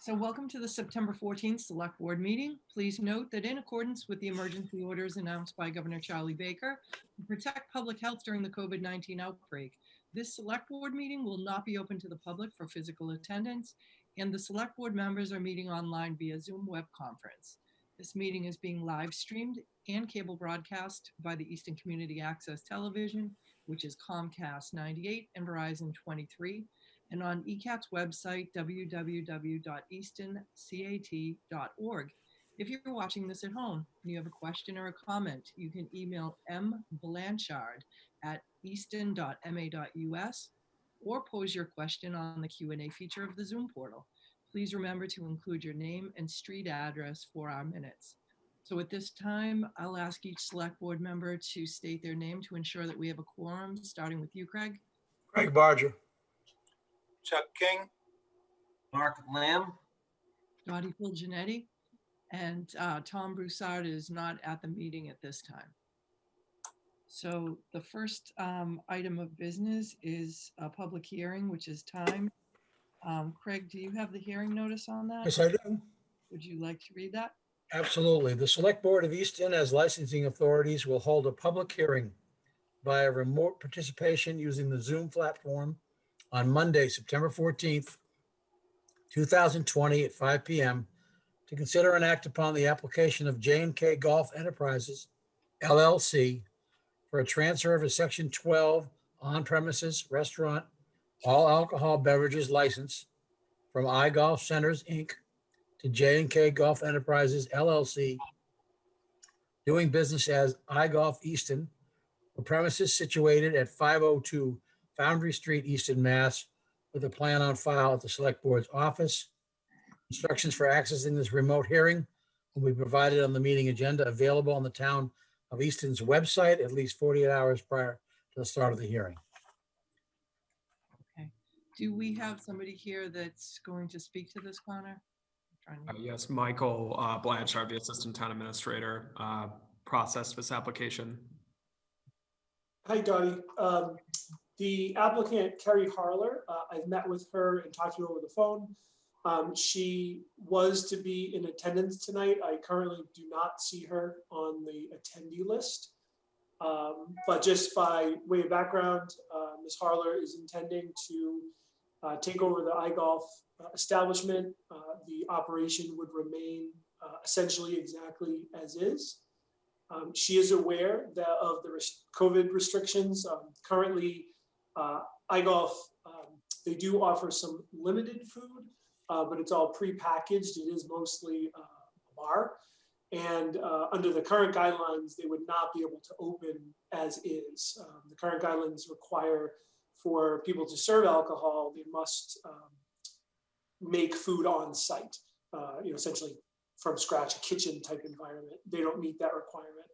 So welcome to the September 14th Select Board meeting. Please note that in accordance with the emergency orders announced by Governor Charlie Baker to protect public health during the COVID-19 outbreak, this Select Board meeting will not be open to the public for physical attendance, and the Select Board members are meeting online via Zoom web conference. This meeting is being live streamed and cable broadcast by the Easton Community Access Television, which is Comcast 98 and Verizon 23. And on ECAT's website, www.eastoncat.org. If you're watching this at home and you have a question or a comment, you can email mblanchard@easton.ma.us or pose your question on the Q&A feature of the Zoom portal. Please remember to include your name and street address for our minutes. So at this time, I'll ask each select board member to state their name to ensure that we have a quorum, starting with you, Craig. Craig Barger. Chuck King. Mark Lamb. Dottie Fulginiti, and Tom Broussard is not at the meeting at this time. So the first item of business is a public hearing, which is timed. Craig, do you have the hearing notice on that? Yes, I do. Would you like to read that? Absolutely. The Select Board of Easton, as licensing authorities, will hold a public hearing via remote participation using the Zoom platform on Monday, September 14th, 2020 at 5 p.m. to consider and act upon the application of J&K Golf Enterprises, LLC, for a transfer of a Section 12 on-premises restaurant all alcohol beverages license from iGolf Centers, Inc. to J&K Golf Enterprises, LLC, doing business as iGolf Easton, for premises situated at 502 Foundry Street, Easton, Mass., with a plan on file at the Select Board's office. Instructions for accessing this remote hearing will be provided on the meeting agenda, available on the Town of Easton's website at least 48 hours prior to the start of the hearing. Okay. Do we have somebody here that's going to speak to this, Connor? Yes, Michael Blanchard, the Assistant Town Administrator, processed this application. Hi, Dottie. The applicant, Carrie Harler, I've met with her and talked to her over the phone. She was to be in attendance tonight. I currently do not see her on the attendee list. But just by way of background, Ms. Harler is intending to take over the iGolf establishment. The operation would remain essentially exactly as is. She is aware of the COVID restrictions. Currently, iGolf, they do offer some limited food, but it's all pre-packaged. It is mostly a bar. And under the current guidelines, they would not be able to open as is. The current guidelines require for people to serve alcohol, they must make food on site, essentially from scratch, a kitchen type environment. They don't meet that requirement.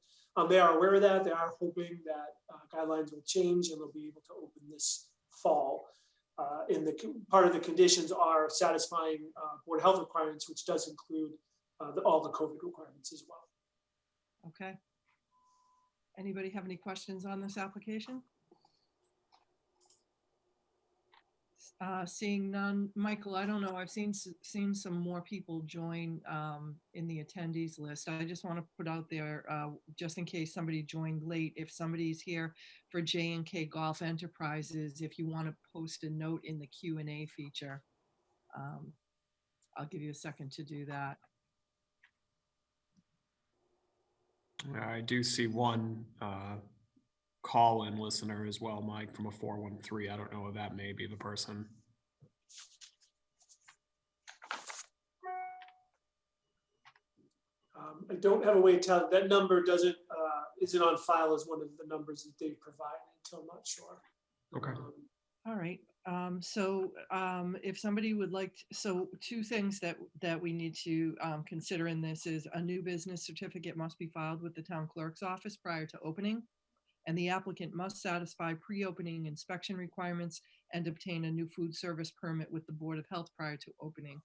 They are aware of that. They are hoping that guidelines will change and they'll be able to open this fall. And part of the conditions are satisfying Board of Health requirements, which does include all the COVID requirements as well. Okay. Anybody have any questions on this application? Seeing none. Michael, I don't know. I've seen some more people join in the attendees list. I just want to put out there, just in case somebody joined late, if somebody's here for J&K Golf Enterprises, if you want to post a note in the Q&A feature, I'll give you a second to do that. I do see one call-in listener as well, Mike, from a 413. I don't know if that may be the person. I don't have a way to tell. That number isn't on file as one of the numbers that they provided, so I'm not sure. Okay. All right. If somebody would like to, so two things that we need to consider in this is a new business certificate must be filed with the town clerk's office prior to opening, and the applicant must satisfy pre-opening inspection requirements and obtain a new food service permit with the Board of Health prior to opening.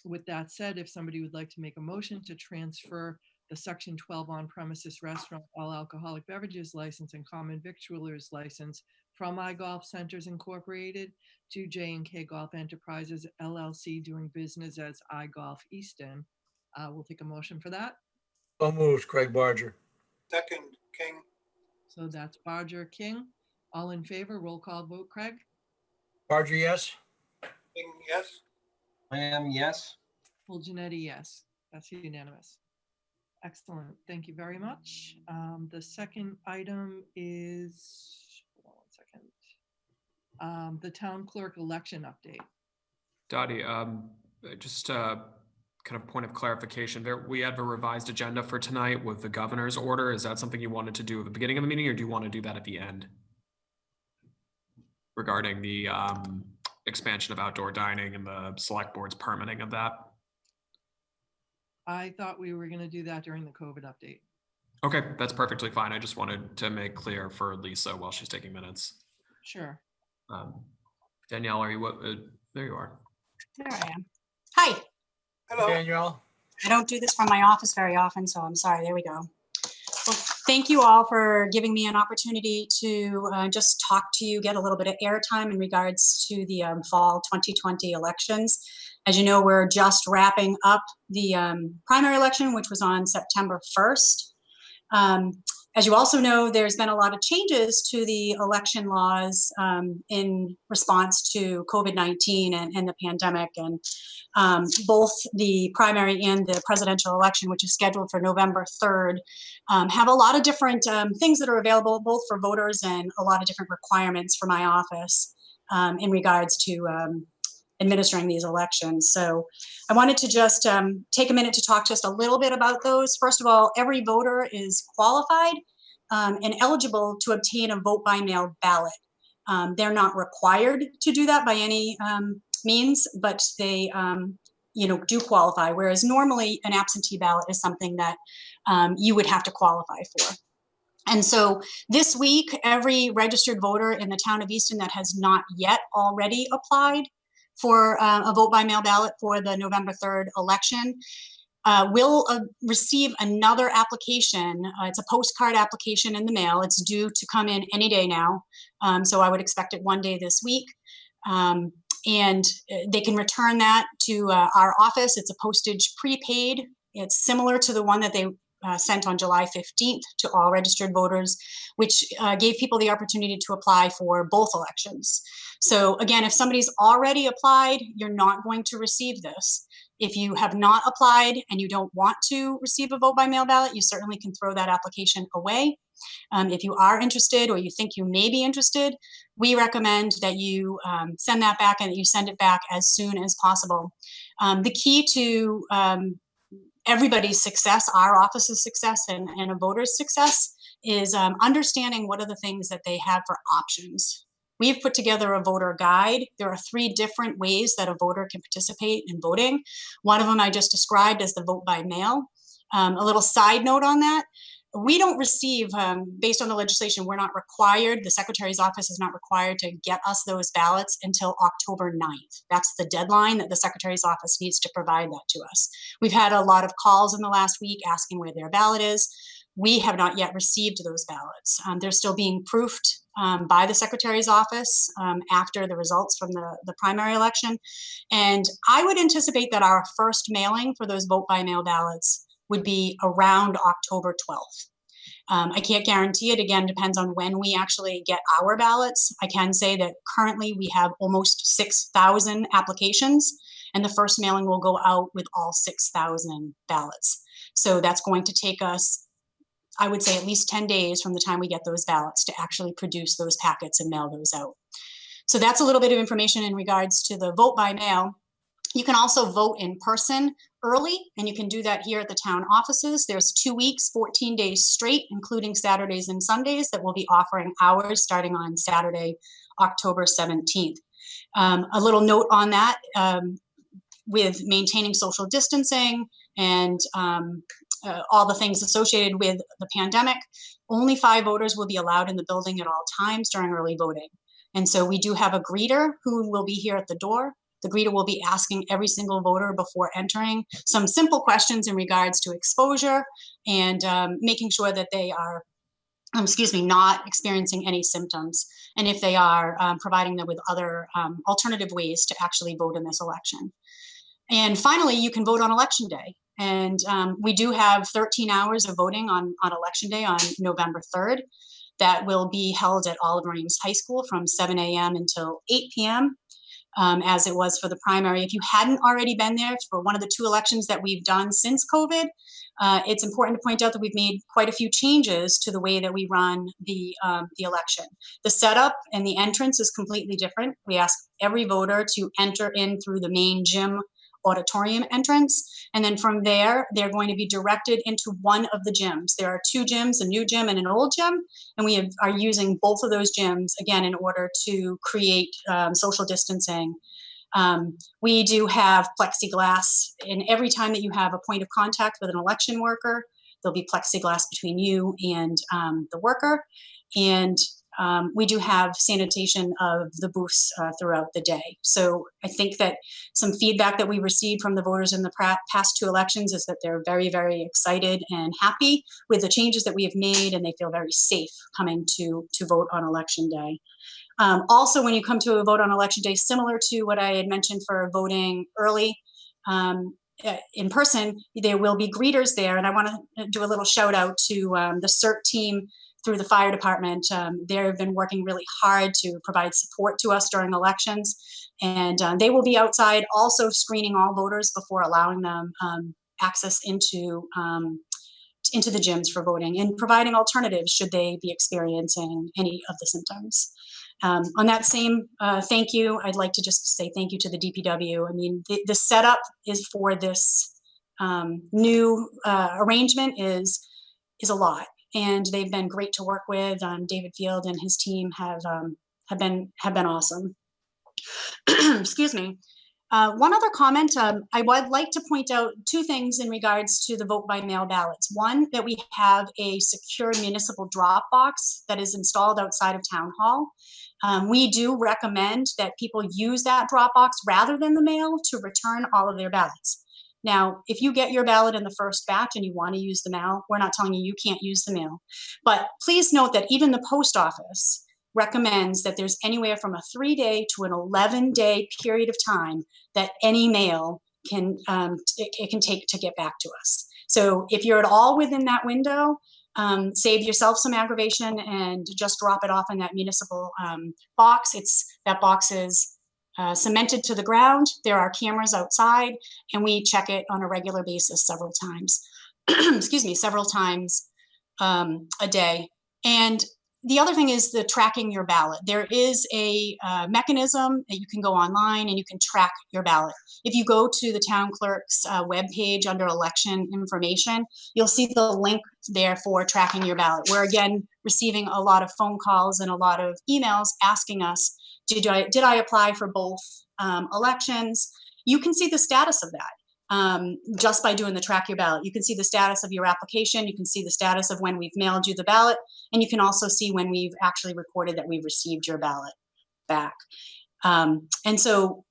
With that said, if somebody would like to make a motion to transfer the Section 12 on-premises restaurant all alcoholic beverages license and common victualers license from iGolf Centers Incorporated to J&K Golf Enterprises LLC doing business as iGolf Easton. We'll take a motion for that. So moved, Craig Barger. second, King, So that's Barger, King. All in favor, roll call vote, Craig? Barger, yes? King, yes. Lamb, yes. Fulginiti, yes. That's unanimous. Excellent. Thank you very much. The second item is, hold on 1 second. The town clerk election update. Dottie, just kind of point of clarification there. We have a revised agenda for tonight with the governor's order. Is that something you wanted to do at the beginning of the meeting, or do you want to do that at the end? Regarding the expansion of outdoor dining and the select board's permitting of that. I thought we were going to do that during the COVID update. Okay, that's perfectly fine. I just wanted to make clear for Lisa while she's taking minutes. Sure. Danielle, are you, there you are. There I am. Hi. Hello. Danielle? I don't do this from my office very often, so I'm sorry. There we go. Well, thank you all for giving me an opportunity to just talk to you, get a little bit of airtime in regards to the fall 2020 elections. As you know, we're just wrapping up the primary election, which was on September 1st. As you also know, there's been a lot of changes to the election laws in response to COVID-19 and the pandemic. And both the primary and the presidential election, which is scheduled for November 3rd, have a lot of different things that are available both for voters and a lot of different requirements for my office in regards to administering these elections. So I wanted to just take a minute to talk just a little bit about those. First of all, every voter is qualified and eligible to obtain a vote by mail ballot. They're not required to do that by any means, but they do qualify, whereas normally an absentee ballot is something that you would have to qualify for. And so this week, every registered voter in the town of Easton that has not yet already applied for a vote by mail ballot for the November 3rd election will receive another application. It's a postcard application in the mail. It's due to come in any day now. So I would expect it one day this week. And they can return that to our office. It's a postage prepaid. It's similar to the one that they sent on July 15th to all registered voters, which gave people the opportunity to apply for both elections. So again, if somebody's already applied, you're not going to receive this. If you have not applied and you don't want to receive a vote by mail ballot, you certainly can throw that application away. If you are interested or you think you may be interested, we recommend that you send that back and that you send it back as soon as possible. The key to everybody's success, our office's success and a voter's success, is understanding what are the things that they have for options. We've put together a voter guide. There are 3 different ways that a voter can participate in voting. One of them I just described as the vote by mail. A little side note on that, we don't receive, based on the legislation, we're not required, the Secretary's office is not required to get us those ballots until October 9th. That's the deadline that the Secretary's office needs to provide that to us. We've had a lot of calls in the last week asking where their ballot is. We have not yet received those ballots. They're still being proofed by the Secretary's office after the results from the primary election. And I would anticipate that our first mailing for those vote by mail ballots would be around October 12th. I can't guarantee it. Again, depends on when we actually get our ballots. I can say that currently we have almost 6,000 applications, and the first mailing will go out with all 6,000 ballots. So that's going to take us, I would say, at least 10 days from the time we get those ballots to actually produce those packets and mail those out. So that's a little bit of information in regards to the vote by mail. You can also vote in person early, and you can do that here at the town offices. There's 2 weeks, 14 days straight, including Saturdays and Sundays, that we'll be offering hours starting on Saturday, October 17th. A little note on that, with maintaining social distancing and all the things associated with the pandemic, only 5 voters will be allowed in the building at all times during early voting. And so we do have a greeter who will be here at the door. The greeter will be asking every single voter before entering some simple questions in regards to exposure and making sure that they are, not experiencing any symptoms. And if they are, providing them with other alternative ways to actually vote in this election. And finally, you can vote on election day. And we do have 13 hours of voting on election day on November 3rd. That will be held at Oliver Ames High School from 7 a.m. until 8 p.m. As it was for the primary. If you hadn't already been there for one of the 2 elections that we've done since COVID, it's important to point out that we've made quite a few changes to the way that we run the election. The setup and the entrance is completely different. We ask every voter to enter in through the main gym auditorium entrance. And then from there, they're going to be directed into one of the gyms. There are 2 gyms, a new gym and an old gym. And we are using both of those gyms, again, in order to create social distancing. We do have plexiglass, and every time that you have a point of contact with an election worker, there'll be plexiglass between you and the worker. And we do have sanitation of the booths throughout the day. So I think that some feedback that we received from the voters in the past 2 elections is that they're very, very excited and happy with the changes that we have made, and they feel very safe coming to vote on election day. Also, when you come to a vote on election day, similar to what I had mentioned for voting early in person, there will be greeters there. And I want to do a little shout out to the CERT team through the fire department. They have been working really hard to provide support to us during elections. And they will be outside also screening all voters before allowing them access into the gyms for voting and providing alternatives should they be experiencing any of the symptoms. On that same thank you, I'd like to just say thank you to the DPW. I mean, the setup is for this new arrangement is a lot, and they've been great to work with. David Field and his team have been awesome. Excuse me. One other comment, I would like to point out 2 things in regards to the vote by mail ballots. One, that we have a secure municipal drop box that is installed outside of Town Hall. We do recommend that people use that drop box rather than the mail to return all of their ballots. Now, if you get your ballot in the first batch and you want to use the mail, we're not telling you you can't use the mail. But please note that even the post office recommends that there's anywhere from a 3-day to an 11-day period of time that any mail can take to get back to us. So if you're at all within that window, save yourself some aggravation and just drop it off in that municipal box. That box is cemented to the ground. There are cameras outside, and we check it on a regular basis several times. Excuse me, several times a day. And the other thing is the tracking your ballot. There is a mechanism that you can go online and you can track your ballot. If you go to the town clerk's webpage under election information, you'll see the link there for tracking your ballot. We're again receiving a lot of phone calls and a lot of emails asking us, did I apply for both elections? You can see the status of that. Just by doing the track your ballot. You can see the status of your application, you can see the status of when we've mailed you the ballot, and you can also see when we've actually recorded that we've received your ballot back. And so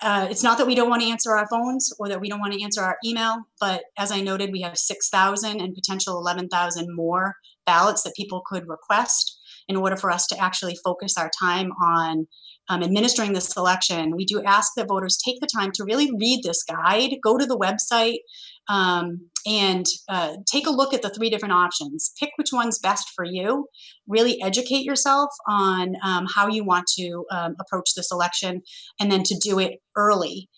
it's not that we don't want to answer our phones or that we don't want to answer our email, but as I noted, we have 6,000 and potential 11,000 more ballots that people could request in order for us to actually focus our time on administering this election. We do ask that voters take the time to really read this guide, go to the website, and take a look at the 3 different options. Pick which one's best for you. Really educate yourself on how you want to approach this election, and then to do it early.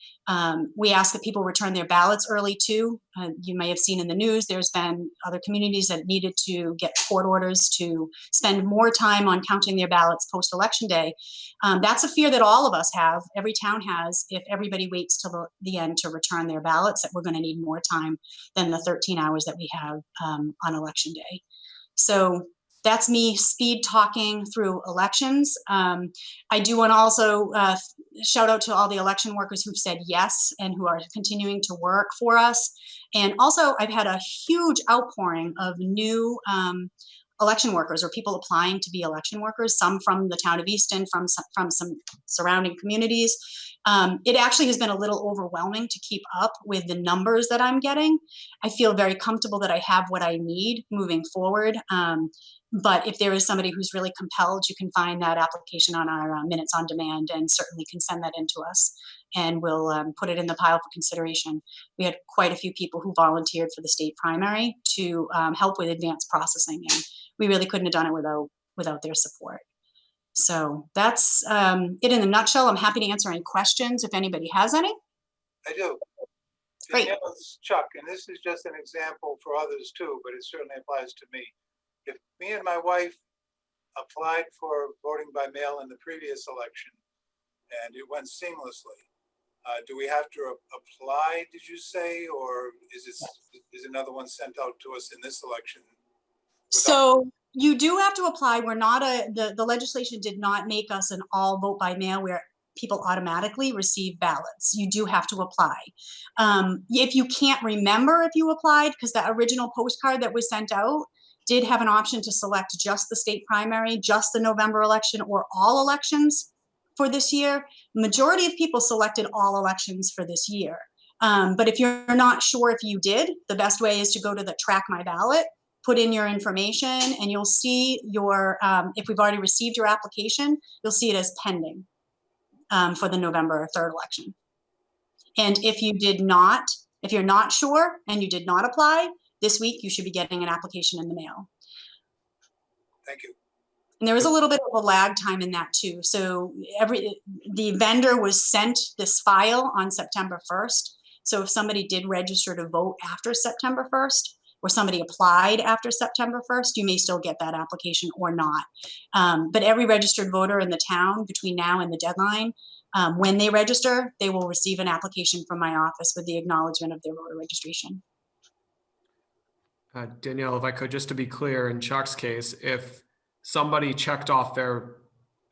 We ask that people return their ballots early too. You may have seen in the news, there's been other communities that needed to get court orders to spend more time on counting their ballots post-election day. That's a fear that all of us have, every town has, if everybody waits till the end to return their ballots, that we're going to need more time than the 13 hours that we have on election day. So that's me speed talking through elections. I do want to also shout out to all the election workers who've said yes and who are continuing to work for us. And also, I've had a huge outpouring of new election workers or people applying to be election workers, some from the town of Easton, from some surrounding communities. It actually has been a little overwhelming to keep up with the numbers that I'm getting. I feel very comfortable that I have what I need moving forward. But if there is somebody who's really compelled, you can find that application on our minutes on demand and certainly can send that in to us. And we'll put it in the pile for consideration. We had quite a few people who volunteered for the state primary to help with advanced processing, and we really couldn't have done it without their support. So that's it in a nutshell. I'm happy to answer any questions if anybody has any. I do. Great. Danielle's Chuck, and this is just an example for others too, but it certainly applies to me. If me and my wife applied for voting by mail in the previous election and it went seamlessly, do we have to apply, did you say, or is another one sent out to us in this election? So you do have to apply. We're not the legislation did not make us an all vote by mail where people automatically receive ballots. You do have to apply. If you can't remember if you applied, because that original postcard that was sent out did have an option to select just the state primary, just the November election, or all elections for this year. Majority of people selected all elections for this year. But if you're not sure if you did, the best way is to go to the Track My Ballot, put in your information, and you'll see your, if we've already received your application, you'll see it as pending for the November 3rd election. And if you did not, if you're not sure and you did not apply, this week you should be getting an application in the mail. Thank you. And there was a little bit of a lag time in that too. So the vendor was sent this file on September 1st. So if somebody did register to vote after September 1st, or somebody applied after September 1st, you may still get that application or not. But every registered voter in the town between now and the deadline, when they register, they will receive an application from my office with the acknowledgement of their voter registration. Danielle, if I could, just to be clear, in Chuck's case, if somebody checked off their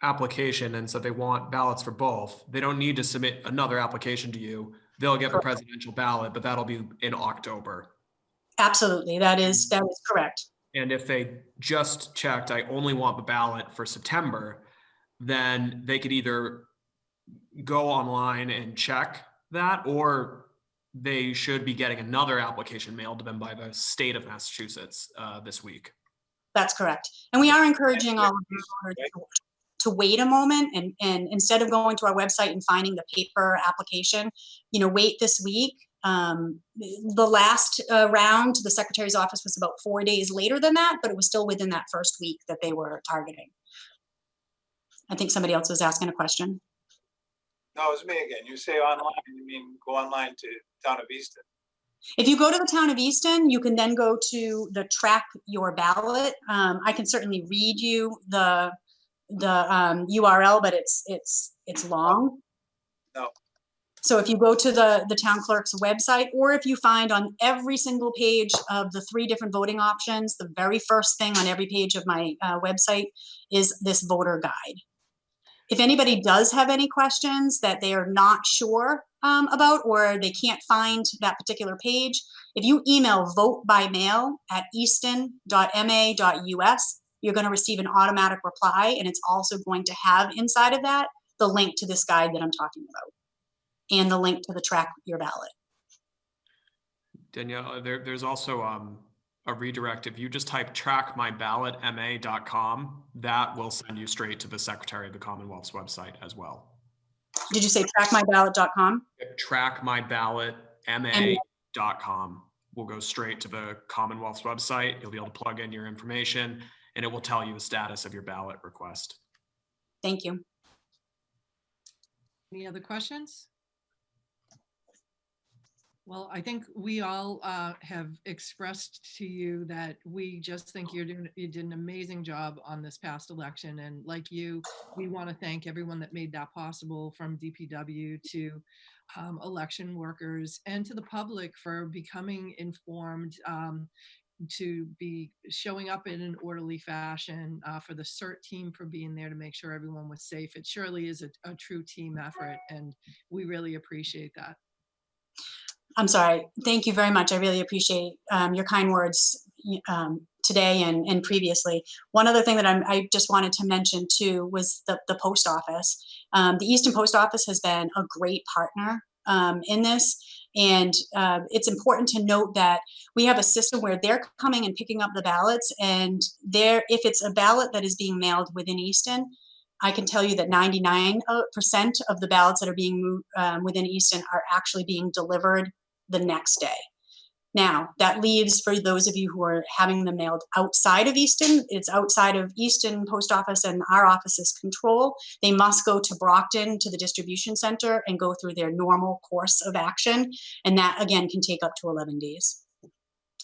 application and said they want ballots for both, they don't need to submit another application to you. They'll get the presidential ballot, but that'll be in October. Absolutely, that is correct. And if they just checked, I only want the ballot for September, then they could either go online and check that, or they should be getting another application mailed to them by the state of Massachusetts this week. That's correct. And we are encouraging all of our voters to wait a moment and instead of going to our website and finding the paper application, wait this week. The last round to the secretary's office was about 4 days later than that, but it was still within that first week that they were targeting. I think somebody else was asking a question. No, it's me again. You say online, you mean go online to town of Easton. If you go to the town of Easton, you can then go to the Track Your Ballot. I can certainly read you the URL, but it's long. No. So if you go to the town clerk's website, or if you find on every single page of the 3 different voting options, the very first thing on every page of my website is this voter guide. If anybody does have any questions that they are not sure about, or they can't find that particular page, if you email votebymail@easton.ma.us, you're going to receive an automatic reply, and it's also going to have inside of that the link to this guide that I'm talking about and the link to the Track Your Ballot. Danielle, there's also a redirect. If you just type trackmyballotma.com, that will send you straight to the Secretary of the Commonwealth's website as well. Did you say trackmyballot.com? Trackmyballotma.com will go straight to the Commonwealth's website. You'll be able to plug in your information and it will tell you the status of your ballot request. Thank you. Any other questions? Well, I think we all have expressed to you that we just think you did an amazing job on this past election. And like you, we want to thank everyone that made that possible, from DPW to election workers and to the public for becoming informed, to be showing up in an orderly fashion, for the CERT team for being there to make sure everyone was safe. It surely is a true team effort, and we really appreciate that. I'm sorry. Thank you very much. I really appreciate your kind words today and previously. One other thing that I just wanted to mention too was the post office. The Easton Post Office has been a great partner in this. And it's important to note that we have a system where they're coming and picking up the ballots, and if it's a ballot that is being mailed within Easton, I can tell you that 99% of the ballots that are being moved within Easton are actually being delivered the next day. Now, that leaves, for those of you who are having them mailed outside of Easton, it's outside of Easton Post Office and our office's control. They must go to Brockton, to the distribution center, and go through their normal course of action. And that, again, can take up to 11 days.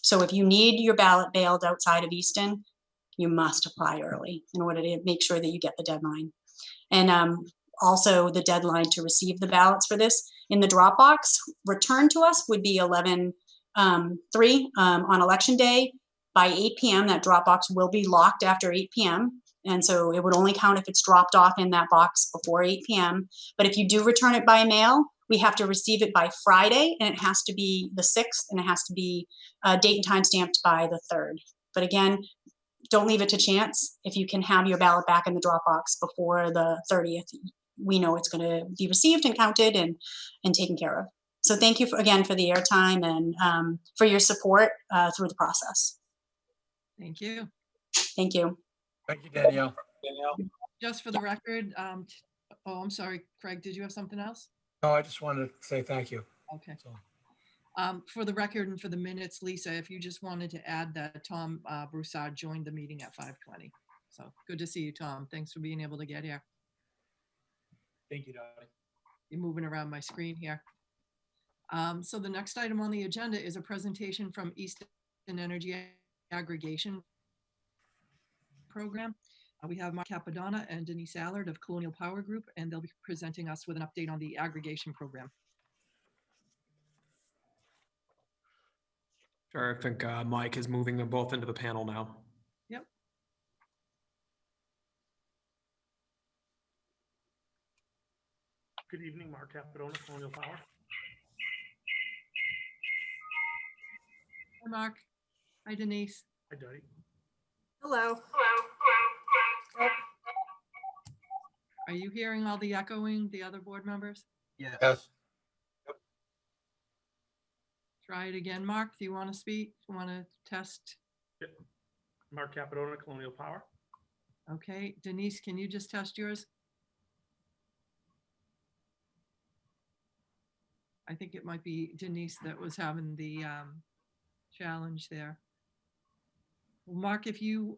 So if you need your ballot mailed outside of Easton, you must apply early in order to make sure that you get the deadline. And also the deadline to receive the ballots for this in the Dropbox returned to us would be 11/3 on election day by 8 p.m. That Dropbox will be locked after 8 p.m. And so it would only count if it's dropped off in that box before 8 p.m. But if you do return it by mail, we have to receive it by Friday, and it has to be the 6th, and it has to be date and time stamped by the 3rd. But again, don't leave it to chance. If you can have your ballot back in the Dropbox before the 30th, we know it's going to be received and counted and taken care of. So thank you again for the airtime and for your support through the process. Thank you. Thank you. Thank you, Danielle. Danielle? Just for the record, oh, I'm sorry, Craig, did you have something else? No, I just wanted to say thank you. Okay. So, For the record and for the minutes, Lisa, if you just wanted to add that Tom Broussard joined the meeting at 5:20. So good to see you, Tom. Thanks for being able to get here. Thank you, Dottie. You're moving around my screen here. So the next item on the agenda is a presentation from Easton Energy Aggregation Program. We have Mark Capadonna and Denise Allard of Colonial Power Group, and they'll be presenting us with an update on the aggregation program. Sure, I think Mike is moving them both into the panel now. Yep. Good evening, Mark Capadonna, Colonial Power. Hi, Mark. Hi, Denise. Hi, Dottie. Hello. Are you hearing all the echoing, the other board members? Yes. yes. Try it again. Mark, do you want to speak? Do you want to test? Yep. Mark Capadonna, Colonial Power. Okay. Denise, can you just test yours? I think it might be Denise that was having the challenge there. Well, Mark, if you,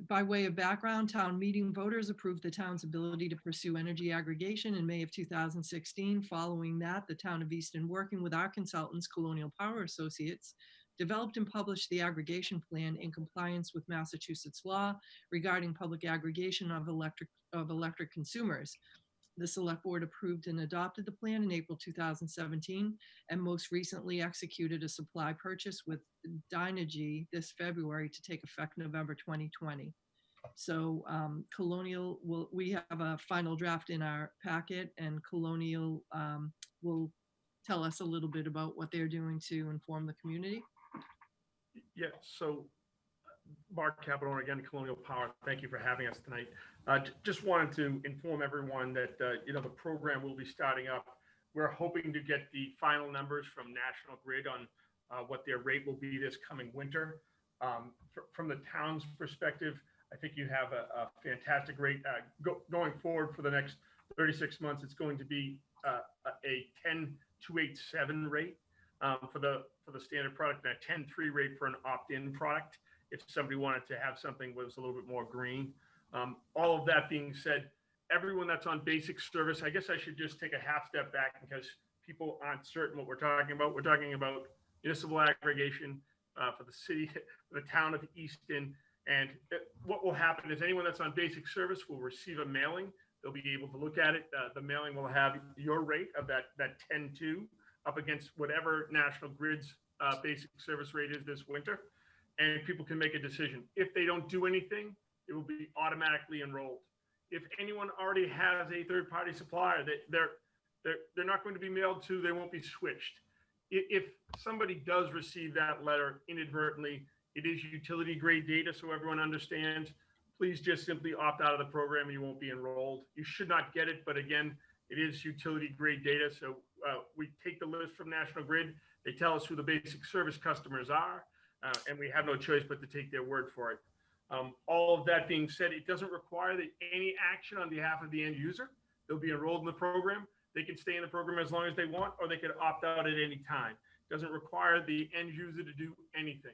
by way of background, town meeting voters approved the town's ability to pursue energy aggregation in May of 2016. Following that, the town of Easton, working with our consultants, Colonial Power Associates, developed and published the aggregation plan in compliance with Massachusetts law regarding public aggregation of electric consumers. The select board approved and adopted the plan in April 2017, and most recently executed a supply purchase with Dynegy this February to take effect November 2020. So Colonial we have a final draft in our packet, and Colonial will tell us a little bit about what they're doing to inform the community. Yeah, so Mark Capadonna, again, Colonial Power, thank you for having us tonight. Just wanted to inform everyone that, the program will be starting up. We're hoping to get the final numbers from National Grid on what their rate will be this coming winter. From the town's perspective, I think you have a fantastic rate going forward for the next 36 months. It's going to be a 10,287 rate for the standard product, and a 10,3 rate for an opt-in product if somebody wanted to have something that was a little bit more green. All of that being said, everyone that's on basic service, I guess I should just take a half step back because people aren't certain what we're talking about. We're talking about municipal aggregation for the city, for the town of Easton. And what will happen is anyone that's on basic service will receive a mailing. They'll be able to look at it. The mailing will have your rate of that 10.2 up against whatever National Grid's basic service rate is this winter. And people can make a decision. If they don't do anything, it will be automatically enrolled. If anyone already has a third-party supplier, they're not going to be mailed to, they won't be switched. if somebody does receive that letter inadvertently, it is utility grade data, so everyone understands. Please just simply opt out of the program and you won't be enrolled. You should not get it, but again, it is utility grade data. So we take the list from National Grid. They tell us who the basic service customers are, and we have no choice but to take their word for it. All of that being said, it doesn't require any action on behalf of the end user. They'll be enrolled in the program. They can stay in the program as long as they want, or they could opt out at any time. It doesn't require the end user to do anything.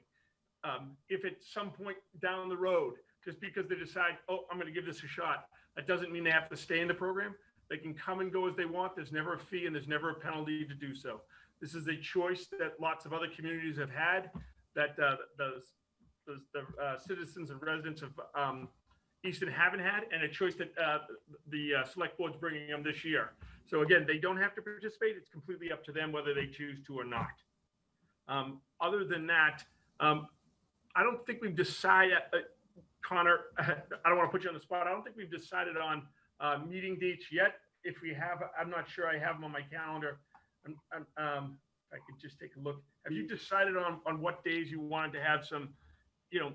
If at some point down the road, just because they decide, oh, I'm going to give this a shot, that doesn't mean they have to stay in the program. They can come and go as they want. There's never a fee and there's never a penalty to do so. This is a choice that lots of other communities have had, that the citizens and residents of Easton haven't had, and a choice that the select board's bringing them this year. So again, they don't have to participate. It's completely up to them whether they choose to or not. Other than that, I don't think we've decided, Connor, I don't want to put you on the spot. I don't think we've decided on meeting dates yet. If we have, I'm not sure I have them on my calendar. I could just take a look. Have you decided on what days you wanted to have some,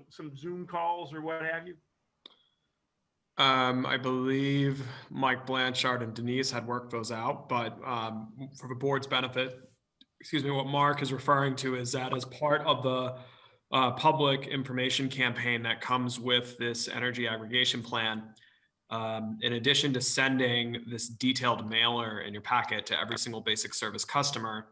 some Zoom calls or what have you? I believe Mike Blanchard and Denise had worked those out, but for the board's benefit, what Mark is referring to is that as part of the public information campaign that comes with this energy aggregation plan, in addition to sending this detailed mailer in your packet to every single basic service customer,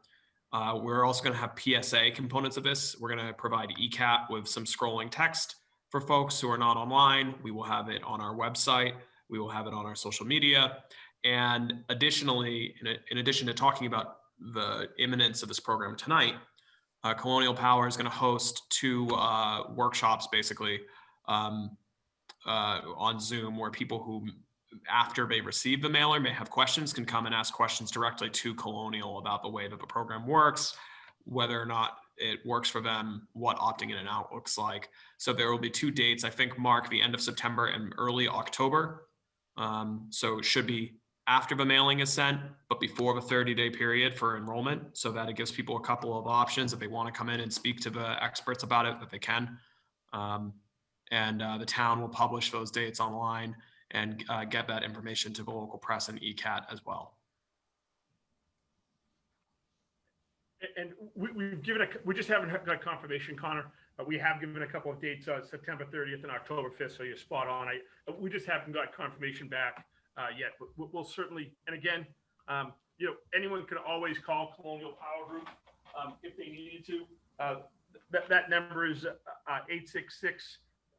we're also going to have PSA components of this. We're going to provide ECAT with some scrolling text for folks who are not online. We will have it on our website. We will have it on our social media. And additionally, in addition to talking about the imminence of this program tonight, Colonial Power is going to host 2 workshops, basically, on Zoom, where people who, after they receive the mailer, may have questions, can come and ask questions directly to Colonial about the way that the program works, whether or not it works for them, what opting in and out looks like. So there will be 2 dates, I think, Mark, the end of September and early October. So it should be after the mailing is sent, but before the 30-day period for enrollment, so that it gives people a couple of options. If they want to come in and speak to the experts about it, that they can. And the town will publish those dates online and get that information to the local press and ECAT as well. And we've given we just haven't got confirmation, Connor. We have given a couple of dates, September 30th and October 5th, so you're spot on. We just haven't got confirmation back yet, but we'll certainly, and again, anyone can always call Colonial Power Group if they needed to. That number is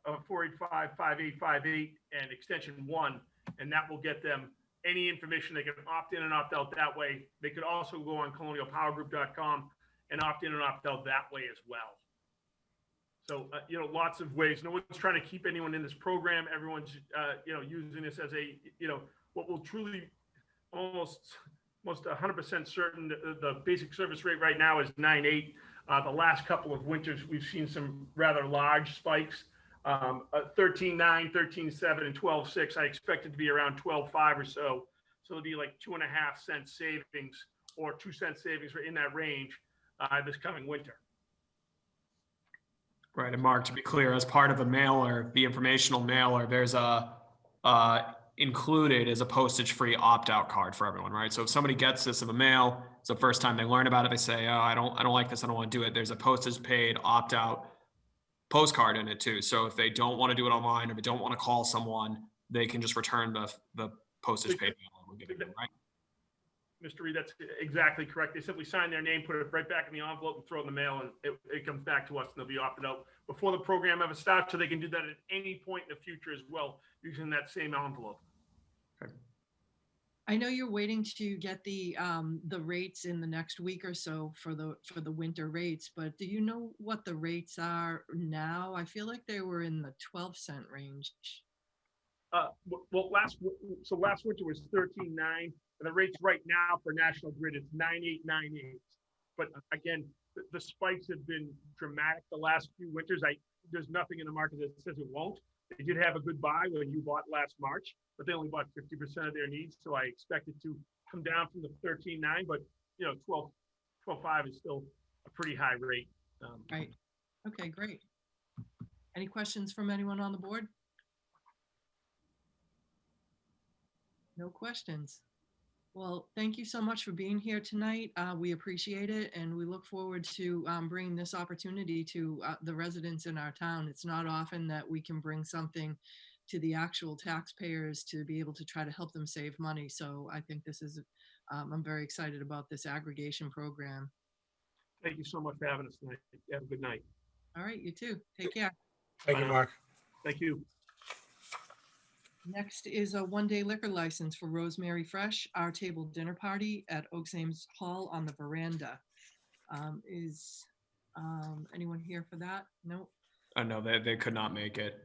866-485-5858 and extension 1, and that will get them any information. They can opt in and opt out that way. They could also go on colonialpowergroup.com and opt in and opt out that way as well. So, lots of ways. No one's trying to keep anyone in this program. Everyone's, using this as a, what will truly almost 100% certain the basic service rate right now is 9.8. The last couple of winters, we've seen some rather large spikes. 13.9, 13.7, and 12.6. I expect it to be around 12.5 or so. So it'll be like 2.5 cent savings or 2 cent savings in that range this coming winter. Right, and Mark, to be clear, as part of the mailer, the informational mailer, there's a included as a postage-free opt-out card for everyone, right? So if somebody gets this in the mail, it's the first time they learn about it, they say, oh, I don't like this, I don't want to do it. There's a postage-paid opt-out postcard in it too. So if they don't want to do it online or they don't want to call someone, they can just return the postage paid mail we're giving them, right? Mr. Reed, that's exactly correct. They simply sign their name, put it right back in the envelope and throw it in the mail, and it comes back to us and they'll be opted out before the program ever starts, so they can do that at any point in the future as well using that same envelope. Okay. I know you're waiting to get the rates in the next week or so for the winter rates, but do you know what the rates are now? I feel like they were in the 12-cent range. Well, last winter was 13.9, and the rates right now for National Grid is 9.898. But again, the spikes have been dramatic the last few winters. There's nothing in the market that says it won't. They did have a good buy when you bought last March, but they only bought 50% of their needs. So I expect it to come down from the 13.9, but 12 12.5 is still a pretty high rate. Right. Okay, great. Any questions from anyone on the board? No questions. Well, thank you so much for being here tonight. We appreciate it, and we look forward to bringing this opportunity to the residents in our town. It's not often that we can bring something to the actual taxpayers to be able to try to help them save money. So I think this is, I'm very excited about this aggregation program. Thank you so much for having us tonight. Have a good night. All right, you too. Take care. Thank you, Mark. Thank you. Next is a one-day liquor license for Rosemary Fresh, Our Table Dinner Party at Ames Hall on the Veranda. Is anyone here for that? No? No, they could not make it.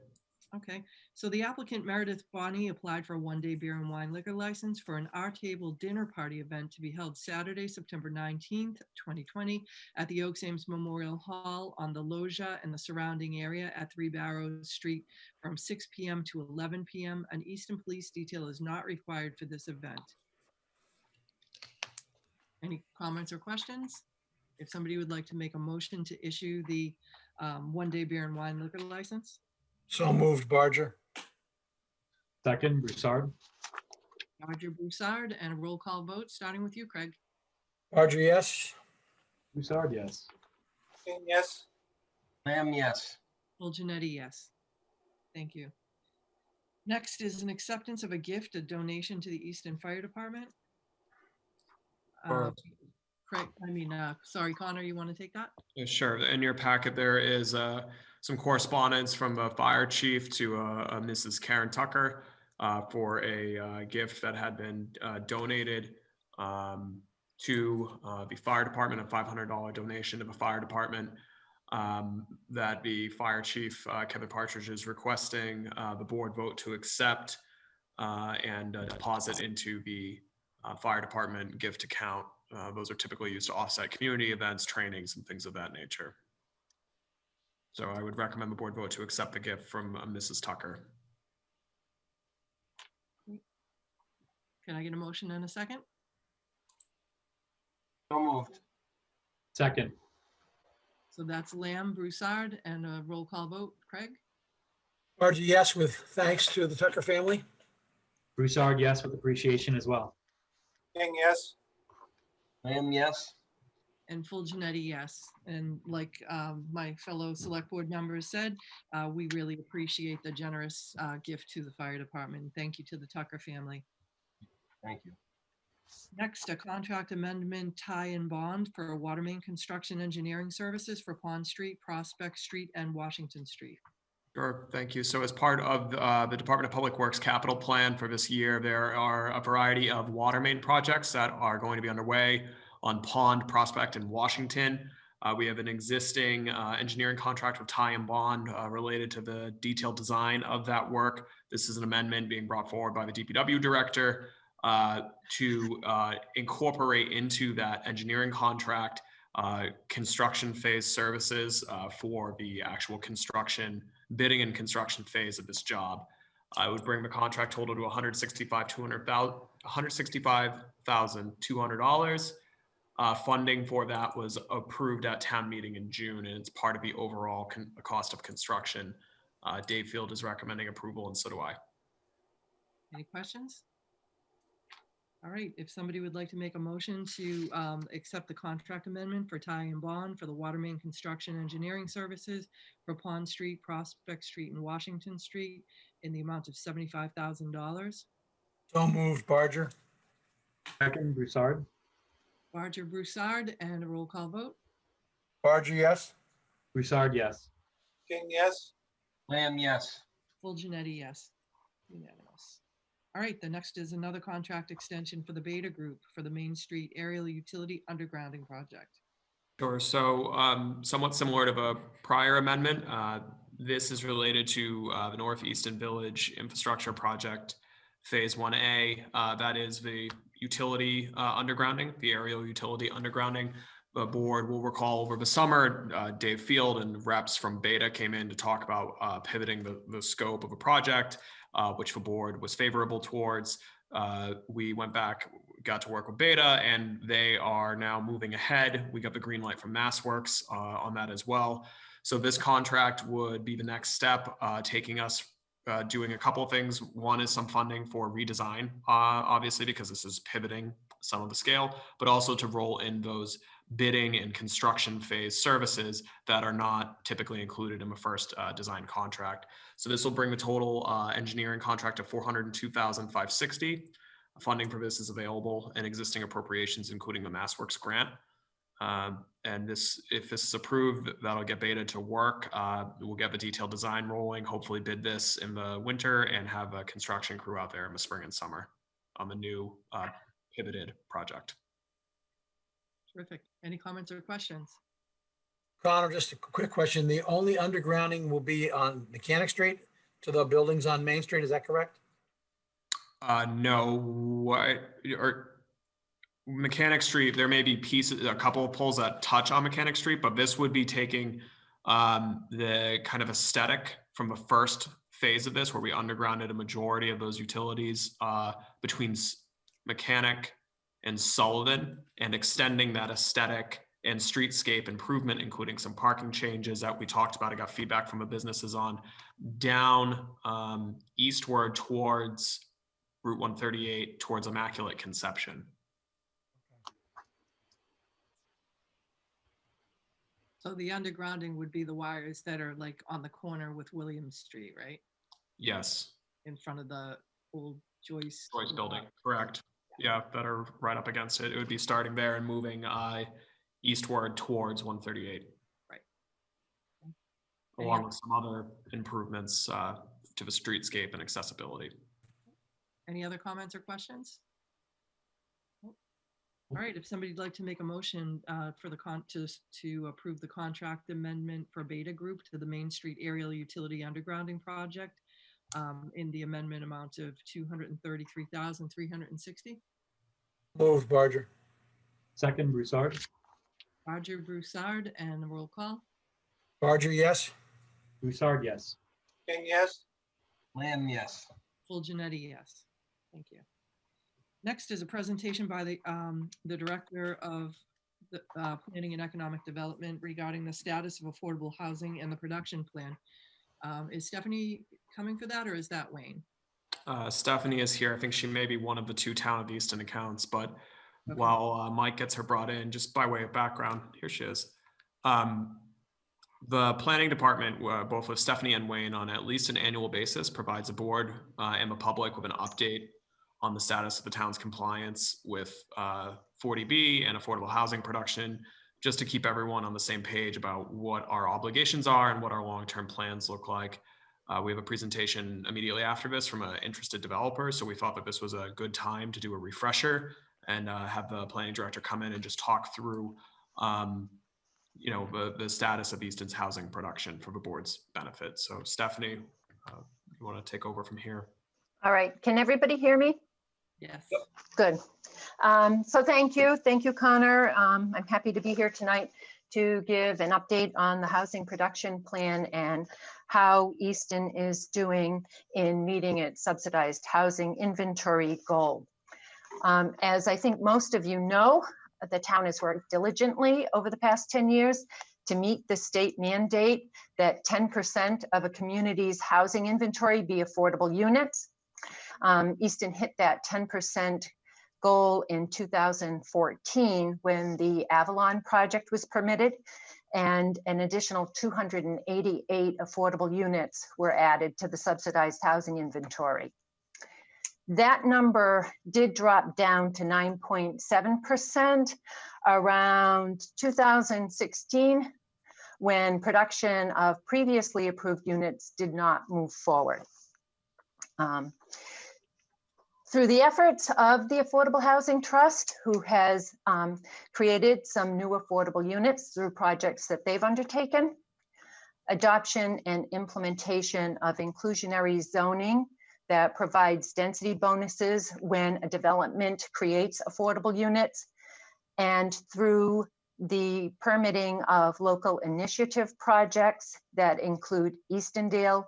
Okay, so the applicant Meredith Bonnie applied for a one-day beer and wine liquor license for an Our Table Dinner Party event to be held Saturday, September 19th, 2020 at the Ames Memorial Hall on the Loggia and the surrounding area at 3 Barrows Street from 6 p.m. to 11 p.m. An Easton police detail is not required for this event. Any comments or questions? If somebody would like to make a motion to issue the one-day beer and wine liquor license? So moved, Barger. Second, Broussard. Roger Broussard, and a roll call vote, starting with you, Craig. Barger, yes. Broussard, yes. King, yes. Lamb, yes. Fulginiti, yes. Thank you. Next is an acceptance of a gift, a donation to the Easton Fire Department. Sure. Craig, sorry, Connor, you want to take that? Yeah, sure. In your packet, there is some correspondence from the fire chief to Mrs. Karen Tucker for a gift that had been donated to the fire department, a $500 donation to the fire department that the fire chief, Kevin Partridge, is requesting the board vote to accept and deposit into the fire department gift account. Those are typically used to offset community events, trainings, and things of that nature. So I would recommend the board vote to accept the gift from Mrs. Tucker. Can I get a motion and a second? So moved. Second, So that's Lamb, Broussard, and a roll call vote. Craig? Barger, yes, with thanks to the Tucker family. Broussard, yes, with appreciation as well. King, yes. Lamb, yes. And Fulginiti, yes. And like my fellow select board members said, we really appreciate the generous gift to the fire department. Thank you to the Tucker family. Thank you. Next, a contract amendment tie and bond for water main construction engineering services for Pond Street, Prospect Street, and Washington Street. Sure, thank you. So as part of the Department of Public Works capital plan for this year, there are a variety of water main projects that are going to be underway on Pond, Prospect, and Washington. We have an existing engineering contract with Tighe and Bond related to the detailed design of that work. This is an amendment being brought forward by the DPW director to incorporate into that engineering contract construction phase services for the actual construction, bidding and construction phase of this job. I would bring the contract total to $165,200. Funding for that was approved at town meeting in June, and it's part of the overall cost of construction. Dave Field is recommending approval, and so do I. Any questions? All right, if somebody would like to make a motion to accept the contract amendment for Tighe and Bond for the water main construction engineering services for Pond Street, Prospect Street, and Washington Street in the amount of $75,000. So moved, Barger. Second, Broussard. Barger, Broussard, and a roll call vote. Barger, yes. Broussard, yes. King, yes. Lamb, yes. Fulginiti, yes. Unanimous. All right, the next is another contract extension for the Beta Group for the Main Street Aerial Utility Undergrounding Project. Sure. So somewhat similar to the prior amendment, this is related to the Northeastern Village Infrastructure Project, Phase 1A. That is the utility undergrounding, the aerial utility undergrounding. The board will recall over the summer, Dave Field and reps from Beta came in to talk about pivoting the scope of a project, which the board was favorable towards. We went back, got to work with Beta, and they are now moving ahead. We got the green light from MassWorks on that as well. So this contract would be the next step, taking us doing a couple of things. One is some funding for redesign, obviously, because this is pivoting some of the scale, but also to roll in those bidding and construction phase services that are not typically included in the first design contract. So this will bring the total engineering contract to $402,560. Funding for this is available in existing appropriations, including the MassWorks grant. And this, if this is approved, that'll get Beta to work. We'll get the detailed design rolling, hopefully bid this in the winter and have a construction crew out there in the spring and summer on the new pivoted project. Terrific. Any comments or questions? Connor, just a quick question. The only undergrounding will be on Mechanic Street to the buildings on Main Street. Is that correct? No, or Mechanic Street, there may be pieces, a couple of poles that touch on Mechanic Street, but this would be taking the kind of aesthetic from the first phase of this, where we undergrounded a majority of those utilities between Mechanic and Sullivan, and extending that aesthetic and streetscape improvement, including some parking changes that we talked about. I got feedback from the businesses on, down eastward towards Route 138, towards Immaculate Conception. So the undergrounding would be the wires that are like on the corner with Williams Street, right? Yes. In front of the old Joyce Building, correct. Yeah, that are right up against it. It would be starting there and moving eastward towards 138. Right. Along with some other improvements to the streetscape and accessibility. Any other comments or questions? All right, if somebody'd like to make a motion for the to approve the contract amendment for Beta Group to the Main Street Aerial Utility Undergrounding Project in the amendment amount of $233,360. Move, Barger. Second, Broussard. Roger Broussard, and a roll call. Barger, yes. Broussard, yes. King, yes. Lamb, yes. Fulginiti, yes. Thank you. Next is a presentation by the Director of the Planning and Economic Development regarding the status of affordable housing and the production plan. Is Stephanie coming for that, or is that Wayne? Stephanie is here. I think she may be one of the two Town of Easton accounts, but Okay. while Mike gets her brought in, just by way of background, here she is. The planning department, both with Stephanie and Wayne, on at least an annual basis, provides the board and the public with an update on the status of the town's compliance with 40B and affordable housing production, just to keep everyone on the same page about what our obligations are and what our long-term plans look like. We have a presentation immediately after this from an interested developer, so we thought that this was a good time to do a refresher and have the planning director come in and just talk through you know, the status of Easton's housing production for the board's benefit. So Stephanie, you want to take over from here? All right, can everybody hear me? Yes. Good. So thank you, Connor. I'm happy to be here tonight to give an update on the housing production plan and how Easton is doing in meeting its subsidized housing inventory goal. As I think most of you know, the town has worked diligently over the past 10 years to meet the state mandate that 10% of a community's housing inventory be affordable units. Easton hit that 10% goal in 2014 when the Avalon project was permitted, and an additional 288 affordable units were added to the subsidized housing inventory. That number did drop down to 9.7% around 2016, when production of previously approved units did not move forward. Through the efforts of the Affordable Housing Trust, who has created some new affordable units through projects that they've undertaken, adoption and implementation of inclusionary zoning that provides density bonuses when a development creates affordable units, and through the permitting of local initiative projects that include Eastondale,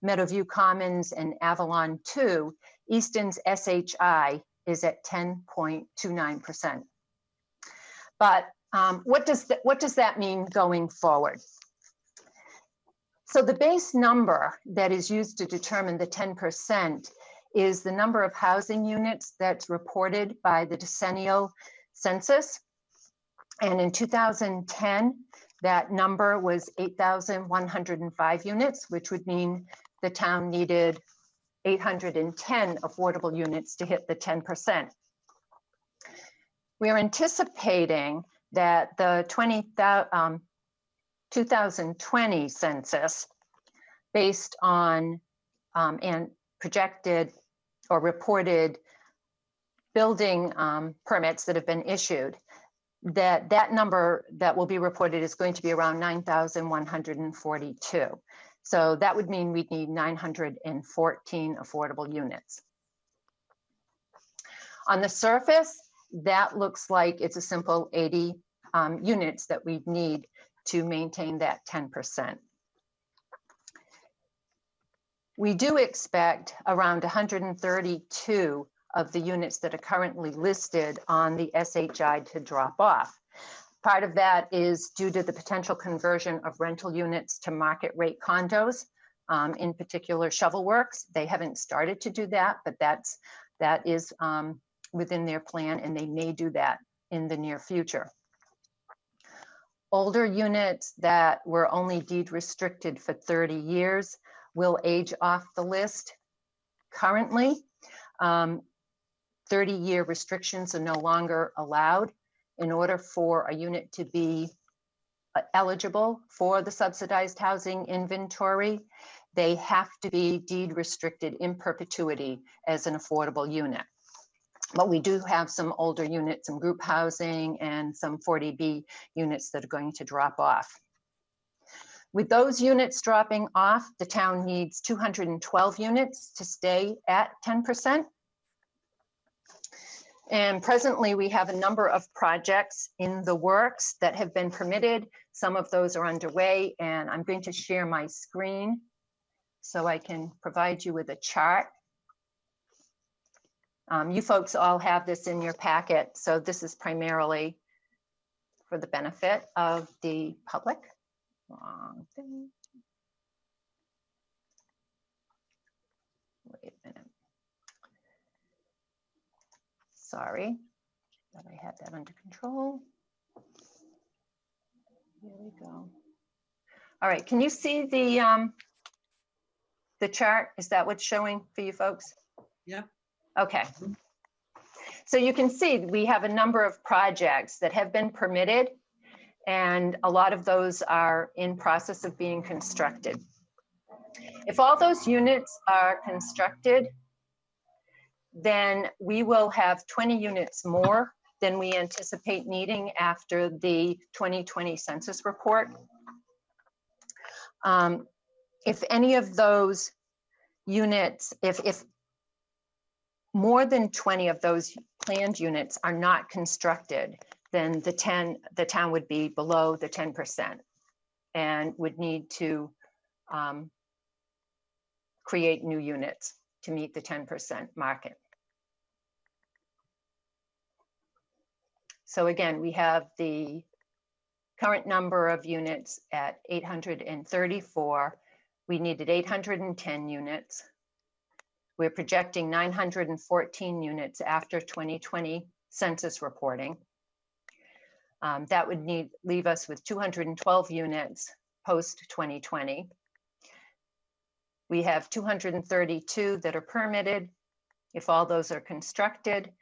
Meadowview Commons, and Avalon 2, Easton's SHI is at 10.29%. But what does that mean going forward? So the base number that is used to determine the 10% is the number of housing units that's reported by the decennial census. And in 2010, that number was 8,105 units, which would mean the town needed 810 affordable units to hit the 10%. We are anticipating that the 2020 census, based on and projected or reported building permits that have been issued, that number that will be reported is going to be around 9,142. So that would mean we'd need 914 affordable units. On the surface, that looks like it's a simple 80 units that we'd need to maintain that 10%. We do expect around 132 of the units that are currently listed on the SHI to drop off. Part of that is due to the potential conversion of rental units to market rate condos, in particular Shovel Works. They haven't started to do that, but that is within their plan, and they may do that in the near future. Older units that were only deed restricted for 30 years will age off the list. Currently, 30-year restrictions are no longer allowed. In order for a unit to be eligible for the subsidized housing inventory, they have to be deed restricted in perpetuity as an affordable unit. But we do have some older units, some group housing and some 40B units that are going to drop off. With those units dropping off, the town needs 212 units to stay at 10%. And presently we have a number of projects in the works that have been permitted. Some of those are underway, and I'm going to share my screen so I can provide you with a chart. You folks all have this in your packet, so this is primarily for the benefit of the public. Wrong thing. Wait a minute. Sorry, thought I had that under control. Here we go. All right, can you see the chart? Is that what's showing for you folks? Yeah. Okay. So you can see we have a number of projects that have been permitted, and a lot of those are in process of being constructed. If all those units are constructed, then we will have 20 units more than we anticipate needing after the 2020 census report. If any of those units, if more than 20 of those planned units are not constructed, then the town would be below the 10% and would need to create new units to meet the 10% market. So again, we have the current number of units at 834. We needed 810 units. We're projecting 914 units after 2020 census reporting. That would leave us with 212 units post 2020. We have 232 that are permitted. If all those are constructed,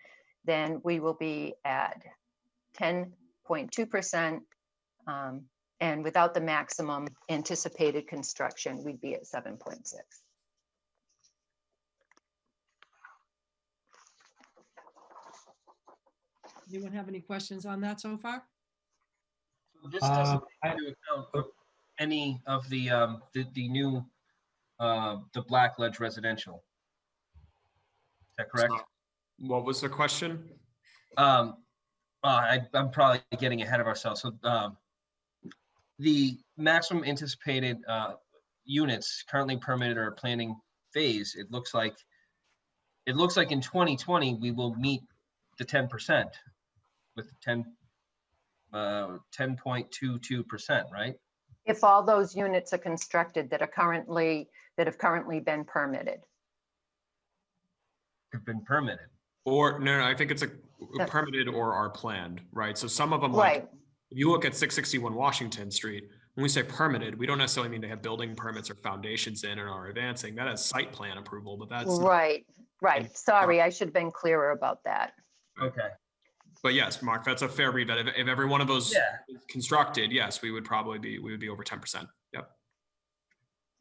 then we will be at 10.2%. And without the maximum anticipated construction, we'd be at 7.6. Anyone have any questions on that so far? This doesn't take into account any of the new the Blackledge residential. Is that correct? What was the question? I'm probably getting ahead of ourselves. So the maximum anticipated units currently permitted or planning phase, it looks like it looks like in 2020, we will meet the 10% with 10.22%, right? If all those units are constructed that have currently been permitted. Have been permitted. Or no, I think it's That- permitted or are planned, right? So some of them, Right. like if you look at 661 Washington Street, when we say permitted, we don't necessarily mean they have building permits or foundations in and are advancing. That has site plan approval, but that's Right. Sorry, I should have been clearer about that. Okay. But yes, Mark, that's a fair read. That if every one of those Yeah. is constructed, yes, we would be over 10%. Yep.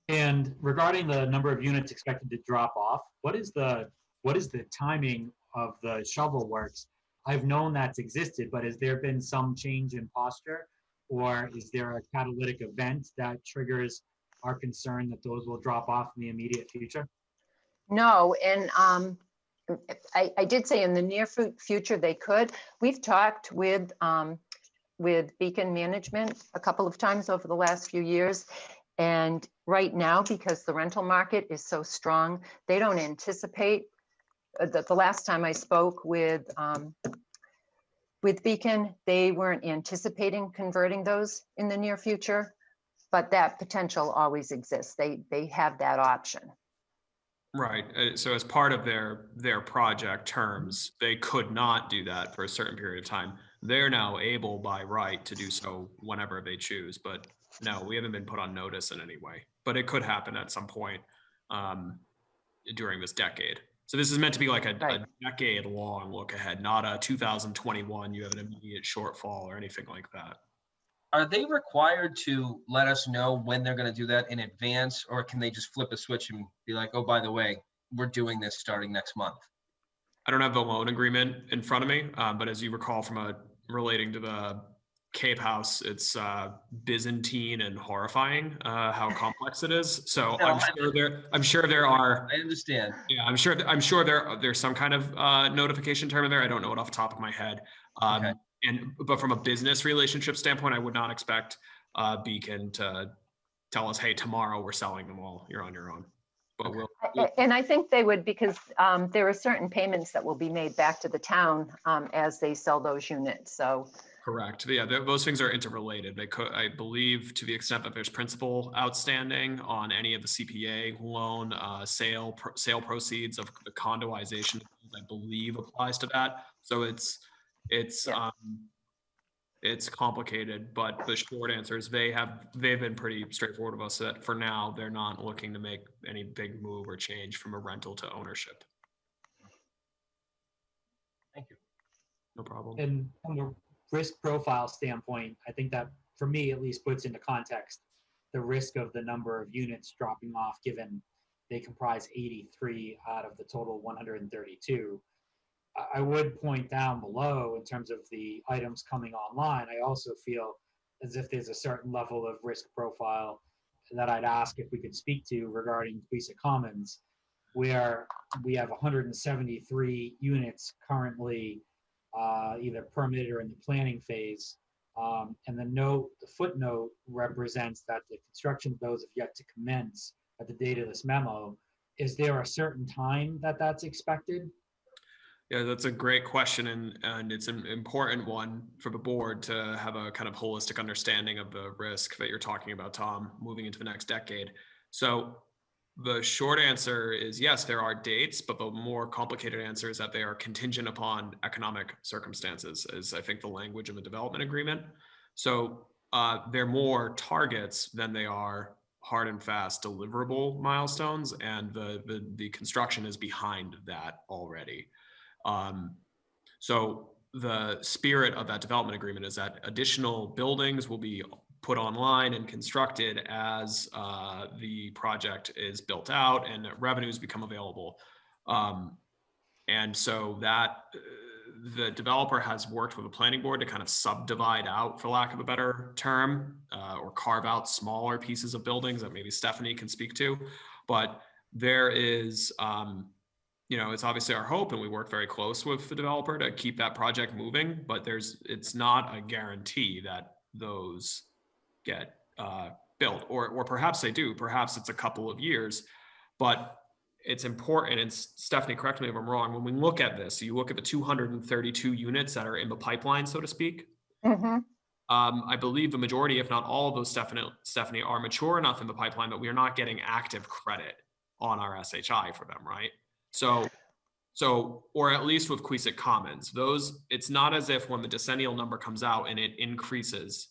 And regarding the number of units expected to drop off, what is the timing of the shovel works? I've known that's existed, but has there been some change in posture? Or is there a catalytic event that triggers our concern that those will drop off in the immediate future? No, and I did say in the near future they could. We've talked with Beacon Management a couple of times over the last few years. And right now, because the rental market is so strong, they don't anticipate, the last time I spoke with Beacon, they weren't anticipating converting those in the near future, but that potential always exists. They have that option. Right. So as part of their project terms, they could not do that for a certain period of time. They're now able by right to do so whenever they choose. But no, we haven't been put on notice in any way. But it could happen at some point during this decade. So this is meant to be like a decade-long look ahead, not a 2021. You have an immediate shortfall or anything like that. Are they required to let us know when they're going to do that in advance, or can they just flip a switch and be like, oh, by the way, we're doing this starting next month? I don't have the loan agreement in front of me, but as you recall from relating to the Cape House, it's Byzantine and horrifying how complex it is. So No, I'm sure there are. I understand. Yeah, I'm sure there's some kind of notification term in there. I don't know it off the top of my head. Okay. But from a business relationship standpoint, I would not expect Beacon to tell us, hey, tomorrow we're selling them all. You're on your own. But And I think they would, because there are certain payments that will be made back to the town as they sell those units. So correct. Yeah, those things are interrelated. They could, I believe, to the extent that there's principal outstanding on any of the CPA loan, sale proceeds of the condoization, I believe applies to that. So it's complicated, but the short answer is they've been pretty straightforward with us that for now they're not looking to make any big move or change from a rental to ownership. Thank you. No problem. And from a risk profile standpoint, I think that for me at least puts into context the risk of the number of units dropping off, given they comprise 83 out of the total 132. I would point down below in terms of the items coming online. I also feel as if there's a certain level of risk profile that I'd ask if we could speak to regarding Quisa Commons, where we have 173 units currently either permitted or in the planning phase. And the footnote represents that the construction of those have yet to commence at the date of this memo. Is there a certain time that that's expected? Yeah, that's a great question, and it's an important one for the board to have a kind of holistic understanding of the risk that you're talking about, Tom, moving into the next decade. So the short answer is yes, there are dates, but the more complicated answer is that they are contingent upon economic circumstances, is I think the language in the development agreement. So they're more targets than they are hard and fast deliverable milestones, and the construction is behind that already. So the spirit of that development agreement is that additional buildings will be put online and constructed as the project is built out and revenues become available. And so that the developer has worked with the planning board to kind of subdivide out, for lack of a better term, or carve out smaller pieces of buildings that maybe Stephanie can speak to. But there is, it's obviously our hope, and we work very close with the developer to keep that project moving, but it's not a guarantee that those get built, or perhaps they do, perhaps it's a couple of years, but it's important, and Stephanie, correct me if I'm wrong, when we look at this, you look at the 232 units that are in the pipeline, so to speak. Mhm. I believe the majority, if not all of those, Stephanie, are mature enough in the pipeline that we are not getting active credit on our SHI for them, right? So, or at least with Queesit Commons, those, it's not as if when the decennial number comes out and it increases,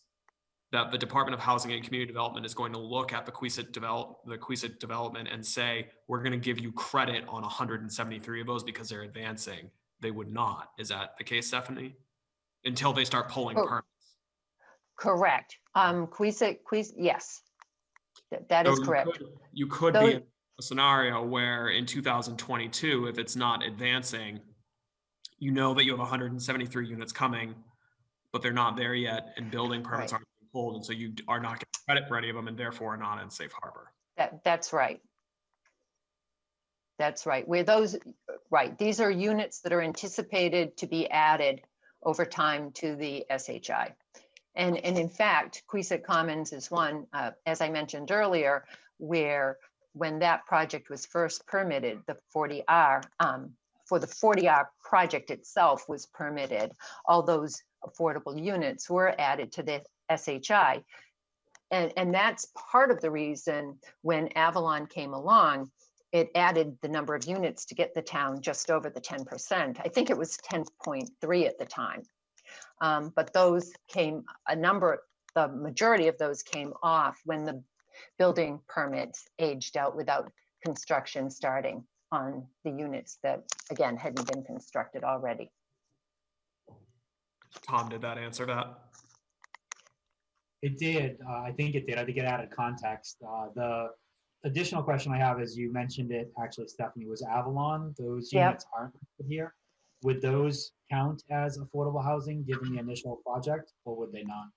that the Department of Housing and Community Development is going to look at the Queesit development and say, we're going to give you credit on 173 of those because they're advancing. They would not. Is that the case, Stephanie? Until they start pulling Oh. permits. Correct. Yes, that is So correct. You could Those- be in a scenario where in 2022, if it's not advancing, you know that you have 173 units coming, but they're not there yet, and building permits Right. aren't being pulled, and so you are not getting credit for any of them, and therefore are not in safe harbor. That's right. That's right. Where those, right, these are units that are anticipated to be added over time to the SHI. And in fact, Queesit Commons is one, as I mentioned earlier, where when that project was first permitted, the 40R, for the 40R project itself was permitted, all those affordable units were added to the SHI. And that's part of the reason when Avalon came along, it added the number of units to get the town just over the 10%. I think it was 10.3 at the time. But those came, the majority of those came off when the building permits aged out without construction starting on the units that, again, hadn't been constructed already. Tom, did that answer that? It did. I think it did. I think it added context. The additional question I have is, you mentioned it, actually, Stephanie, was Avalon. Those Yep. units aren't listed here. Would those count as affordable housing given the initial project, or would they not?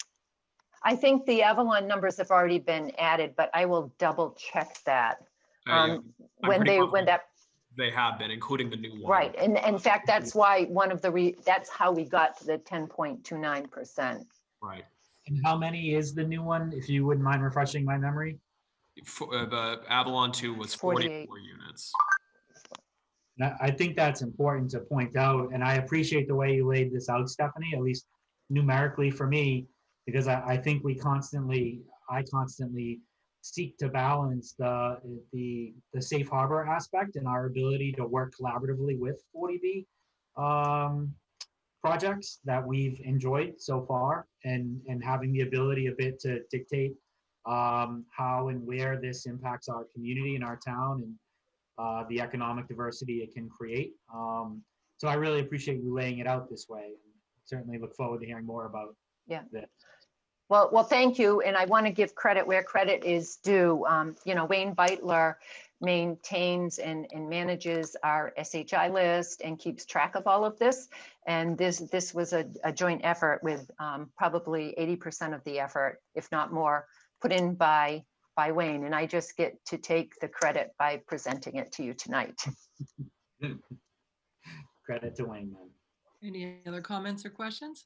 I think the Avalon numbers have already been added, but I will double check that. Yeah. I'm When pretty they, confident when that, they have been, including the new one. right. And in fact, that's why one of the, that's how we got to the 10.29%. Right. And how many is the new one, if you wouldn't mind refreshing my memory? The Avalon 2 was 48. 44 units. Now, I think that's important to point out, and I appreciate the way you laid this out, Stephanie, at least numerically for me, because I think I constantly seek to balance the safe harbor aspect and our ability to work collaboratively with 40B projects that we've enjoyed so far, and having the ability a bit to dictate how and where this impacts our community and our town, and the economic diversity it can create. So I really appreciate you laying it out this way, and certainly look forward to hearing more about this. Well, thank you. And I want to give credit where credit is due. Wayne Beitler maintains and manages our SHI list and keeps track of all of this. And this was a joint effort with probably 80% of the effort, if not more, put in by Wayne. And I just get to take the credit by presenting it to you tonight. Credit to Wayne, then. Any other comments or questions?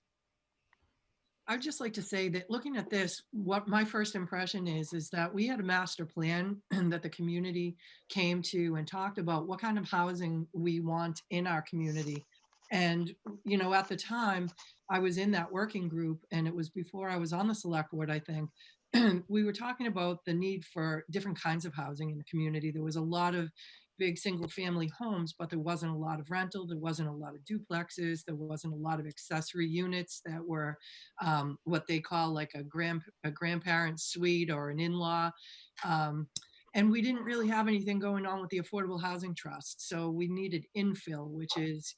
I'd just like to say that looking at this, what my first impression is that we had a master plan that the community came to and talked about what kind of housing we want in our community. And, at the time I was in that working group, and it was before I was on the select board, I think, we were talking about the need for different kinds of housing in the community. There was a lot of big single family homes, but there wasn't a lot of rental. There wasn't a lot of duplexes. There wasn't a lot of accessory units that were what they call like a grandparent suite or an in-law. And we didn't really have anything going on with the Affordable Housing Trust. So we needed infill, which is,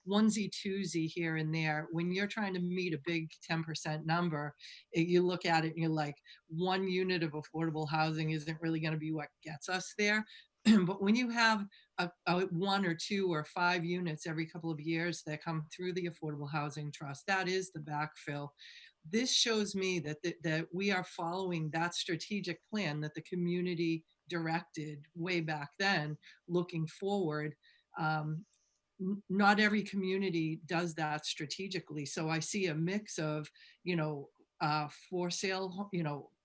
onesie twosie here and there. When you're trying to meet a big 10% number, you look at it and you're like, one unit of affordable housing isn't really going to be what gets us there. But when you have a 1 or 2 or 5 units every couple of years that come through the Affordable Housing Trust, that is the backfill. This shows me that we are following that strategic plan that the community directed way back then, looking forward. Not every community does that strategically. So I see a mix of, for sale,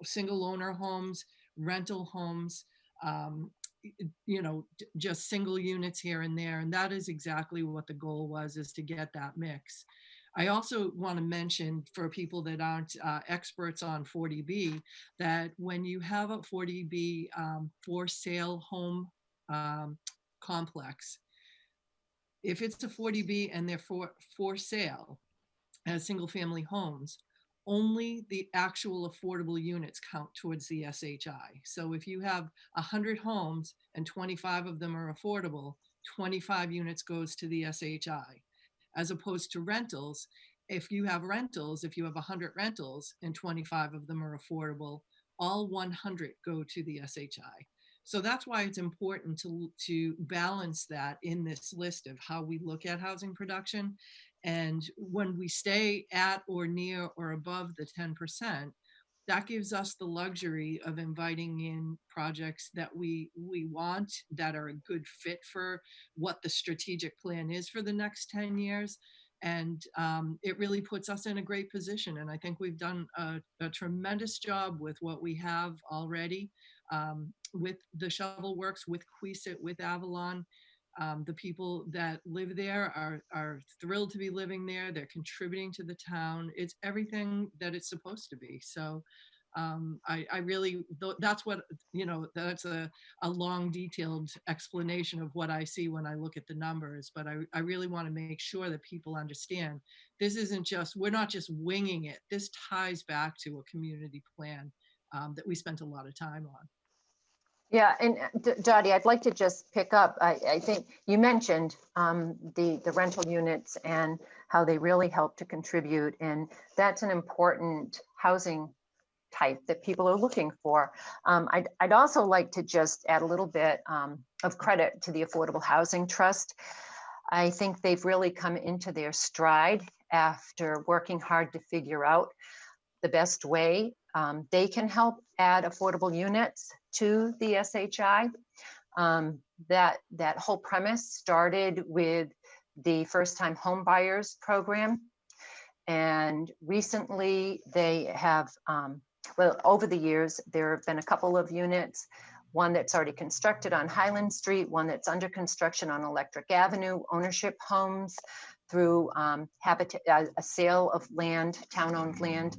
single owner homes, rental homes, just single units here and there. And that is exactly what the goal was, is to get that mix. I also want to mention, for people that aren't experts on 40B, that when you have a 40B for sale home complex, if it's a 40B and they're for sale as single family homes, only the actual affordable units count towards the SHI. So if you have 100 homes and 25 of them are affordable, 25 units goes to the SHI. As opposed to rentals, if you have 100 rentals and 25 of them are affordable, all 100 go to the SHI. So that's why it's important to balance that in this list of how we look at housing production. And when we stay at or near or above the 10%, that gives us the luxury of inviting in projects that we want, that are a good fit for what the strategic plan is for the next 10 years. And it really puts us in a great position. And I think we've done a tremendous job with what we have already, with the Shovel Works, with Queesit, with Avalon. The people that live there are thrilled to be living there. They're contributing to the town. It's everything that it's supposed to be. So I really, that's what, that's a long detailed explanation of what I see when I look at the numbers. But I really want to make sure that people understand this isn't just, we're not just winging it. This ties back to a community plan that we spent a lot of time on. Yeah, and Dottie, I'd like to just pick up, I think you mentioned the rental units and how they really help to contribute, and that's an important housing type that people are looking for. I'd also like to just add a little bit of credit to the Affordable Housing Trust. I think they've really come into their stride after working hard to figure out the best way they can help add affordable units to the SHI. That whole premise started with the first-time home buyers program. And recently they have, well, over the years, there have been a couple of units, one that's already constructed on Highland Street, one that's under construction on Electric Avenue, ownership homes through a sale of land, town-owned land,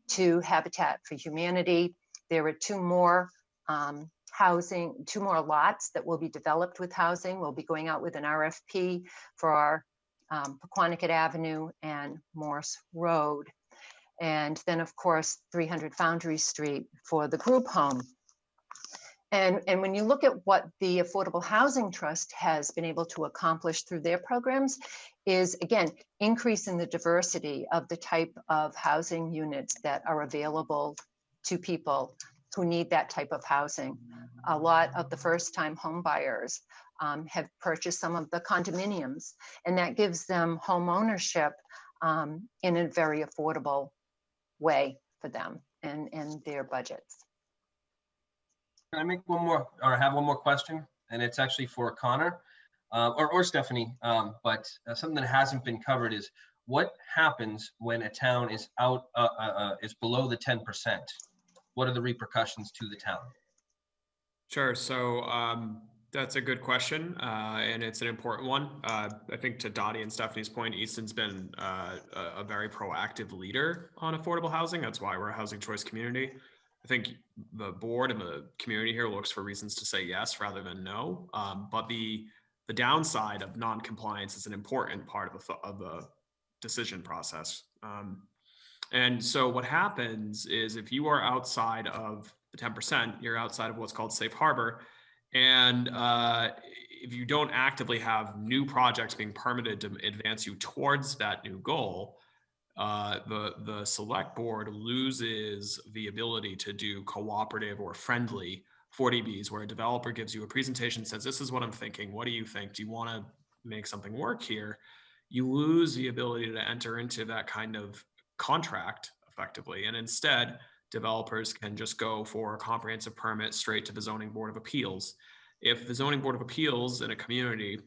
to Habitat for Humanity. There are two more lots that will be developed with housing. We'll be going out with an RFP for our Pequannock Avenue and Morse Road. And then of course, 300 Foundry Street for the group home. And when you look at what the Affordable Housing Trust has been able to accomplish through their programs is, again, increasing the diversity of the type of housing units that are available to people who need that type of housing. A lot of the first-time home buyers have purchased some of the condominiums, and that gives them home ownership in a very affordable way for them and their budgets. Can I make one more, or have one more question? And it's actually for Connor or Stephanie, but something that hasn't been covered is what happens when a town is is below the 10%? What are the repercussions to the town? Sure. So that's a good question, and it's an important one. I think to Dottie and Stephanie's point, Easton's been a very proactive leader on affordable housing. That's why we're a housing choice community. I think the board and the community here looks for reasons to say yes rather than no. But the downside of non-compliance is an important part of the decision process. And so what happens is if you are outside of the 10%, you're outside of what's called safe harbor. And if you don't actively have new projects being permitted to advance you towards that new goal, the select board loses the ability to do cooperative or friendly 40Bs, where a developer gives you a presentation, says, this is what I'm thinking. What do you think? Do you want to make something work here? You lose the ability to enter into that kind of contract effectively. And instead, developers can just go for a comprehensive permit straight to the Zoning Board of Appeals. If the Zoning Board of Appeals in a community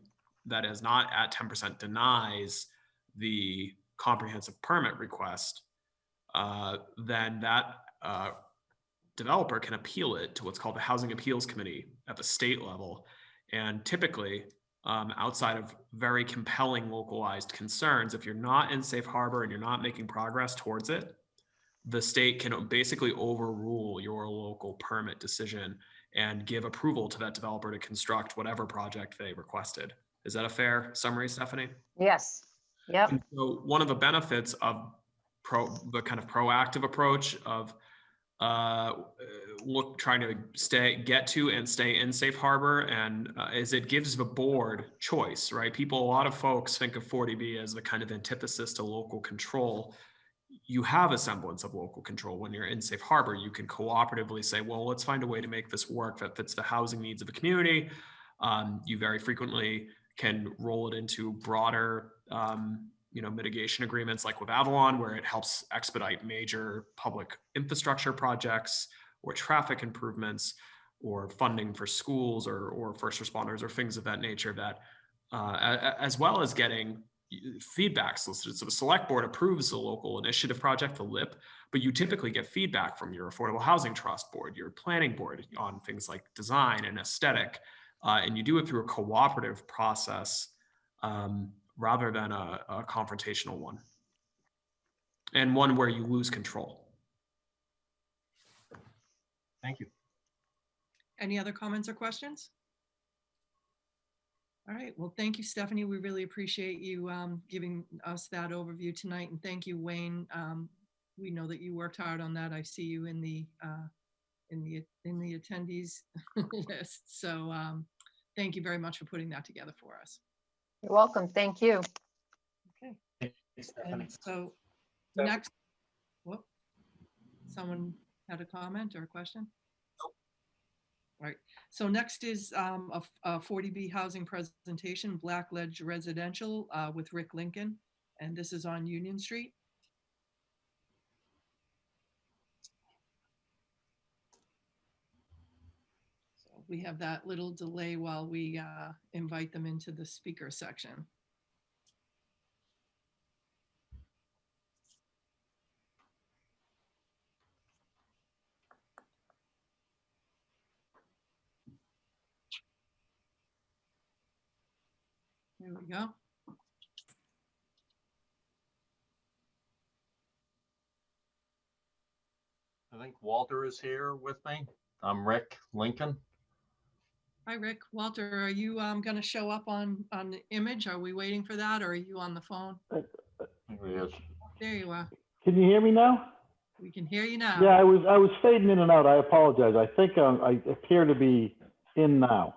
that is not at 10% denies the comprehensive permit request, then that developer can appeal it to what's called the Housing Appeals Committee at the state level. And typically, outside of very compelling localized concerns, if you're not in safe harbor and you're not making progress towards it, the state can basically overrule your local permit decision and give approval to that developer to construct whatever project they requested. Is that a fair summary, Stephanie? Yes. Yep. And so one of the benefits of the kind of proactive approach of trying to get to and stay in safe harbor, and is it gives the board choice, right? A lot of folks think of 40B as the kind of antithesis to local control. You have a semblance of local control when you're in safe harbor. You can cooperatively say, well, let's find a way to make this work that fits the housing needs of the community. You very frequently can roll it into broader mitigation agreements like with Avalon, where it helps expedite major public infrastructure projects or traffic improvements or funding for schools or first responders or things of that nature, that as well as getting feedback solicited. So the select board approves the local initiative project, the LIP, but you typically get feedback from your Affordable Housing Trust Board, your planning board on things like design and aesthetic, and you do it through a cooperative process rather than a confrontational one, and one where you lose control. Thank you. Any other comments or questions? All right, well, thank you, Stephanie. We really appreciate you giving us that overview tonight. And thank you, Wayne. We know that you worked hard on that. I see you in the attendees list. So thank you very much for putting that together for us. You're welcome. Thank you. Okay. Thanks, Stephanie. And so next, whoop, someone had a comment or a question? Nope. All right. So next is a 40B housing presentation, Blackledge Residential with Rick Lincoln. And this is on Union Street. So we have that little delay while we invite them into the speaker section. There we go. I think Walter is here with me. I'm Rick Lincoln. Hi, Rick. Walter, are you going to show up on the image? Are we waiting for that, or are you on the phone? Here he is. There you are. Can you hear me now? We can hear you now. Yeah, I was fading in and out. I apologize. I think I appear to be in now.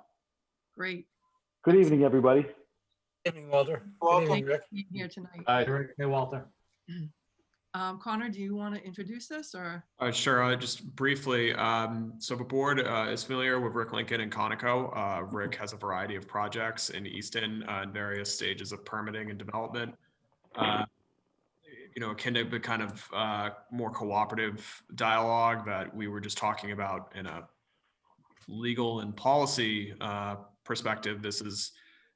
Great. Good evening, everybody. Good evening, Walter. Welcome. Good evening, Rick. Being here tonight. Hi. Hey, Walter. Connor, do you want to introduce this, or? Sure. Just briefly. So the board is familiar with Rick Lincoln and Conoco. Rick has a variety of projects in Easton in various stages of permitting and development. Akin to the kind of more cooperative dialogue that we were just talking about in a legal and policy perspective. This is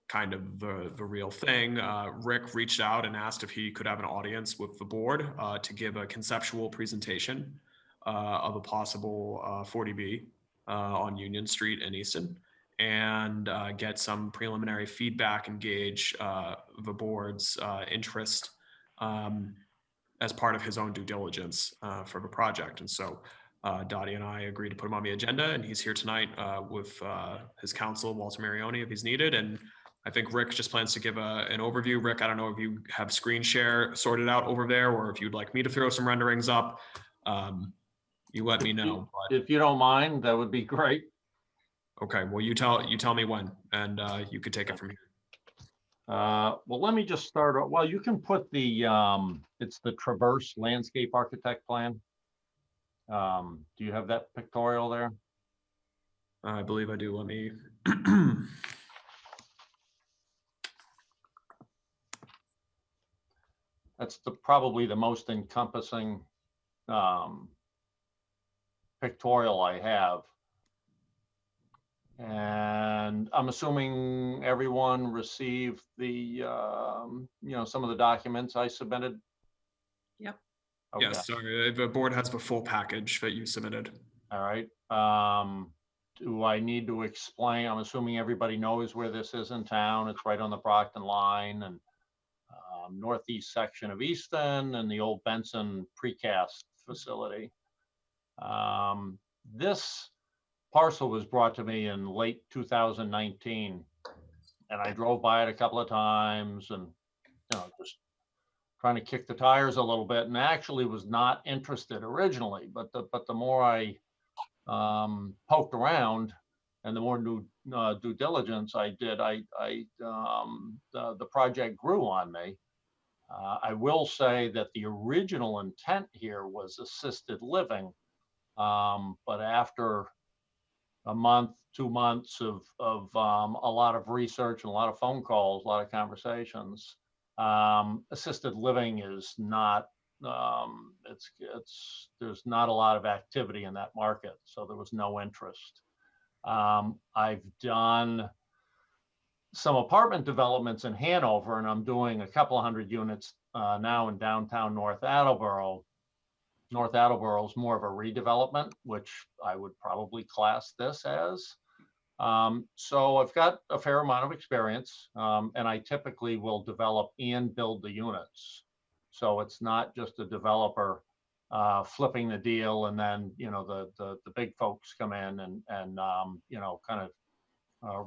kind of the real thing. Rick reached out and asked if he could have an audience with the board to give a conceptual presentation of a possible 40B on Union Street in Easton, and get some preliminary feedback and gauge the board's interest as part of his own due diligence for the project. And so Dottie and I agreed to put him on the agenda, and he's here tonight with his counsel, Walter Marioni, if he's needed. And I think Rick just plans to give an overview. Rick, I don't know if you have screen share sorted out over there, or if you'd like me to throw some renderings up. You let me know. But... If you don't mind, that would be great. Okay, well, you tell me when, and you could take it from here. Well, let me just start. Well, you can put the, it's the Traverse Landscape Architect Plan. Do you have that pictorial there? I believe I do. Let me. That's probably the most encompassing pictorial I have. And I'm assuming everyone received the, some of the documents I submitted. Yep. Okay. Yes, sorry, the board has the full package that you submitted. All right. Do I need to explain? I'm assuming everybody knows where this is in town. It's right on the Brockton line and northeast section of Easton and the old Benson precast facility. This parcel was brought to me in late 2019, and I drove by it a couple of times and, just trying to kick the tires a little bit, and actually was not interested originally, but the more I poked around and the more due diligence I did, the project grew on me. I will say that the original intent here was assisted living, but after a month, 2 months of a lot of research and a lot of phone calls, a lot of conversations, assisted living is not, there's not a lot of activity in that market, so there was no interest. I've done some apartment developments in Hanover, and I'm doing a couple of hundred units now in downtown North Attleboro. North Attleboro is more of a redevelopment, which I would probably class this as. So I've got a fair amount of experience, and I typically will develop and build the units. So it's not just a developer flipping the deal, and then the big folks come in and kind of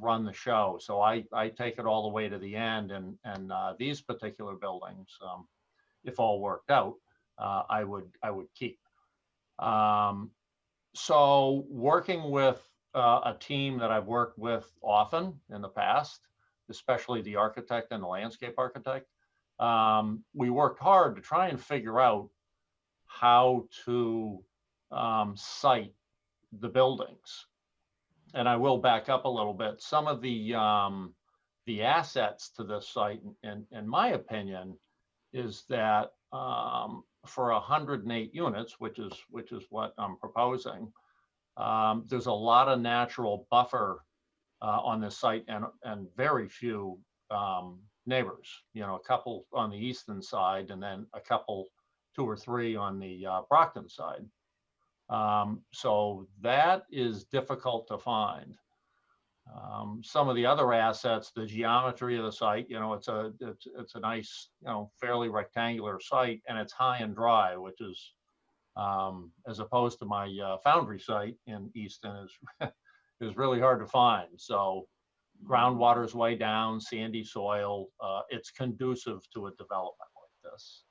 run the show. So I take it all the way to the end, and these particular buildings, if all worked out, I would keep. So working with a team that I've worked with often in the past, especially the architect and the landscape architect, we worked hard to try and figure out how to site the buildings. And I will back up a little bit. Some of the assets to this site, in my opinion, is that for 108 units, which is what I'm proposing, there's a lot of natural buffer on this site and very few neighbors. A couple on the Easton side, and then a couple, 2 or 3 on the Brockton side. So that is difficult to find. Some of the other assets, the geometry of the site, it's a nice, fairly rectangular site, and it's high and dry, which is, as opposed to my foundry site in Easton, is really hard to find. So groundwater is way down, sandy soil. It's conducive to a development like this.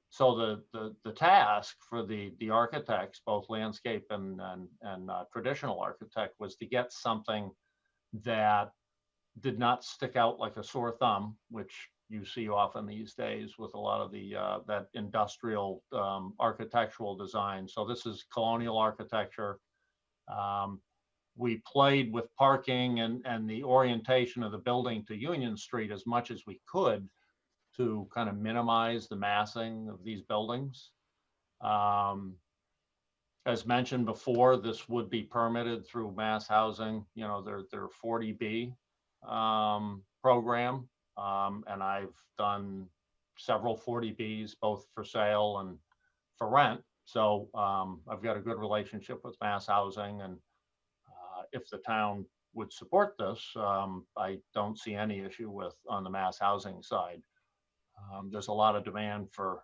So the task for the architects, both landscape and traditional architect, was to get something that did not stick out like a sore thumb, which you see often these days with a lot of the that industrial architectural design. So this is colonial architecture. We played with parking and the orientation of the building to Union Street as much as we could to kind of minimize the massing of these buildings. As mentioned before, this would be permitted through mass housing, their 40B program. And I've done several 40Bs, both for sale and for rent. So I've got a good relationship with mass housing, and if the town would support this, I don't see any issue on the mass housing side. There's a lot of demand for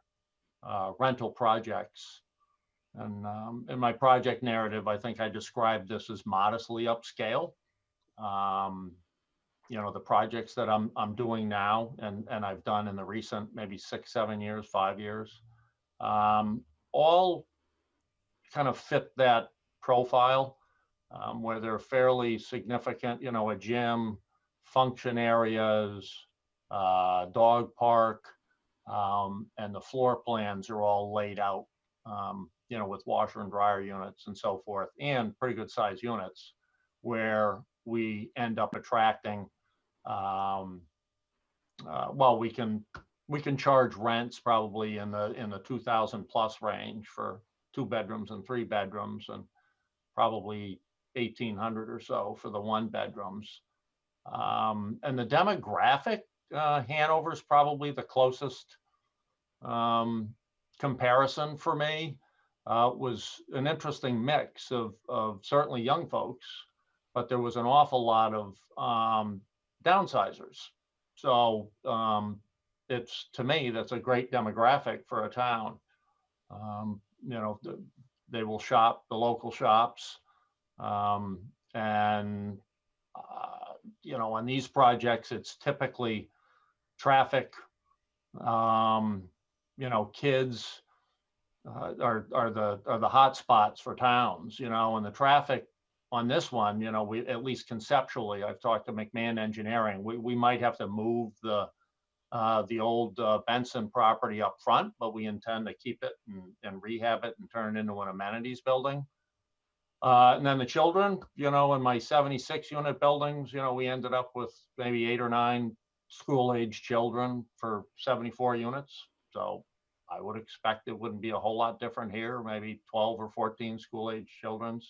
rental projects. And in my project narrative, I think I described this as modestly upscale. The projects that I'm doing now and I've done in the recent maybe 6, 7 years, 5 years, all kind of fit that profile, where they're fairly significant, a gym, function areas, dog park, and the floor plans are all laid out, with washer and dryer units and so forth, and pretty good size units, where we end up attracting, we can charge rents probably in the 2,000 plus range for 2 bedrooms and 3 bedrooms, and probably 1,800 or so for the 1 bedrooms. And the demographic, Hanover is probably the closest comparison for me. was an interesting mix of certainly young folks, but there was an awful lot of downsizers. So it's, to me, that's a great demographic for a town. You know, they will shop the local shops, and you know, on these projects, it's typically traffic. You know, kids are the hot spots for towns. You know, and the traffic on this one, you know, we, at least conceptually, I've talked to McMahon Engineering. We might have to move the old Benson property up front, but we intend to keep it and rehab it and turn it into an amenities building. And then the children, you know, in my 76 unit buildings, you know, we ended up with maybe 8 or 9 school age children for 74 units. So I would expect it wouldn't be a whole lot different here, maybe 12 or 14 school age children.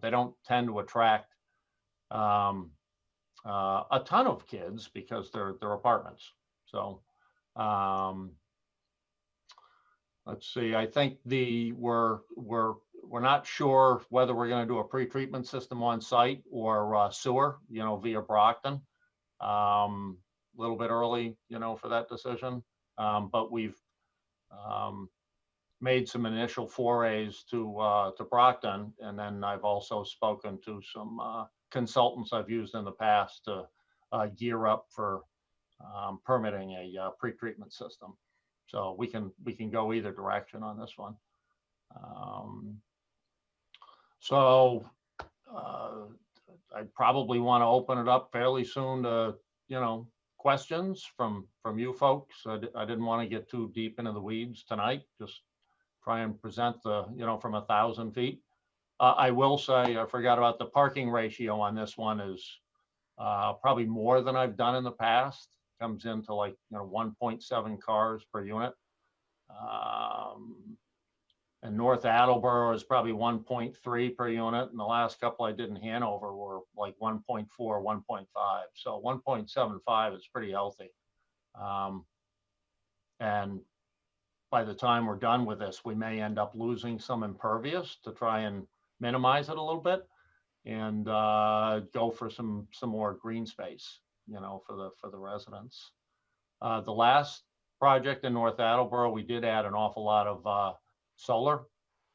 They don't tend to attract a ton of kids because they're apartments. So let's see. I think we're not sure whether we're going to do a pre-treatment system on site or sewer, you know, via Brockton. A little bit early, you know, for that decision, but we've made some initial forays to Brockton, and then I've also spoken to some consultants I've used in the past to gear up for permitting a pre-treatment system. So we can go either direction on this one. So I probably want to open it up fairly soon to, you know, questions from you folks. I didn't want to get too deep into the weeds tonight. Just try and present the, you know, from 1,000 feet. I will say I forgot about the parking ratio on this one is probably more than I've done in the past. Comes into like, you know, 1.7 cars per unit. And North Attleboro is probably 1.3 per unit. And the last couple I did in Hanover were like 1.4, 1.5. So 1.75 is pretty healthy. And by the time we're done with this, we may end up losing some impervious to try and minimize it a little bit and go for some more green space, you know, for the residents. The last project in North Attleboro, we did add an awful lot of solar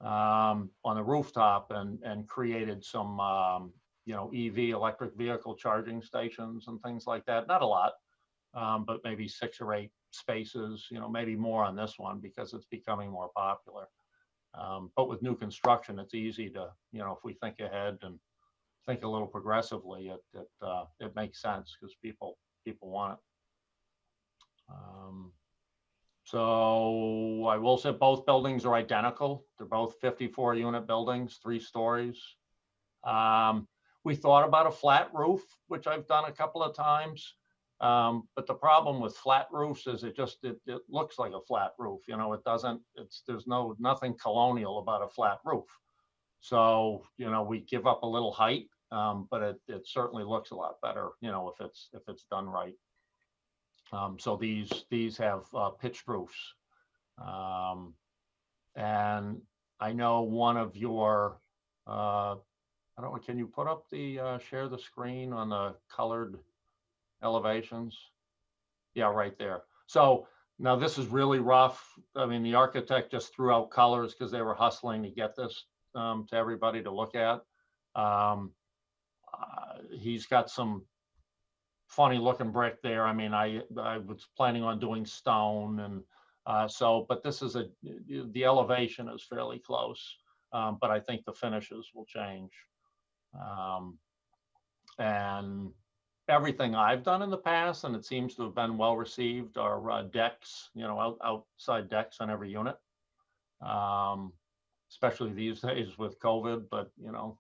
on the rooftop and created some, you know, EV electric vehicle charging stations and things like that. Not a lot, but maybe 6 or 8 spaces, you know, maybe more on this one because it's becoming more popular. But with new construction, it's easy to, you know, if we think ahead and think a little progressively, it makes sense because people want it. So I will say both buildings are identical. They're both 54 unit buildings, 3 stories. We thought about a flat roof, which I've done a couple of times. But the problem with flat roofs is it looks like a flat roof. You know, it doesn't, there's nothing colonial about a flat roof. So, you know, we give up a little height, but it certainly looks a lot better, you know, if it's done right. So these have pitched roofs. And I know one of your, I don't know, can you put up the, share the screen on the colored elevations? Yeah, right there. So now this is really rough. I mean, the architect just threw out colors because they were hustling to get this to everybody to look at. He's got some funny looking brick there. I mean, I was planning on doing stone and so, but this is the elevation is fairly close, but I think the finishes will change. And everything I've done in the past, and it seems to have been well received, are decks, you know, outside decks on every unit, especially these days with COVID, but, you know,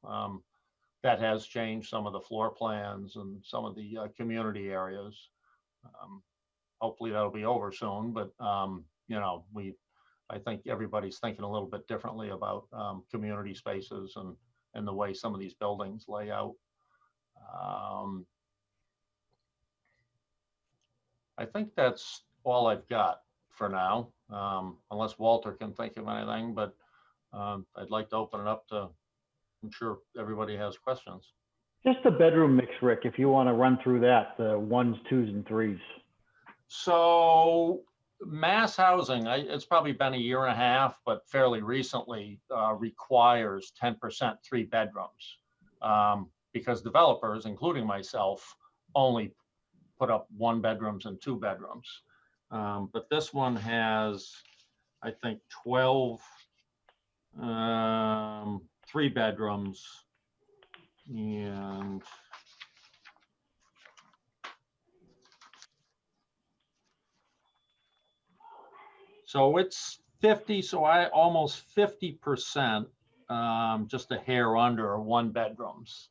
that has changed some of the floor plans and some of the community areas. Hopefully that'll be over soon, but you know, I think everybody's thinking a little bit differently about community spaces and the way some of these buildings lay out. I think that's all I've got for now. unless Walter can think of anything, but I'd like to open it up to, I'm sure everybody has questions. Just the bedroom mix, Rick, if you want to run through that, the 1s, 2s, and 3s. So mass housing, it's probably been a year and a half, but fairly recently requires 10% 3 bedrooms because developers, including myself, only put up 1 bedrooms and 2 bedrooms. But this one has, I think, 12 3 bedrooms and so it's 50, so I almost 50%, just a hair under 1 bedrooms.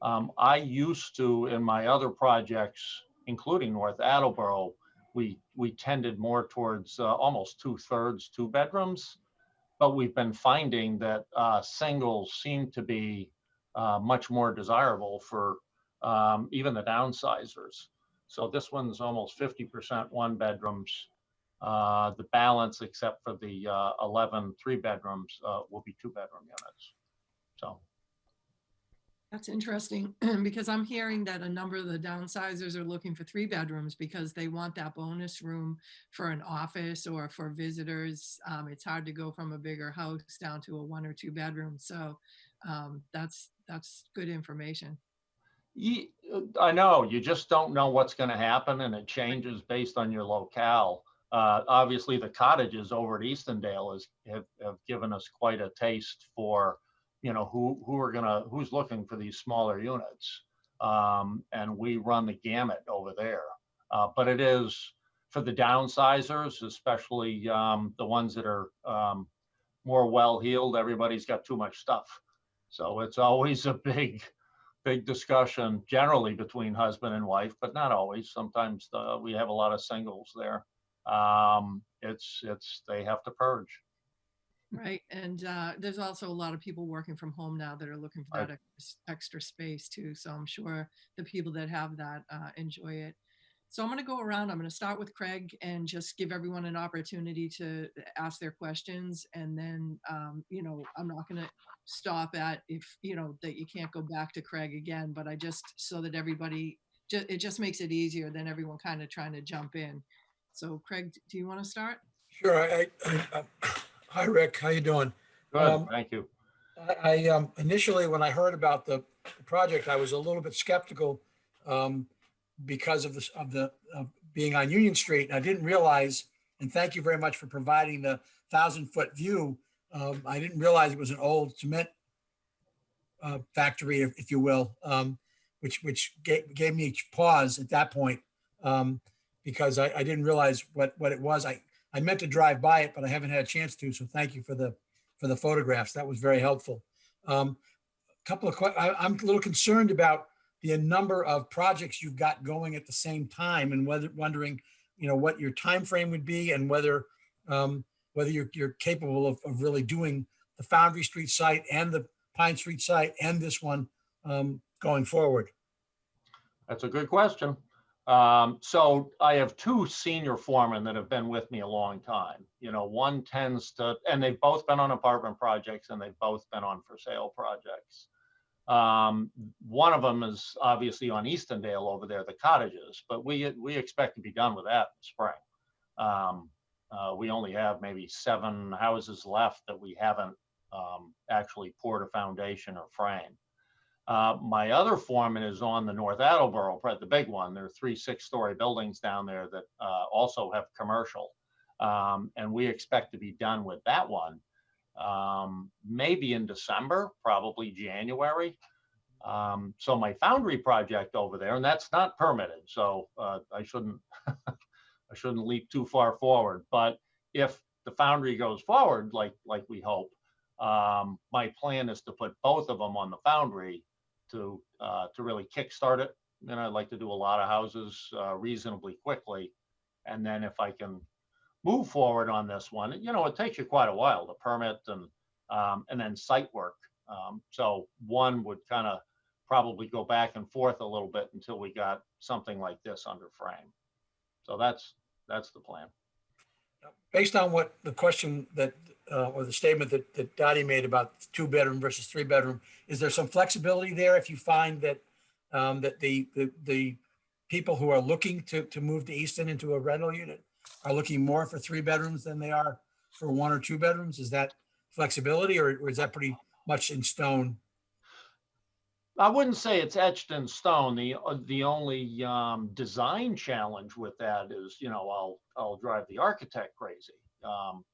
I used to, in my other projects, including North Attleboro, we tended more towards almost 2/3 2 bedrooms, but we've been finding that singles seem to be much more desirable for even the downsizers. So this one's almost 50% 1 bedrooms. The balance, except for the 11 3 bedrooms, will be 2 bedroom units. So That's interesting because I'm hearing that a number of the downsizers are looking for 3 bedrooms because they want that bonus room for an office or for visitors. It's hard to go from a bigger house down to a 1 or 2 bedroom. So that's good information. I know, you just don't know what's going to happen, and it changes based on your locale. Obviously, the cottages over at Eastondale have given us quite a taste for, you know, who's looking for these smaller units, and we run the gamut over there. But it is for the downsizers, especially the ones that are more well-heeled. Everybody's got too much stuff, so it's always a big discussion, generally between husband and wife, but not always. Sometimes we have a lot of singles there. They have to purge. Right. And there's also a lot of people working from home now that are looking for that extra space too. So I'm sure the people that have that enjoy it. So I'm going to go around. I'm going to start with Craig and just give everyone an opportunity to ask their questions. And then, you know, I'm not going to stop at if, you know, that you can't go back to Craig again, but I just, so that everybody, it just makes it easier than everyone kind of trying to jump in. So Craig, do you want to start? Sure. Hi, Rick. How you doing? Good, thank you. I initially, when I heard about the project, I was a little bit skeptical because of being on Union Street. And I didn't realize, and thank you very much for providing the 1,000-foot view. I didn't realize it was an old cement factory, if you will, which gave me pause at that point because I didn't realize what it was. I meant to drive by it, but I haven't had a chance to. So thank you for the photographs. That was very helpful. Couple of questions. I'm a little concerned about the number of projects you've got going at the same time, and wondering, you know, what your time frame would be, and whether you're capable of really doing the Foundry Street site and the Pine Street site and this one going forward. That's a good question. So I have 2 senior foremen that have been with me a long time. You know, one tends to, and they've both been on apartment projects and they've both been on for sale projects. One of them is obviously on Eastondale over there, the cottages, but we expect to be done with that in the spring. We only have maybe 7 houses left that we haven't actually poured a foundation or frame. My other foreman is on the North Attleboro, the big one. There are 3 6-story buildings down there that also have commercial. And we expect to be done with that one maybe in December, probably January. So my foundry project over there, and that's not permitted, so I shouldn't I shouldn't leap too far forward. But if the foundry goes forward like we hope, my plan is to put both of them on the foundry to really kickstart it. And I'd like to do a lot of houses reasonably quickly. And then if I can move forward on this one, you know, it takes you quite a while to permit and then site work. So one would kind of probably go back and forth a little bit until we got something like this under frame. So that's the plan. Based on what the question that, or the statement that Dottie made about 2-bedroom versus 3-bedroom, is there some flexibility there if you find that, that the people who are looking to move to Easton into a rental unit are looking more for 3 bedrooms than they are for 1 or 2 bedrooms? Is that flexibility, or is that pretty much in stone? I wouldn't say it's etched in stone. The only design challenge with that is, I'll drive the architect crazy,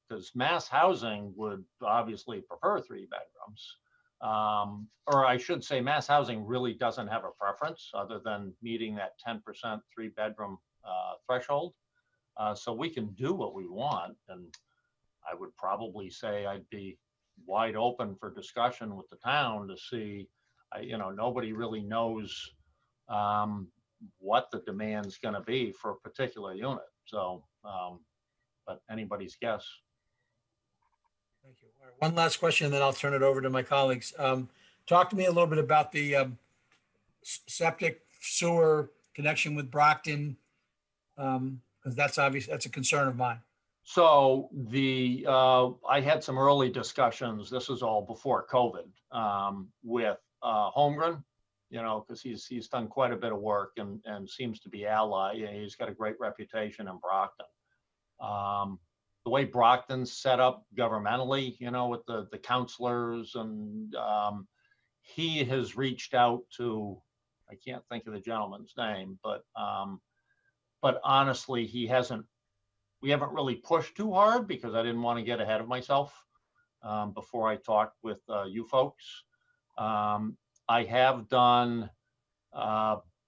because mass housing would obviously prefer 3 bedrooms. Or I should say mass housing really doesn't have a preference other than meeting that 10% 3-bedroom threshold. So we can do what we want. And I would probably say I'd be wide open for discussion with the town to see, nobody really knows what the demand's going to be for a particular unit. So, but anybody's guess. Thank you. All right, one last question, and then I'll turn it over to my colleagues. Talk to me a little bit about the septic sewer connection with Brockton, because that's a concern of mine. So I had some early discussions. This is all before COVID, with Holmgren, because he's done quite a bit of work and seems to be ally. And he's got a great reputation in Brockton. The way Brockton's set up governmentally, with the counselors, and he has reached out to, I can't think of the gentleman's name, but honestly, we haven't really pushed too hard because I didn't want to get ahead of myself before I talked with you folks. I have done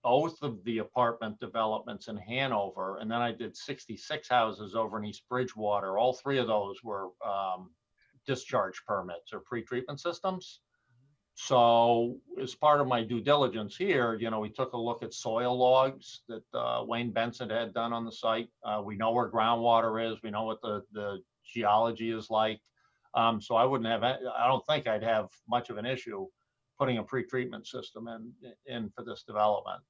both of the apartment developments in Hanover, and then I did 66 houses over in East Bridgewater. All 3 of those were discharge permits or pre-treatment systems. So as part of my due diligence here, we took a look at soil logs that Wayne Benson had done on the site. We know where groundwater is. We know what the geology is like. So I don't think I'd have much of an issue putting a pre-treatment system in for this development.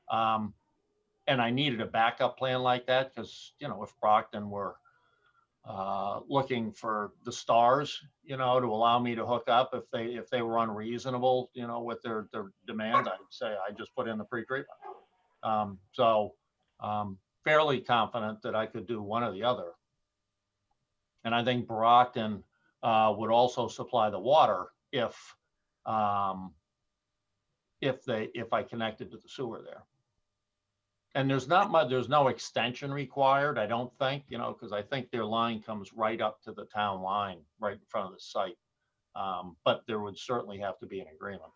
And I needed a backup plan like that because, if Brockton were looking for the stars, to allow me to hook up if they were unreasonable, with their demand, I'd say I just put in the pre-treatment. So fairly confident that I could do one or the other. And I think Brockton would also supply the water if I connected to the sewer there. And there's no extension required, I don't think, because I think their line comes right up to the town line, right in front of the site. But there would certainly have to be an agreement.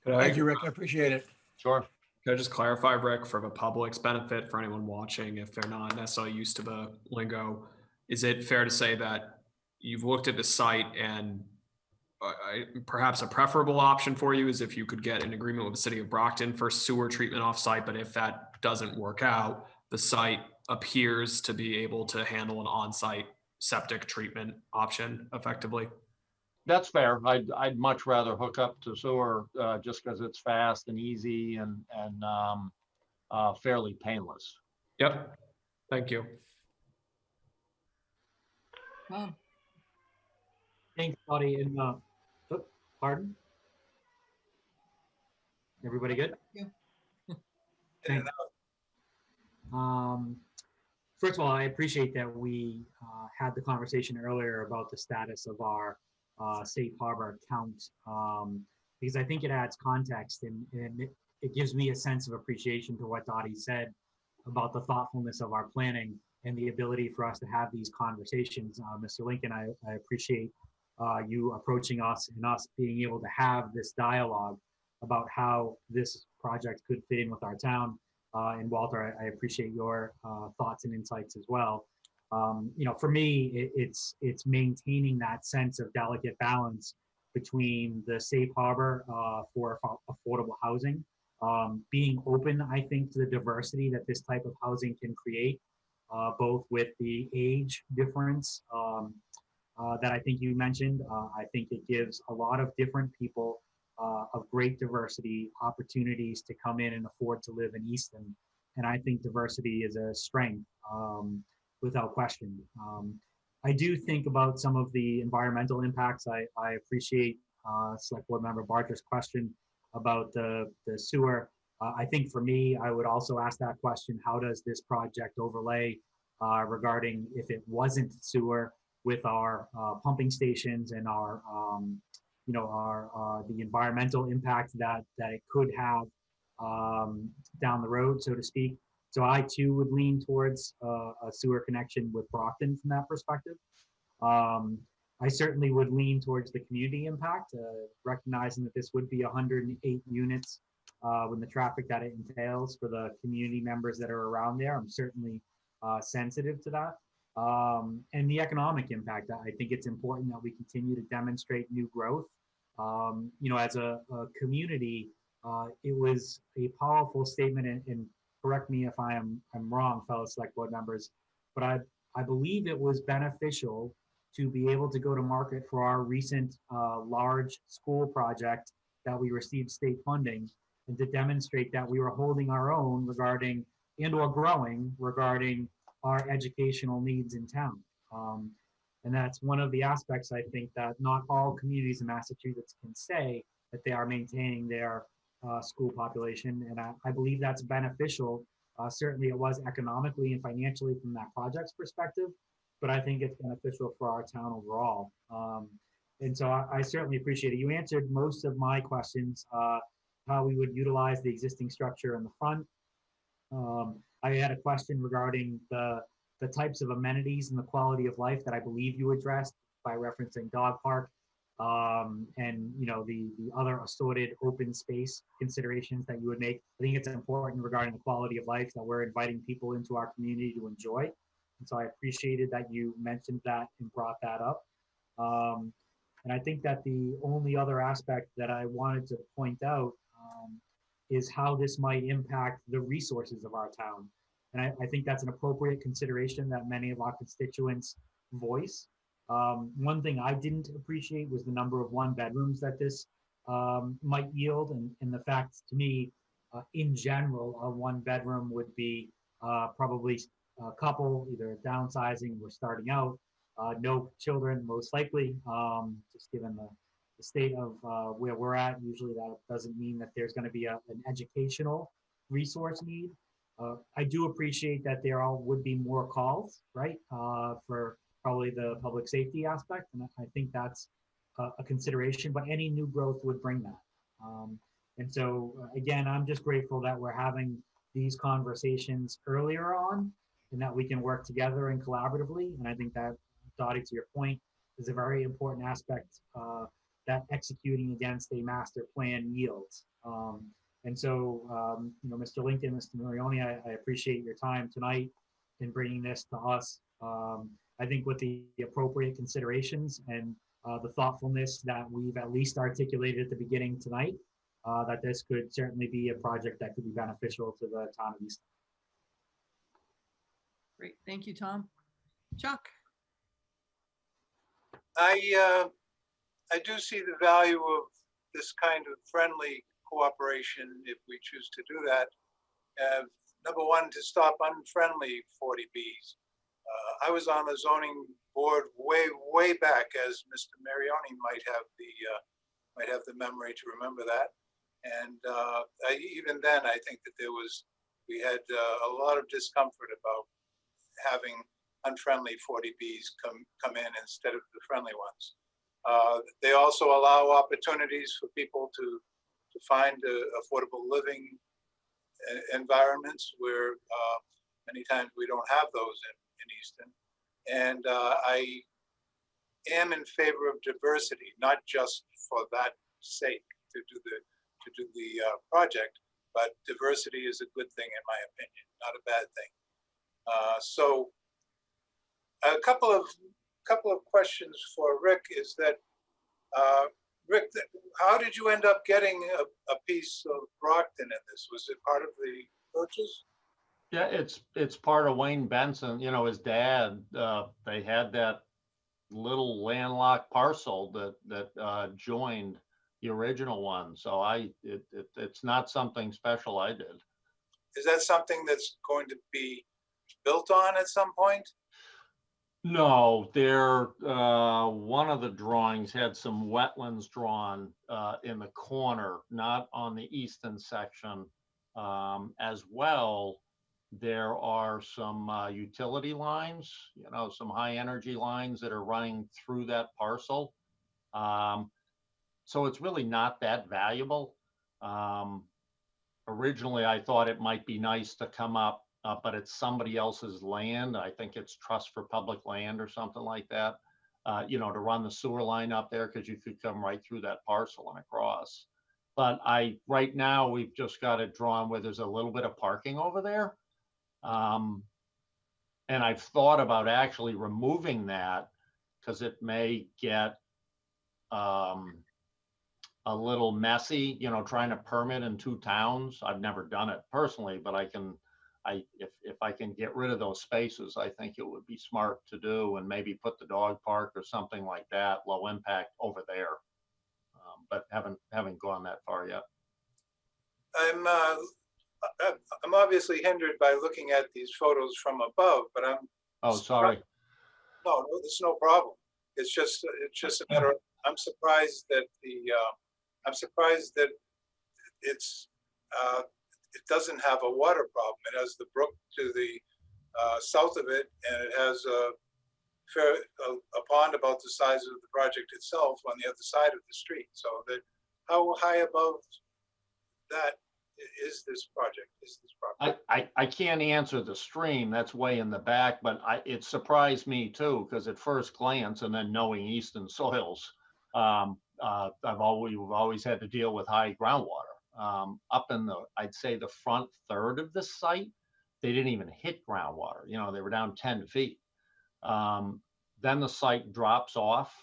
Thank you, Rick. I appreciate it. Sure. Can I just clarify, Rick, for the public's benefit, for anyone watching, if they're not necessarily used to the lingo, is it fair to say that you've looked at the site and perhaps a preferable option for you is if you could get an agreement with the city of Brockton for sewer treatment off-site, but if that doesn't work out, the site appears to be able to handle an on-site septic treatment option effectively? That's fair. I'd much rather hook up to sewer just because it's fast and easy and fairly painless. Yep. Thank you. Thanks, Dottie. And pardon? Everybody good? Yeah. Thanks. First of all, I appreciate that we had the conversation earlier about the status of our safe harbor account, because I think it adds context and it gives me a sense of appreciation to what Dottie said about the thoughtfulness of our planning and the ability for us to have these conversations. Mr. Lincoln, I appreciate you approaching us and us being able to have this dialogue about how this project could fit in with our town. And Walter, I appreciate your thoughts and insights as well. For me, it's maintaining that sense of delicate balance between the safe harbor for affordable housing, being open, I think, to the diversity that this type of housing can create, both with the age difference that I think you mentioned. I think it gives a lot of different people of great diversity opportunities to come in and afford to live in Easton. And I think diversity is a strength. without question. I do think about some of the environmental impacts. I appreciate Select Board Member Barker's question about the sewer. I think for me, I would also ask that question: how does this project overlay regarding if it wasn't sewer with our pumping stations and our the environmental impact that it could have down the road, so to speak. So I too would lean towards a sewer connection with Brockton from that perspective. I certainly would lean towards the community impact, recognizing that this would be 108 units when the traffic that it entails for the community members that are around there. I'm certainly sensitive to that. And the economic impact. I think it's important that we continue to demonstrate new growth. As a community, it was a powerful statement, and correct me if I'm wrong, fellow Select Board members, but I believe it was beneficial to be able to go to market for our recent large school project that we received state funding, and to demonstrate that we were holding our own regarding and/or growing regarding our educational needs in town. And that's one of the aspects, I think, that not all communities in Massachusetts can say that they are maintaining their school population. And I believe that's beneficial. Certainly it was economically and financially from that project's perspective, but I think it's beneficial for our town overall. And so I certainly appreciate it. You answered most of my questions, how we would utilize the existing structure in the front. I had a question regarding the types of amenities and the quality of life that I believe you addressed by referencing dog park and the other assorted open space considerations that you would make. I think it's important regarding the quality of life that we're inviting people into our community to enjoy. And so I appreciated that you mentioned that and brought that up. And I think that the only other aspect that I wanted to point out is how this might impact the resources of our town. And I think that's an appropriate consideration that many of our constituents voice. One thing I didn't appreciate was the number of one bedrooms that this might yield. And the fact to me, in general, a one bedroom would be probably a couple, either downsizing or starting out, no children, most likely, just given the state of where we're at. Usually that doesn't mean that there's going to be an educational resource need. I do appreciate that there would be more calls, right, for probably the public safety aspect. And I think that's a consideration, but any new growth would bring that. And so, again, I'm just grateful that we're having these conversations earlier on and that we can work together and collaboratively. And I think that, Dottie, to your point, is a very important aspect that executing against a master plan yields. And so, Mr. Lincoln, Mr. Marioni, I appreciate your time tonight in bringing this to us. I think with the appropriate considerations and the thoughtfulness that we've at least articulated at the beginning tonight, that this could certainly be a project that could be beneficial to the town of Easton. Great, thank you, Tom. Chuck? I do see the value of this kind of friendly cooperation if we choose to do that. Number one, to stop unfriendly 40Bs. I was on the zoning board way back, as Mr. Marioni might have the memory to remember that. And even then, I think that we had a lot of discomfort about having unfriendly 40Bs come in instead of the friendly ones. They also allow opportunities for people to find affordable living environments where many times we don't have those in Easton. And I am in favor of diversity, not just for that sake to do the project, but diversity is a good thing in my opinion, not a bad thing. So a couple of questions for Rick is that, Rick, how did you end up getting a piece of Brockton in this? Was it part of the purchase? Yeah, it's part of Wayne Benson. His dad. They had that little landlocked parcel that joined the original one. So it's not something special I did. Is that something that's going to be built on at some point? No, one of the drawings had some wetlands drawn in the corner, not on the eastern section. As well, there are some utility lines, some high energy lines that are running through that parcel. So it's really not that valuable. Originally, I thought it might be nice to come up, but it's somebody else's land. I think it's Trust for Public Land or something like that, to run the sewer line up there, because you could come right through that parcel and across. But right now, we've just got it drawn where there's a little bit of parking over there. And I've thought about actually removing that, because it may get a little messy, trying to permit in 2 towns. I've never done it personally, but if I can get rid of those spaces, I think it would be smart to do, and maybe put the dog park or something like that, low impact, over there. But haven't gone that far yet. I'm obviously hindered by looking at these photos from above, but I'm. Oh, sorry. No, it's no problem. It's just a matter of, I'm surprised that it doesn't have a water problem. It has the brook to the south of it, and it has a pond about the size of the project itself on the other side of the street. So that, how high above that is this project? I can't answer the stream. That's way in the back, but it surprised me too, because at first glance, and then knowing Easton soils, we've always had to deal with high groundwater. Up in I'd say the front third of the site, they didn't even hit groundwater. They were down 10 feet. Then the site drops off.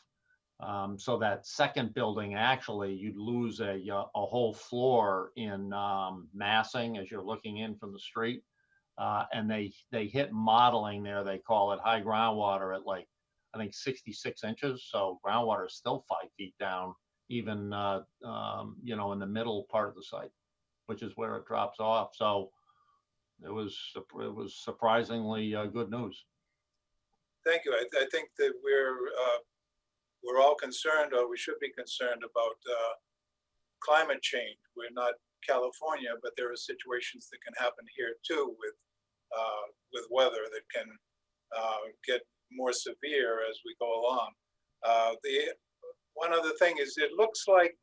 So that second building, actually, you'd lose a whole floor in massing as you're looking in from the street. And they hit modeling there. They call it high groundwater at, like, I think 66 inches. So groundwater is still 5 feet down, even in the middle part of the site, which is where it drops off. So it was surprisingly good news. Thank you. I think that we're all concerned, or we should be concerned, about climate change. We're not California, but there are situations that can happen here too with weather that can get more severe as we go along. One other thing is, it looks like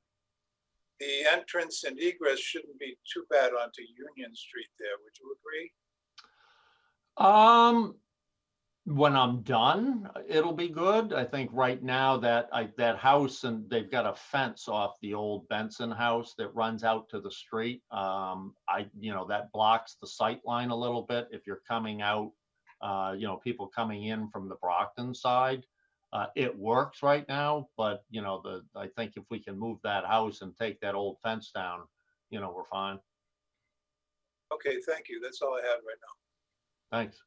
the entrance and egress shouldn't be too bad onto Union Street there. Would you agree? When I'm done, it'll be good. I think right now that house, and they've got a fence off the old Benson house that runs out to the street. That blocks the sight line a little bit if you're coming out, people coming in from the Brockton side. It works right now, but I think if we can move that house and take that old fence down, we're fine. Okay, thank you. That's all I have right now. Thanks.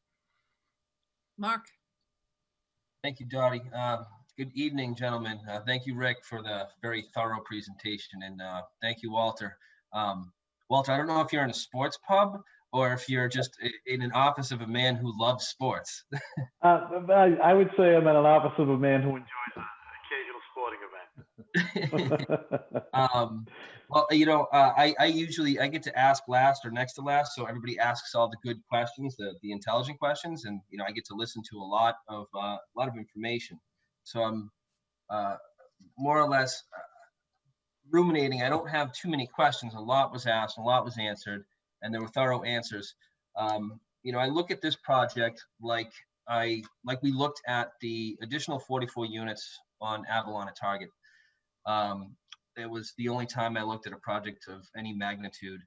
Mark. Thank you, Dottie. Good evening, gentlemen. Thank you, Rick, for the very thorough presentation, and thank you, Walter. Walter, I don't know if you're in a sports pub or if you're just in an office of a man who loves sports. I would say I'm in an office of a man who enjoys an occasional sporting event. Well, I get to ask last or next to last, so everybody asks all the good questions, the intelligent questions, and I get to listen to a lot of information. So I'm more or less ruminating. I don't have too many questions. A lot was asked, a lot was answered, and there were thorough answers. I look at this project like we looked at the additional 44 units on Avalon at Target. It was the only time I looked at a project of any magnitude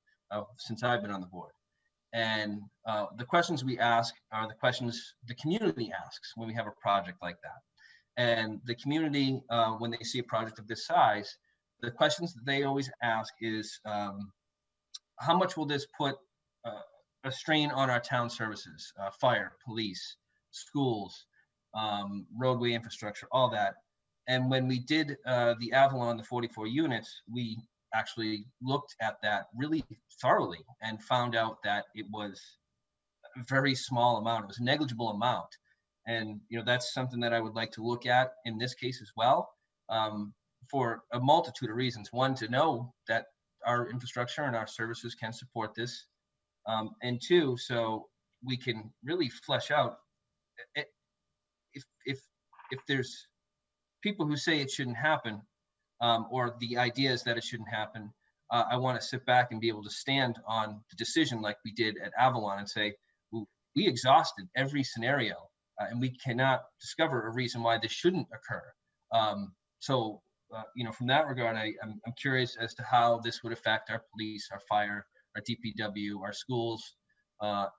since I've been on the board. And the questions we ask are the questions the community asks when we have a project like that. And the community, when they see a project of this size, the questions that they always ask is, how much will this put a strain on our town services, fire, police, schools, roadway infrastructure, all that. And when we did the Avalon, the 44 units, we actually looked at that really thoroughly and found out that it was a very small amount. It was a negligible amount. And, that's something that I would like to look at in this case as well, for a multitude of reasons. One, to know that our infrastructure and our services can support this. And two, so we can really flesh out if there's people who say it shouldn't happen, or the idea is that it shouldn't happen. I want to sit back and be able to stand on the decision like we did at Avalon and say, we exhausted every scenario, and we cannot discover a reason why this shouldn't occur. So, from that regard, I'm curious as to how this would affect our police, our fire, our DPW, our schools,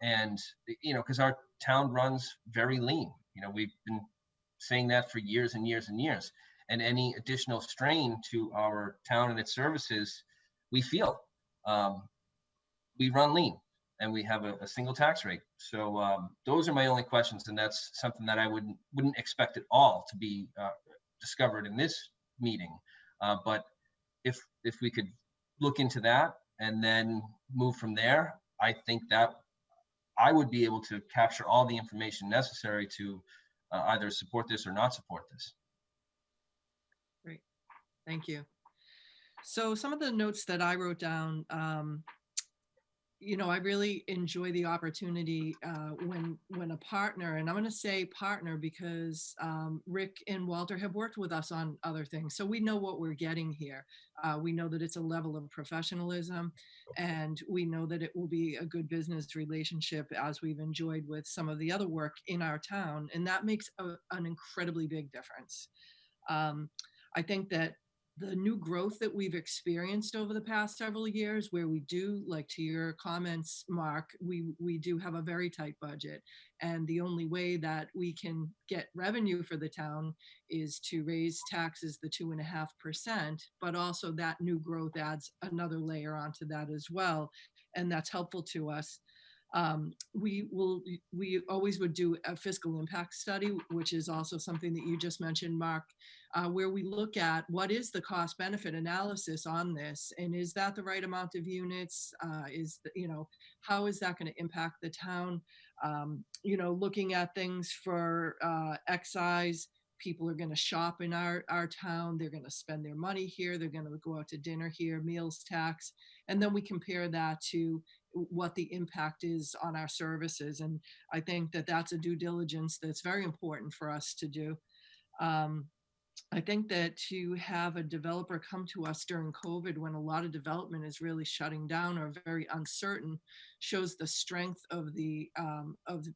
and, because our town runs very lean. We've been saying that for years and years and years. And any additional strain to our town and its services, we feel. We run lean, and we have a single tax rate. So those are my only questions, and that's something that I wouldn't expect at all to be discovered in this meeting. But if we could look into that and then move from there, I think that I would be able to capture all the information necessary to either support this or not support this. Great, thank you. So some of the notes that I wrote down, I really enjoy the opportunity when a partner, and I'm going to say partner because Rick and Walter have worked with us on other things. So we know what we're getting here. We know that it's a level of professionalism, and we know that it will be a good business relationship as we've enjoyed with some of the other work in our town. And that makes an incredibly big difference. I think that the new growth that we've experienced over the past several years, where we do, like to your comments, Mark, we do have a very tight budget. And the only way that we can get revenue for the town is to raise taxes the 2.5%, but also that new growth adds another layer onto that as well. And that's helpful to us. We always would do a fiscal impact study, which is also something that you just mentioned, Mark, where we look at what is the cost benefit analysis on this, and is that the right amount of units? How is that going to impact the town? Looking at things for excise. People are going to shop in our town. They're going to spend their money here. They're going to go out to dinner here, meals tax. And then we compare that to what the impact is on our services. And I think that that's a due diligence that's very important for us to do. I think that to have a developer come to us during COVID, when a lot of development is really shutting down or very uncertain, shows the strength of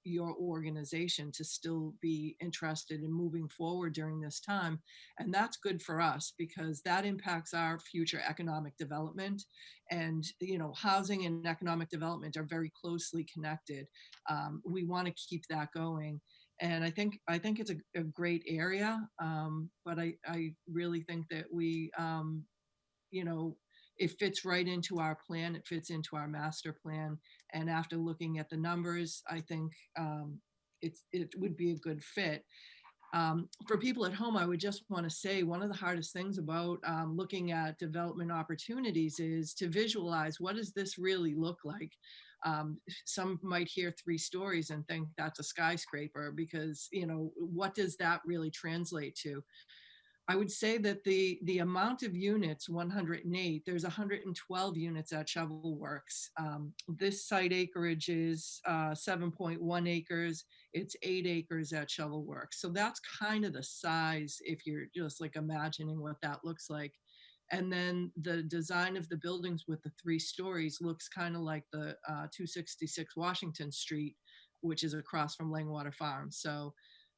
your organization to still be interested in moving forward during this time. And that's good for us because that impacts our future economic development. And housing and economic development are very closely connected. We want to keep that going. And I think it's a great area, but I really think that it fits right into our plan. It fits into our master plan. And after looking at the numbers, I think it would be a good fit. For people at home, I would just want to say one of the hardest things about looking at development opportunities is to visualize, what does this really look like? Some might hear 3 stories and think that's a skyscraper because, what does that really translate to? I would say that the amount of units, 108, there's 112 units at Shovelworks. This site acreage is 7.1 acres. It's 8 acres at Shovelworks. So that's kind of the size if you're just like imagining what that looks like. And then the design of the buildings with the 3 stories looks kind of like the 266 Washington Street, which is across from Langwater Farm. So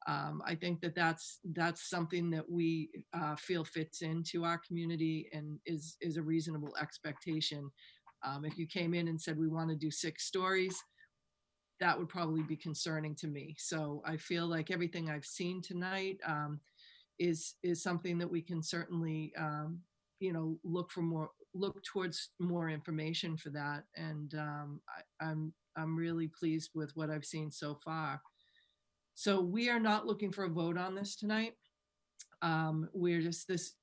I think that that's something that we feel fits into our community and is a reasonable expectation. If you came in and said we want to do 6 stories, that would probably be concerning to me. So I feel like everything I've seen tonight is something that we can certainly look towards more information for that. And I'm really pleased with what I've seen so far. So we are not looking for a vote on this tonight. we're just, this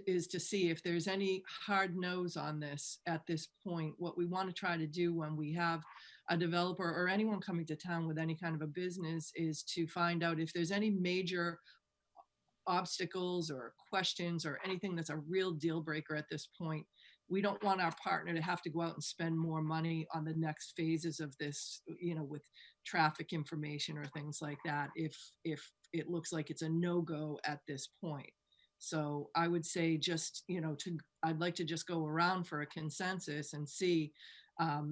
is to see if there's any hard nose on this at this point. What we want to try to do when we have a developer or anyone coming to town with any kind of a business is to find out if there's any major obstacles or questions or anything that's a real deal breaker at this point. We don't want our partner to have to go out and spend more money on the next phases of this, you know, with traffic information or things like that, if it looks like it's a no-go at this point. So I would say just, you know, I'd like to just go around for a consensus and see,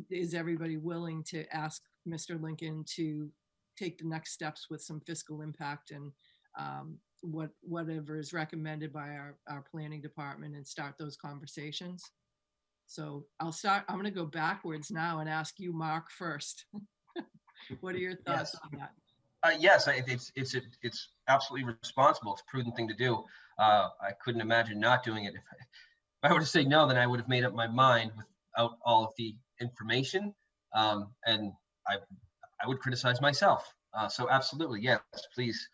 is everybody willing to ask Mr. Lincoln to take the next steps with some fiscal impact and whatever is recommended by our planning department and start those conversations. So I'm going to go backwards now and ask you, Mark, first. What are your thoughts on that? Yes, it's absolutely responsible. It's a prudent thing to do. I couldn't imagine not doing it. If I were to say no, then I would have made up my mind without all of the information, and I would criticize myself. So absolutely, yes, please,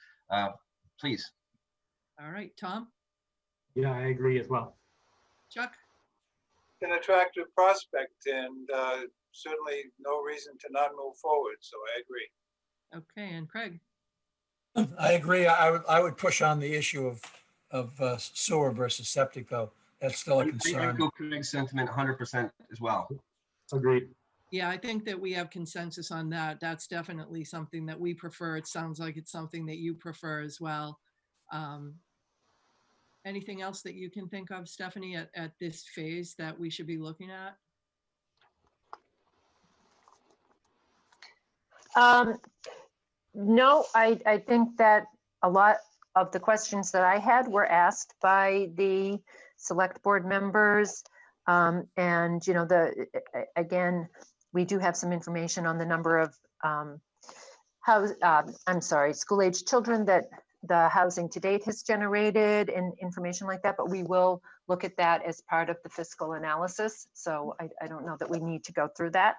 please. All right, Tom? Yeah, I agree as well. Chuck? An attractive prospect, and certainly no reason to not move forward, so I agree. Okay, and Craig? I agree. I would push on the issue of sewer versus septic, though. That's still a I concern. go Craig's sentiment 100% as well. Agreed. Yeah, I think that we have consensus on that. That's definitely something that we prefer. It sounds like it's something that you prefer as well. Anything else that you can think of, Stephanie, at this phase that we should be looking at? No, I think that a lot of the questions that I had were asked by the select board members. And, you know, again, we do have some information on the number of school-age children that the housing to date has generated and information like that, but we will look at that as part of the fiscal analysis. So I don't know that we need to go through that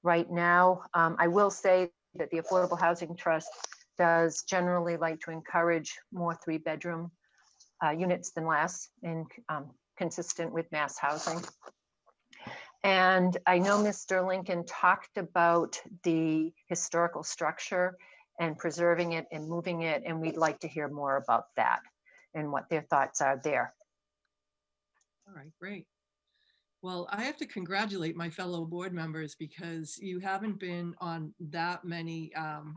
right now. I will say that the Affordable Housing Trust does generally like to encourage more 3-bedroom units than less, and consistent with mass housing. And I know Mr. Lincoln talked about the historical structure and preserving it and moving it, and we'd like to hear more about that and what their thoughts are there. All right, great. Well, I have to congratulate my fellow board members because you haven't been on that many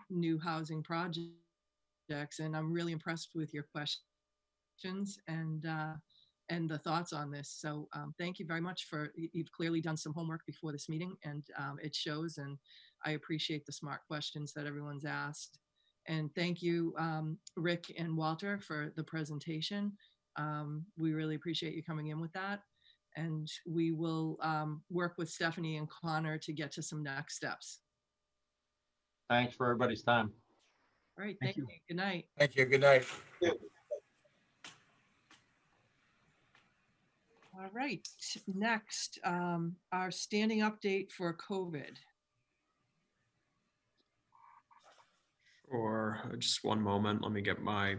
new housing projects, and I'm really impressed with your questions and the thoughts on this. So thank you very much you've clearly done some homework before this meeting, and it shows, and I appreciate the smart questions that everyone's asked. And thank you, Rick and Walter, for the presentation. We really appreciate you coming in with that. And we will work with Stephanie and Connor to get to some next steps. Thanks for everybody's time. All right, thank you. Good night. Thank you. Good night. All right, next, our standing update for COVID. Sure, just one moment. Let me get my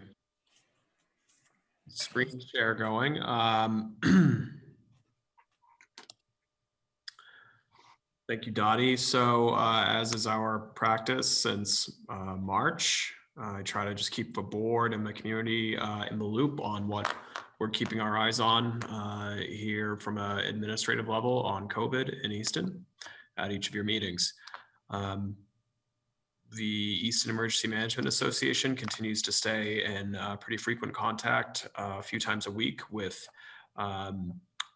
screen share going. Thank you, Dottie. So as is our practice since March, I try to just keep the board and the community in the loop on what we're keeping our eyes on here from an administrative level on COVID in Easton at each of your meetings. The Easton Emergency Management Association continues to stay in pretty frequent contact a few times a week with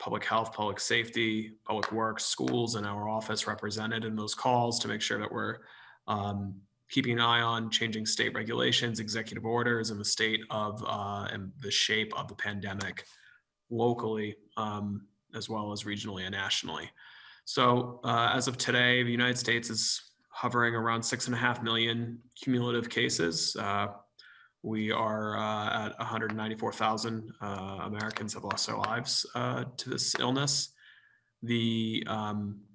public health, public safety, public works, schools, and our office represented in those calls to make sure that we're keeping an eye on changing state regulations, executive orders, and the state of and the shape of the pandemic locally, as well as regionally and nationally. So as of today, the United States is hovering around 6.5 million cumulative cases. We are at 194,000 Americans have lost their lives to this illness. The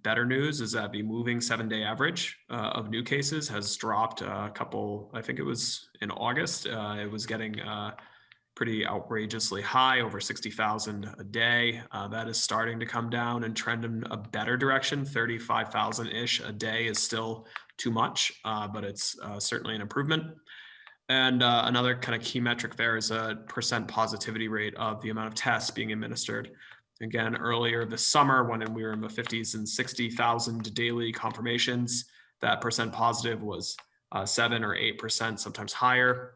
better news is that the moving 7-day average of new cases has dropped a couple, I think it was in August, it was getting pretty outrageously high, over 60,000 a day. That is starting to come down and trend in a better direction. 35,000-ish a day is still too much, but it's certainly an improvement. And another kind of key metric there is a percent positivity rate of the amount of tests being administered. Again, earlier this summer, when we were in the 50s and 60,000 daily confirmations, that percent positive was 7 or 8%, sometimes higher.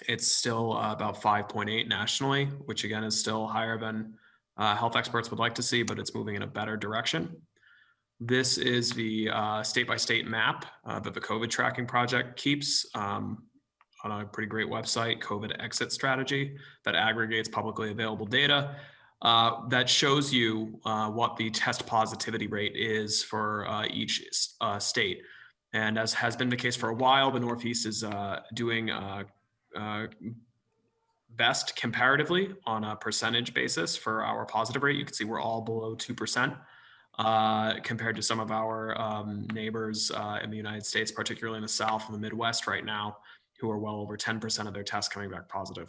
It's still about 5.8 nationally, which again is still higher than health experts would like to see, but it's moving in a better direction. This is the state-by-state map that the COVID tracking project keeps on a pretty great website, COVID Exit Strategy, that aggregates publicly available data that shows you what the test positivity rate is for each state. And as has been the case for a while, the Northeast is doing best comparatively on a percentage basis for our positive rate. You can see we're all below 2% compared to some of our neighbors in the United States, particularly in the South and the Midwest right now, who are well over 10% of their tests coming back positive.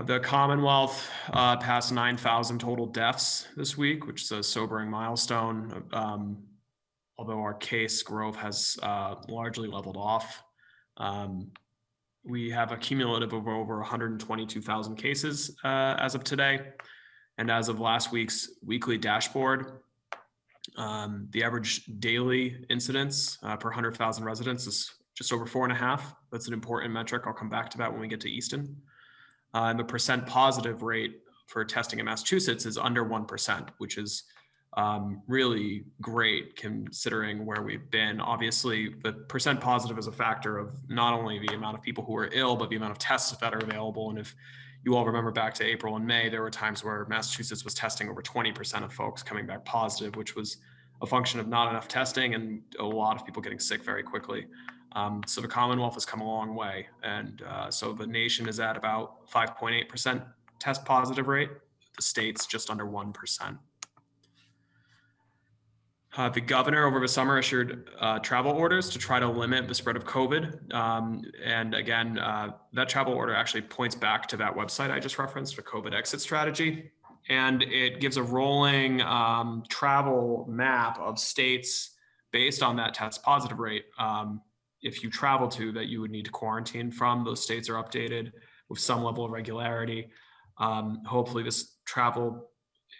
The Commonwealth passed 9,000 total deaths this week, which is a sobering milestone. Although our case growth has largely leveled off. We have a cumulative of over 122,000 cases as of today. And as of last week's weekly dashboard, the average daily incidence per 100,000 residents is just over 4.5. That's an important metric. I'll come back to that when we get to Easton. And the percent positive rate for testing in Massachusetts is under 1%, which is really great considering where we've been. Obviously, the percent positive is a factor of not only the amount of people who are ill, but the amount of tests that are available. And if you all remember back to April and May, there were times where Massachusetts was testing over 20% of folks coming back positive, which was a function of not enough testing and a lot of people getting sick very quickly. So the Commonwealth has come a long way. And so the nation is at about 5.8% test positive rate. The state's just under 1%. The governor over the summer issued travel orders to try to limit the spread of COVID. And again, that travel order actually points back to that website I just referenced, the COVID Exit Strategy. And it gives a rolling travel map of states based on that test positive rate. If you travel to that you would need to quarantine from, those states are updated with some level of regularity. Hopefully this travel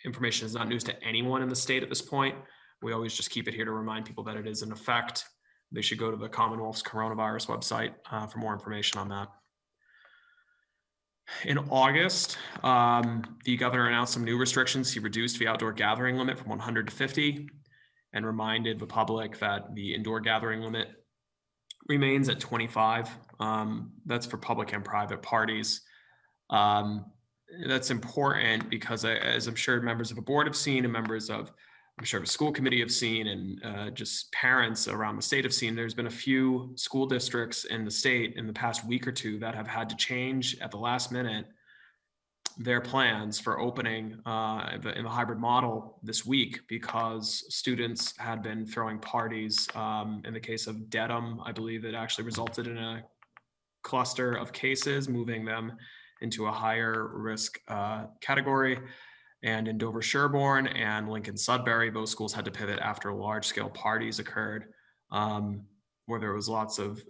information is not news to anyone in the state at this point. We always just keep it here to remind people that it is in effect. They should go to the Commonwealth's coronavirus website for more information on that. In August, the governor announced some new restrictions. He reduced the outdoor gathering limit from 100 to 50 and reminded the public that the indoor gathering limit remains at 25. That's for public and private parties. That's important because as I'm sure members of the board have seen and members of I'm sure the school committee have seen and just parents around the state have seen, there's been a few school districts in the state in the past week or two that have had to change at the last minute their plans for opening in the hybrid model this week because students had been throwing parties. In the case of Dedham, I believe it actually resulted in a cluster of cases, moving them into a higher risk category. And in Dover Sherborne and Lincoln Sudbury, those schools had to pivot after large scale parties occurred, where there was lots of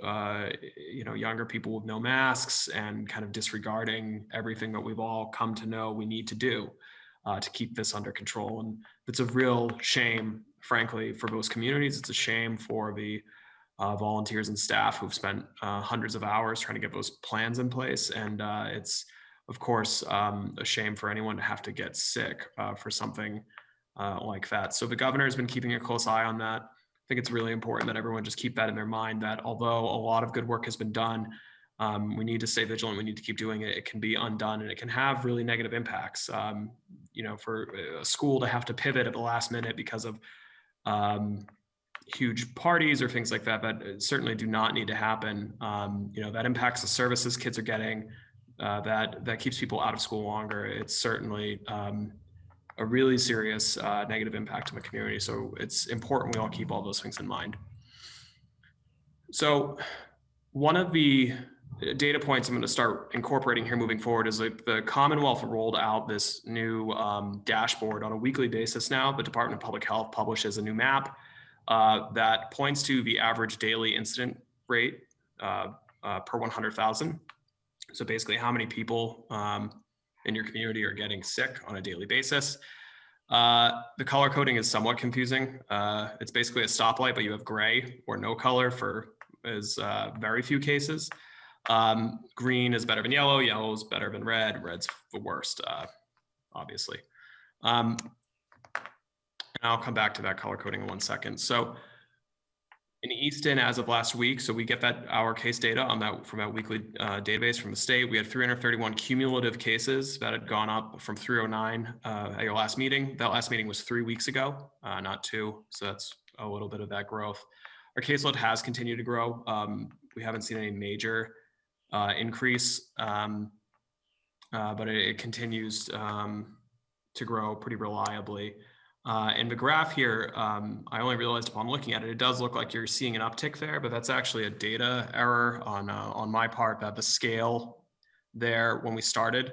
younger people with no masks and kind of disregarding everything that we've all come to know we need to do to keep this under control. And it's a real shame, frankly, for those communities. It's a shame for the volunteers and staff who've spent hundreds of hours trying to get those plans in place. And it's, of course, a shame for anyone to have to get sick for something like that. So the governor has been keeping a close eye on that. I think it's really important that everyone just keep that in their mind, that although a lot of good work has been done, we need to stay vigilant. We need to keep doing it. It can be undone and it can have really negative impacts. For a school to have to pivot at the last minute because of huge parties or things like that, that certainly do not need to happen. That impacts the services kids are getting. That keeps people out of school longer. It's certainly a really serious negative impact on the community. So it's important we all keep all those things in mind. So one of the data points I'm going to start incorporating here moving forward is like the Commonwealth rolled out this new dashboard on a weekly basis now. The Department of Public Health publishes a new map that points to the average daily incident rate per 100,000. So basically how many people in your community are getting sick on a daily basis. The color coding is somewhat confusing. It's basically a stoplight, but you have gray or no color for very few cases. Green is better than yellow, yellow is better than red, red's the worst, obviously. And I'll come back to that color coding in 1 second. So in Easton, as of last week, so we get our case data on that from that weekly database from the state. We had 331 cumulative cases that had gone up from 309 at your last meeting. That last meeting was 3 weeks ago, not 2. So that's a little bit of that growth. Our caseload has continued to grow. We haven't seen any major increase, but it continues to grow pretty reliably. In the graph here, I only realized upon looking at it, it does look like you're seeing an uptick there, but that's actually a data error on my part, that the scale there when we started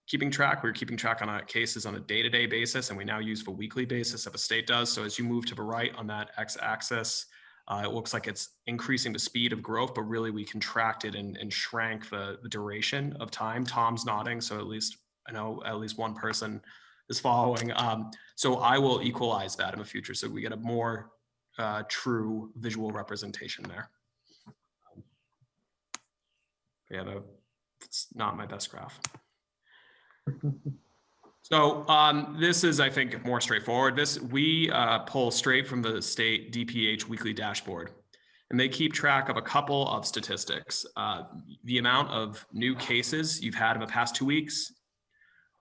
keeping track, we were keeping track on cases on a day-to-day basis, and we now use the weekly basis that the state does. So as you move to the right on that x-axis, it looks like it's increasing the speed of growth, but really we contracted and shrank the duration of time. Tom's nodding, so at least I know at least one person is following. So I will equalize that in the future so we get a more true visual representation there. Yeah, it's not my best graph. So this is, I think, more straightforward. We pull straight from the state DPH weekly dashboard, and they keep track of a couple of statistics. The amount of new cases you've had in the past 2 weeks,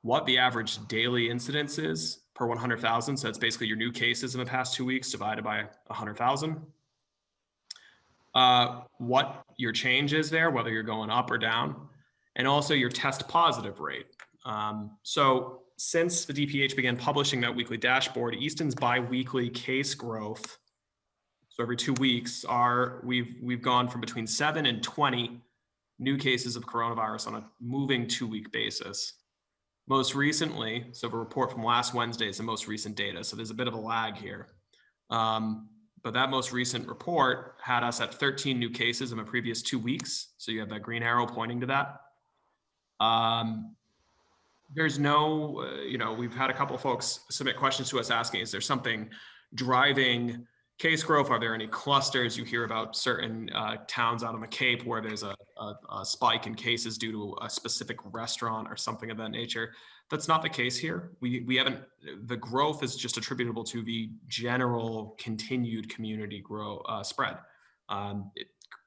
what the average daily incidence is per 100,000. So that's basically your new cases in the past 2 weeks divided by 100,000. What your change is there, whether you're going up or down, and also your test positive rate. So since the DPH began publishing that weekly dashboard, Easton's bi-weekly case growth, so every 2 weeks, we've gone from between 7 and 20 new cases of coronavirus on a moving 2-week basis. Most recently, so the report from last Wednesday is the most recent data, so there's a bit of a lag here. But that most recent report had us at 13 new cases in the previous 2 weeks. So you have that green arrow pointing to that. There's no, we've had a couple of folks submit questions to us asking, is there something driving case growth? Are there any clusters? You hear about certain towns out on the Cape where there's a spike in cases due to a specific restaurant or something of that nature. That's not the case here. We haven't, the growth is just attributable to the general continued community spread.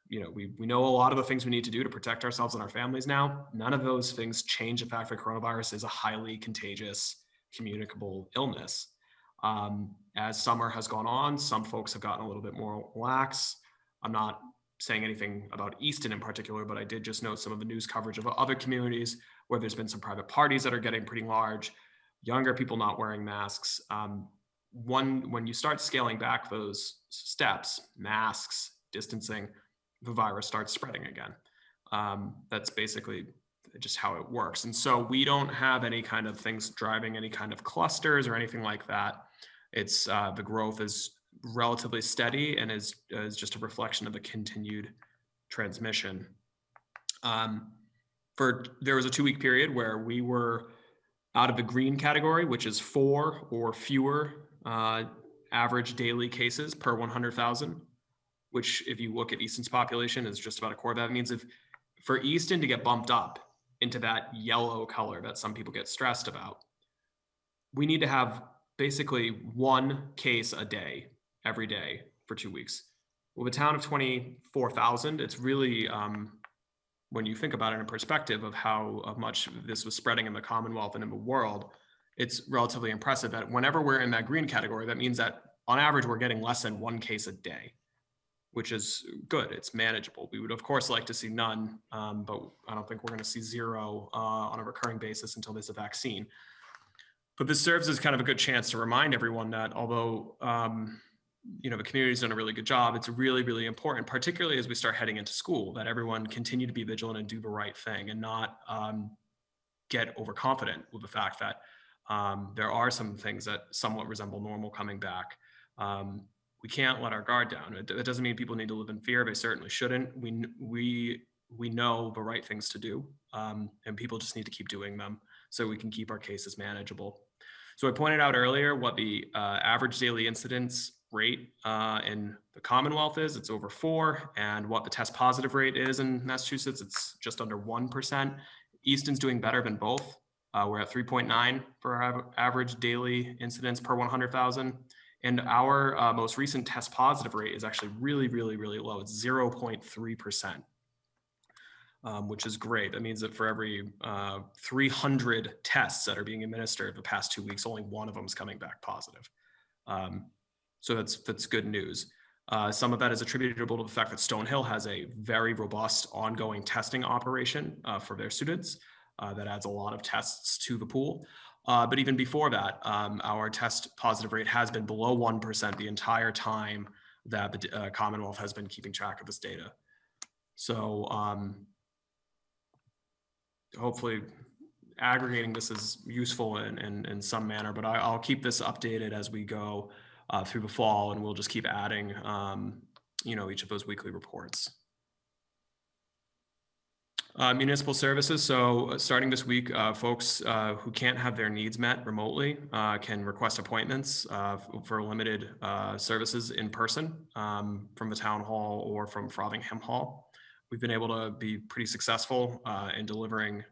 We know a lot of the things we need to do to protect ourselves and our families now. None of those things change the fact that coronavirus is a highly contagious, communicable illness. As summer has gone on, some folks have gotten a little bit more lax. I'm not saying anything about Easton in particular, but I did just note some of the news coverage of other communities where there's been some private parties that are getting pretty large, younger people not wearing masks. When you start scaling back those steps, masks, distancing, the virus starts spreading again. That's basically just how it works. And so we don't have any kind of things driving any kind of clusters or anything like that. It's the growth is relatively steady and is just a reflection of the continued transmission. There was a 2-week period where we were out of the green category, which is 4 or fewer average daily cases per 100,000, which if you look at Easton's population is just about a quarter. That means for Easton to get bumped up into that yellow color that some people get stressed about, we need to have basically 1 case a day, every day for 2 weeks. Well, the town of 24,000, it's really, when you think about it in perspective of how much this was spreading in the Commonwealth and in the world, it's relatively impressive that whenever we're in that green category, that means that on average, we're getting less than 1 case a day, which is good. It's manageable. We would, of course, like to see none, but I don't think we're going to see 0 on a recurring basis until there's a vaccine. But this serves as kind of a good chance to remind everyone that although the community's done a really good job. It's really, really important, particularly as we start heading into school, that everyone continue to be vigilant and do the right thing and not get overconfident with the fact that there are some things that somewhat resemble normal coming back. We can't let our guard down. It doesn't mean people need to live in fear. They certainly shouldn't. We know the right things to do, and people just need to keep doing them so we can keep our cases manageable. So I pointed out earlier what the average daily incidence rate in the Commonwealth is. It's over 4, and what the test positive rate is in Massachusetts, it's just under 1%. Easton's doing better than both. We're at 3.9 for our average daily incidence per 100,000. And our most recent test positive rate is actually really, really, really low. It's 0.3%, which is great. That means that for every 300 tests that are being administered the past 2 weeks, only one of them is coming back positive. So that's good news. Some of that is attributable to the fact that Stonehill has a very robust ongoing testing operation for their students that adds a lot of tests to the pool. But even before that, our test positive rate has been below 1% the entire time that the Commonwealth has been keeping track of this data. So hopefully aggregating this is useful in some manner, but I'll keep this updated as we go through the fall, and we'll just keep adding, each of those weekly reports. Municipal services. So starting this week, folks who can't have their needs met remotely can request appointments for limited services in person from the town hall or from Frothingham Hall. We've been able to be pretty successful in delivering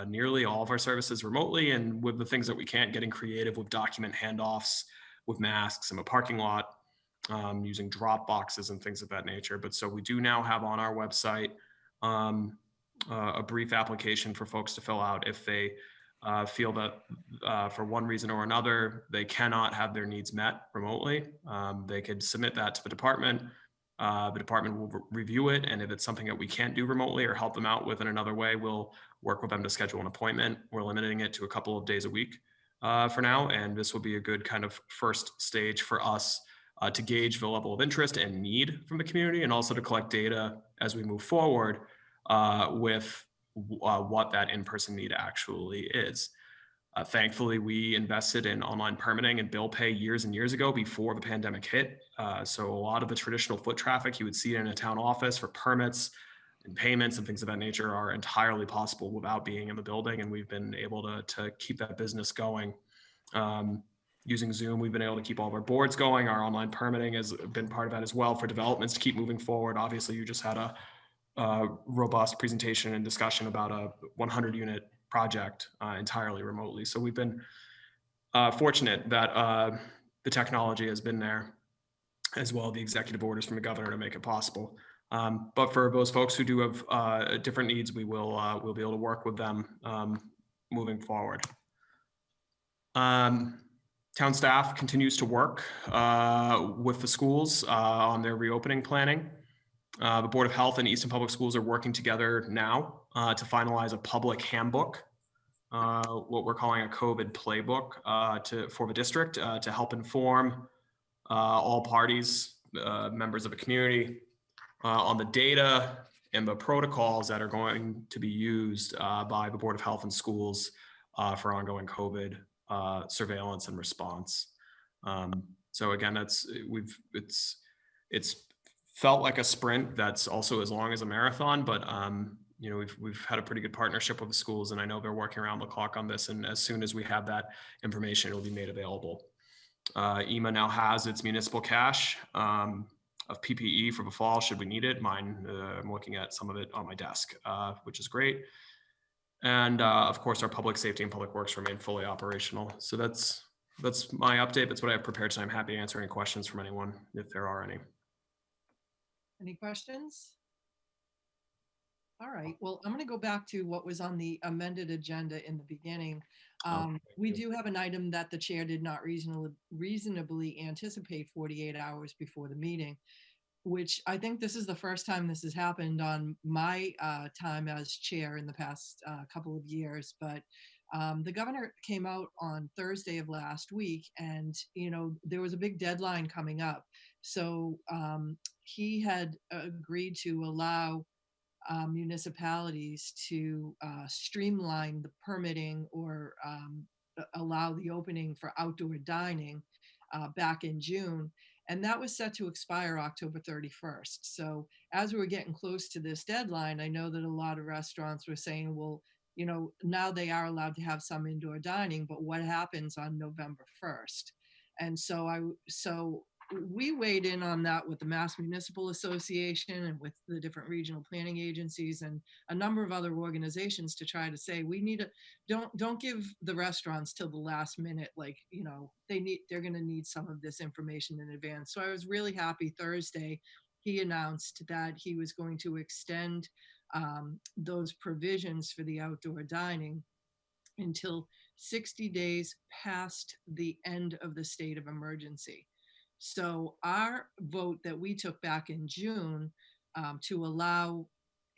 nearly all of our services remotely, and with the things that we can't, getting creative with document handoffs, with masks in the parking lot, using drop boxes and things of that nature. But so we do now have on our website a brief application for folks to fill out if they feel that for one reason or another, they cannot have their needs met remotely. They could submit that to the department. The department will review it, and if it's something that we can't do remotely or help them out with in another way, we'll work with them to schedule an appointment. We're limiting it to a couple of days a week for now, and this will be a good kind of first stage for us to gauge the level of interest and need from the community, and also to collect data as we move forward with what that in-person need actually is. Thankfully, we invested in online permitting and bill pay years and years ago before the pandemic hit. So a lot of the traditional foot traffic you would see in a town office for permits and payments and things of that nature are entirely possible without being in the building. And we've been able to keep that business going. Using Zoom, we've been able to keep all of our boards going. Our online permitting has been part of that as well for developments to keep moving forward. Obviously, you just had a robust presentation and discussion about a 100 unit project entirely remotely. So we've been fortunate that the technology has been there, as well as the executive orders from the governor to make it possible. But for those folks who do have different needs, we'll be able to work with them moving forward. Town staff continues to work with the schools on their reopening planning. The Board of Health and Easton Public Schools are working together now to finalize a public handbook, what we're calling a COVID playbook for the district to help inform all parties, members of the community, on the data and the protocols that are going to be used by the Board of Health and Schools for ongoing COVID surveillance and response. So again, it's felt like a sprint that's also as long as a marathon, but we've had a pretty good partnership with the schools, and I know they're working around the clock on this, and as soon as we have that information, it'll be made available. EMA now has its municipal cache of PPE for the fall should we need it. Mine, I'm looking at some of it on my desk, which is great. And of course, our public safety and public works remain fully operational. So that's my update. That's what I have prepared tonight. I'm happy to answer any questions from anyone if there are any. Any questions? All right, well, I'm going to go back to what was on the amended agenda in the beginning. We do have an item that the chair did not reasonably anticipate 48 hours before the meeting, which I think this is the first time this has happened on my time as chair in the past couple of years. But the governor came out on Thursday of last week, and there was a big deadline coming up. So he had agreed to allow municipalities to streamline the permitting or allow the opening for outdoor dining back in June. And that was set to expire October 31st. So as we were getting close to this deadline, I know that a lot of restaurants were saying, well, you know, now they are allowed to have some indoor dining, but what happens on November 1st? And so we weighed in on that with the Mass Municipal Association and with the different regional planning agencies and a number of other organizations to try to say, we need to, don't give the restaurants till the last minute. Like, you know, they're going to need some of this information in advance. So I was really happy Thursday, he announced that he was going to extend those provisions for the outdoor dining until 60 days past the end of the state of emergency. So our vote that we took back in June to allow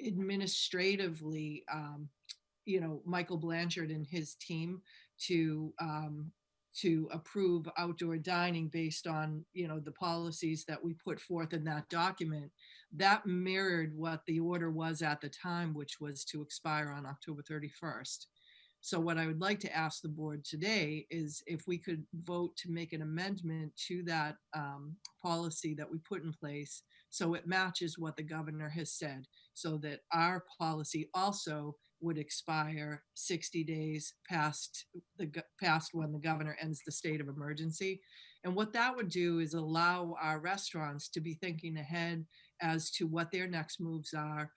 administratively, you know, Michael Blanchard and his team to approve outdoor dining based on, you know, the policies that we put forth in that document, that mirrored what the order was at the time, which was to expire on October 31st. So what I would like to ask the board today is if we could vote to make an amendment to that policy that we put in place so it matches what the governor has said, so that our policy also would expire 60 days past when the governor ends the state of emergency. And what that would do is allow our restaurants to be thinking ahead as to what their next moves are,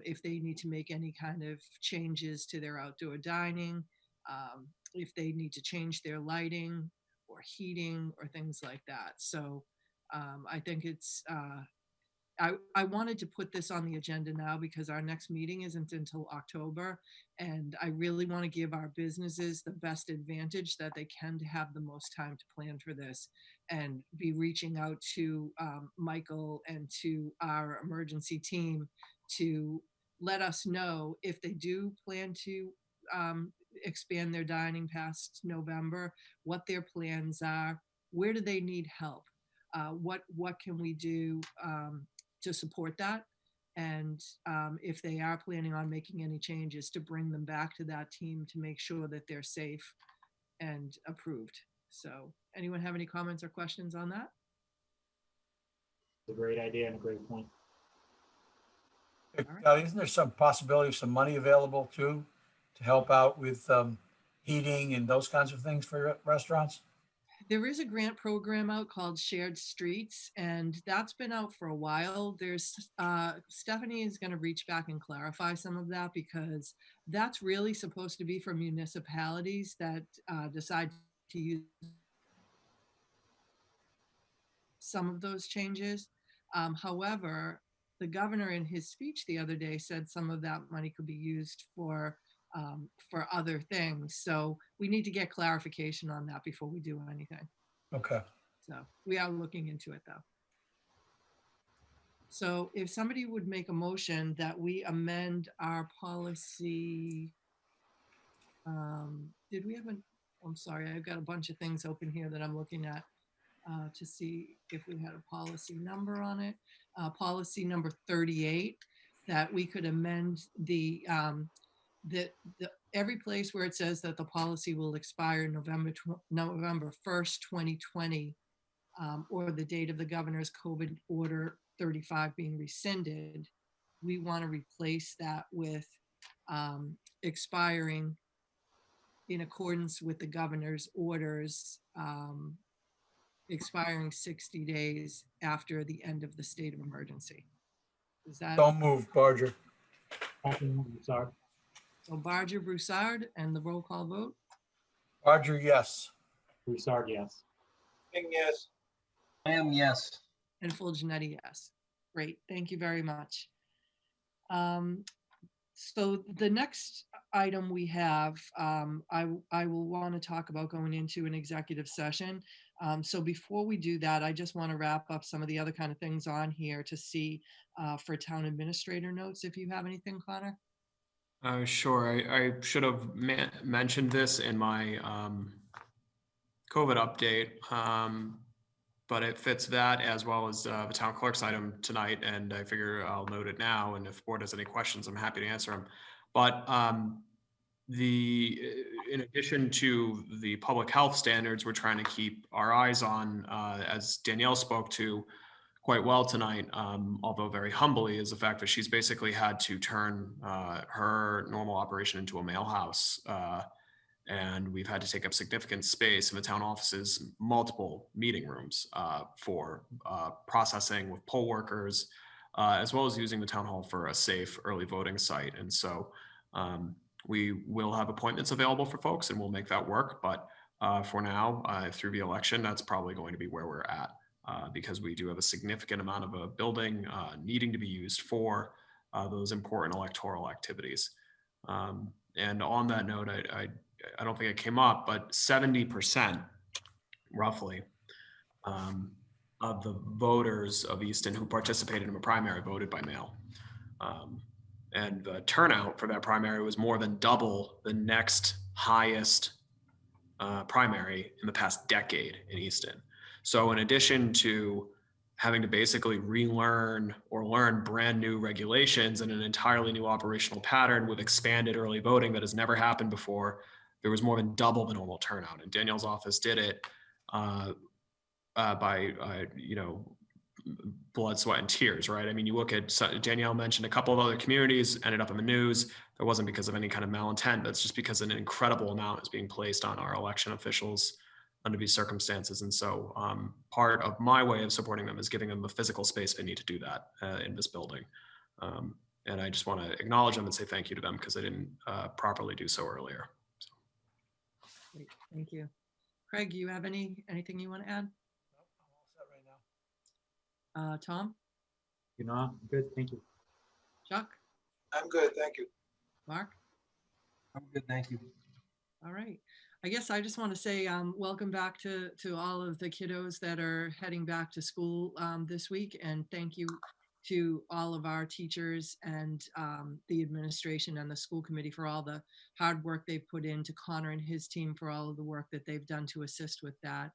if they need to make any kind of changes to their outdoor dining, if they need to change their lighting or heating or things like that. So I think it's, I wanted to put this on the agenda now because our next meeting isn't until October, and I really want to give our businesses the best advantage that they can to have the most time to plan for this and be reaching out to Michael and to our emergency team to let us know if they do plan to expand their dining past November, what their plans are, where do they need help, what can we do to support that, and if they are planning on making any changes, to bring them back to that team to make sure that they're safe and approved. So anyone have any comments or questions on that? It's a great idea and a great point. Isn't there some possibility of some money available too, to help out with heating and those kinds of things for restaurants? There is a grant program out called Shared Streets, and that's been out for a while. There's Stephanie is going to reach back and clarify some of that, because that's really supposed to be for municipalities that decide to use some of those changes. However, the governor in his speech the other day said some of that money could be used for other things. So we need to get clarification on that before we do anything. Okay. So we are looking into it though. So if somebody would make a motion that we amend our policy, did we have I'm sorry, I've got a bunch of things open here that I'm looking at to see if we had a policy number on it. Policy number 38, that we could amend the every place where it says that the policy will expire November 1st, 2020, or the date of the governor's COVID order 35 being rescinded, we want to replace that with expiring in accordance with the governor's orders, expiring 60 days after the end of the state of emergency. Is that? Don't move, Barger. Sorry. So Barger, Broussard, and the roll call vote? Barger, yes. Broussard, yes. King, yes. I am yes. And Fulginiti, yes. Great, thank you very much. So the next item we have, I will want to talk about going into an executive session. So before we do that, I just want to wrap up some of the other kind of things on here to see for town administrator notes, if you have anything, Connor. Sure. I should have mentioned this in my COVID update. but it fits that as well as the town clerk's item tonight, and I figure I'll note it now, and if the board has any questions, I'm happy to answer them. But in addition to the public health standards we're trying to keep our eyes on, as Danielle spoke to quite well tonight, although very humbly, is the fact that she's basically had to turn her normal operation into a mail house. And we've had to take up significant space in the town offices, multiple meeting rooms for processing with poll workers, as well as using the town hall for a safe early voting site. And so we will have appointments available for folks and we'll make that work. But for now, through the election, that's probably going to be where we're at because we do have a significant amount of a building needing to be used for those important electoral activities. And on that note, I don't think it came up, but 70% roughly of the voters of Easton who participated in a primary voted by mail. And the turnout for that primary was more than double the next highest primary in the past decade in Easton. So in addition to having to basically relearn or learn brand new regulations and an entirely new operational pattern with expanded early voting that has never happened before, there was more than double the normal turnout. And Danielle's office did it by, blood, sweat, and tears, right? I mean, you look at, Danielle mentioned a couple of other communities ended up in the news. That wasn't because of any kind of malintent. That's just because an incredible amount is being placed on our election officials under these circumstances. And so part of my way of supporting them is giving them the physical space they need to do that in this building. And I just want to acknowledge them and say thank you to them because they didn't properly do so earlier. So. Great, thank you. Craig, you have anything you want to add? No, I'm all set right now. Tom? You know, I'm good, thank you. Chuck? I'm good, thank you. Mark? I'm good, thank you. All right. I guess I just want to say welcome back to all of the kiddos that are heading back to school this week. And thank you to all of our teachers and the administration and the school committee for all the hard work they've put in, to Connor and his team for all of the work that they've done to assist with that.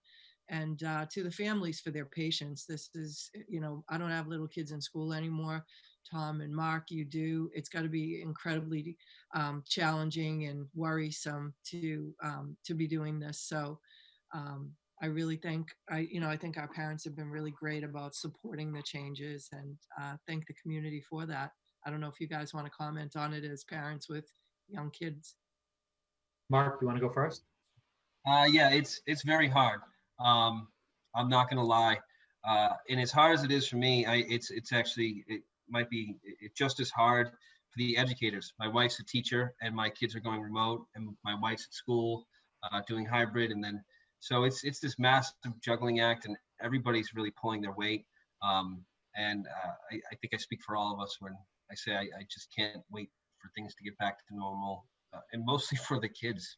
And to the families for their patience. This is, I don't have little kids in school anymore. Tom and Mark, you do. It's got to be incredibly challenging and worrisome to be doing this. So I really think, I think our parents have been really great about supporting the changes, and thank the community for that. I don't know if you guys want to comment on it as parents with young kids. Mark, you want to go first? Yeah, it's very hard. I'm not going to lie. And as hard as it is for me, it might be just as hard for the educators. My wife's a teacher and my kids are going remote, and my wife's at school doing hybrid. And then, so it's this massive juggling act, and everybody's really pulling their weight. And I think I speak for all of us when I say I just can't wait for things to get back to normal, and mostly for the kids.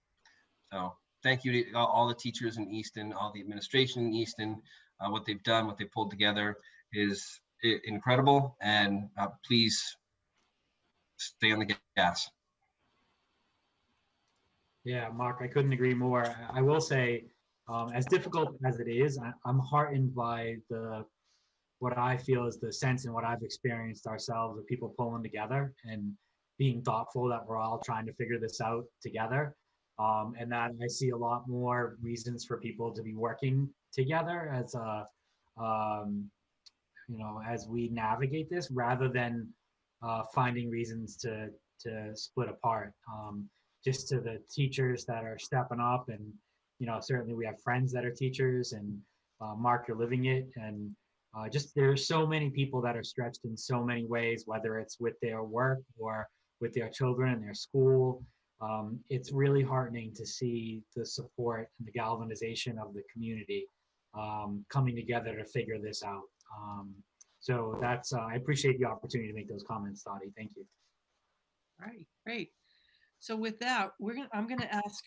So thank you to all the teachers in Easton, all the administration in Easton. What they've done, what they pulled together is incredible. And please stay on the gas. Yeah, Mark, I couldn't agree more. I will say, as difficult as it is, I'm heartened by what I feel is the sense and what I've experienced ourselves of people pulling together and being thoughtful that we're all trying to figure this out together. And that I see a lot more reasons for people to be working together as as we navigate this, rather than finding reasons to split apart. Just to the teachers that are stepping up, and certainly we have friends that are teachers, and Mark, you're living it, and just there's so many people that are stretched in so many ways, whether it's with their work or with their children and their school. It's really heartening to see the support and the galvanization of the community coming together to figure this out. So that's, I appreciate the opportunity to make those comments, Dottie. Thank you. All right, great. So with that, I'm going to ask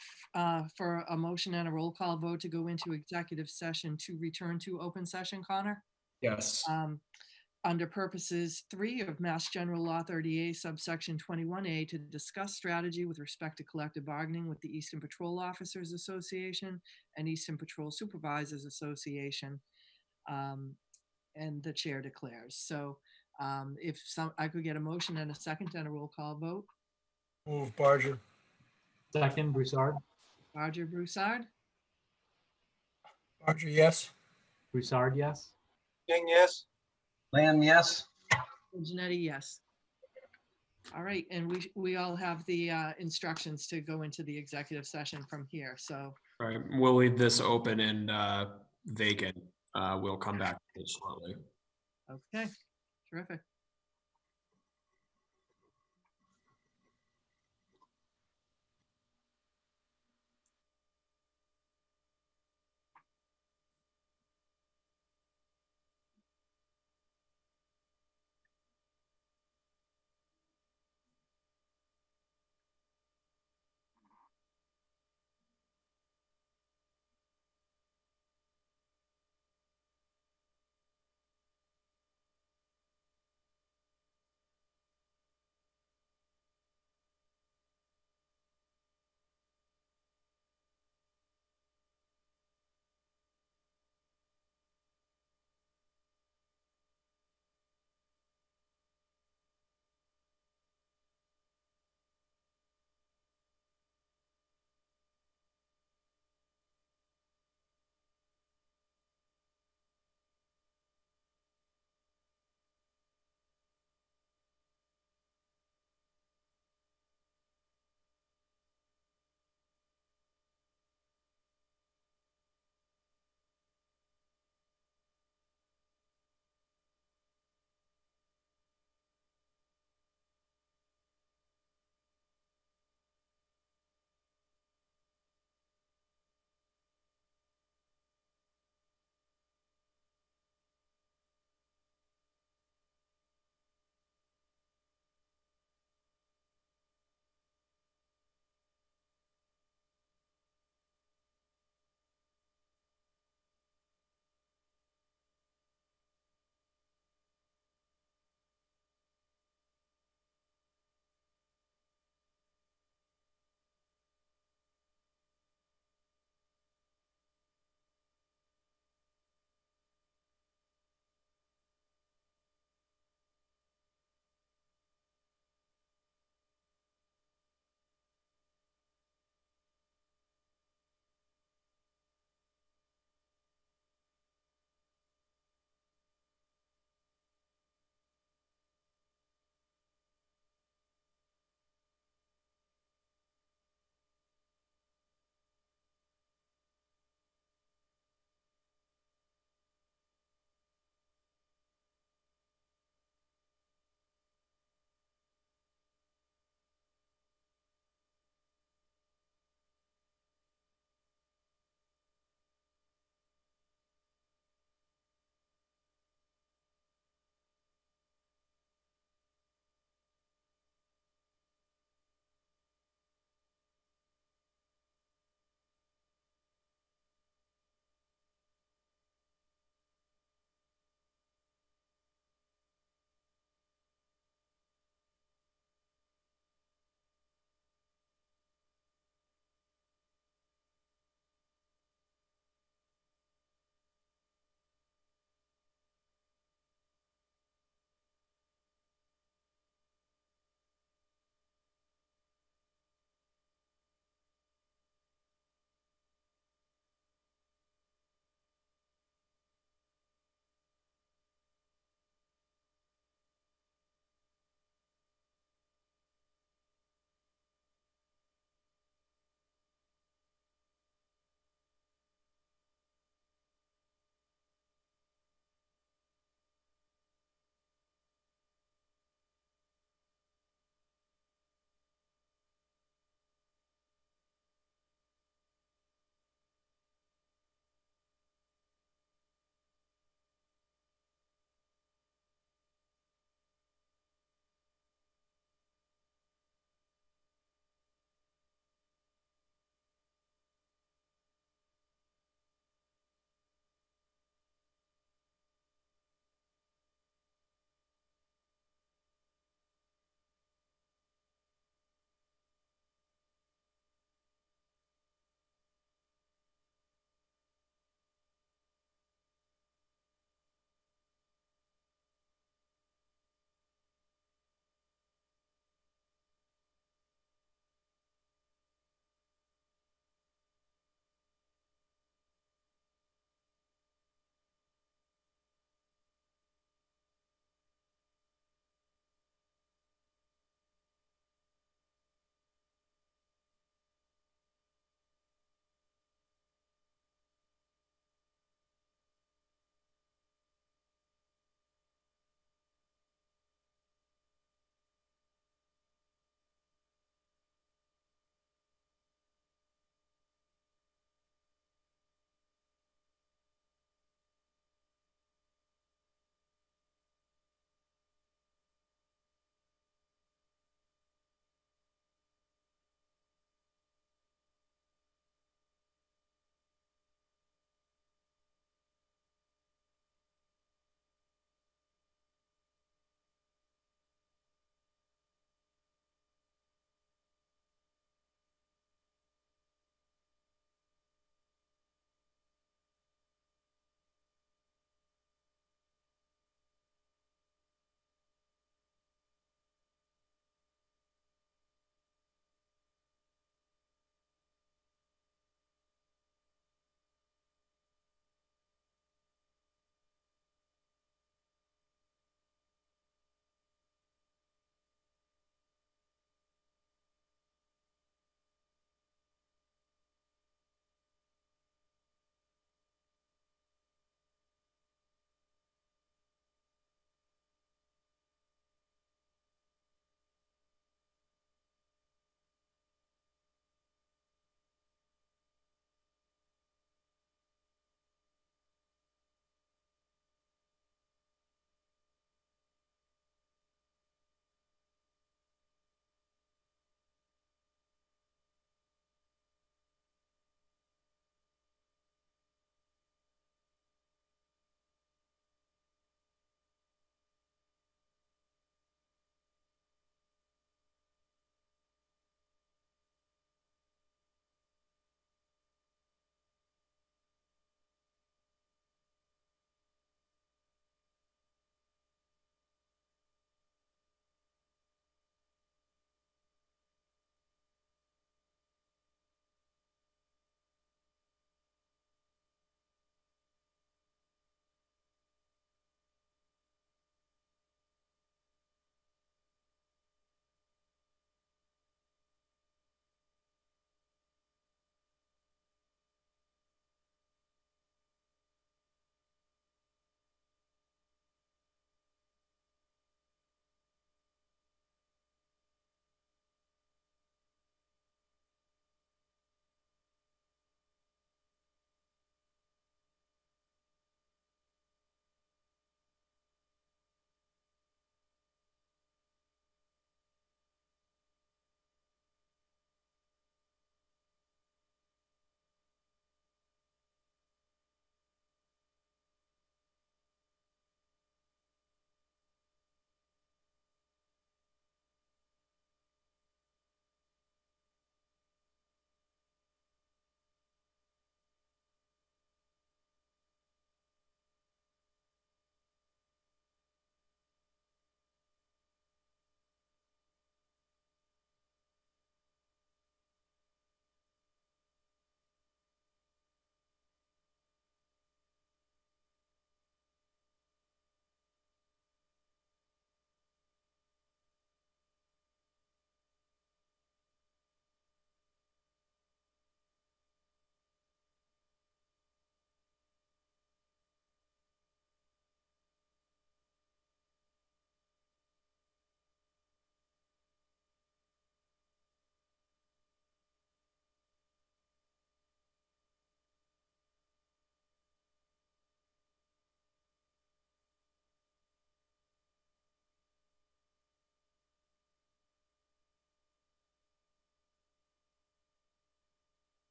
for a motion and a roll call vote to go into executive session to return to open session, Connor. Yes. Under purposes 3 of Mass General Law 30A subsection 21A to discuss strategy with respect to collective bargaining with the Easton Patrol Officers Association and Easton Patrol Supervisors Association. and the chair declares. So if I could get a motion and a second and a roll call vote. Move Barger. Second, Broussard. Roger Broussard, Barger, yes. Broussard, yes. King, yes. Lamb, yes. Janetti, yes. All right, and we all have the instructions to go into the executive session from here. So All right, we'll leave this open and vacant. We'll come back to it shortly. okay, terrific.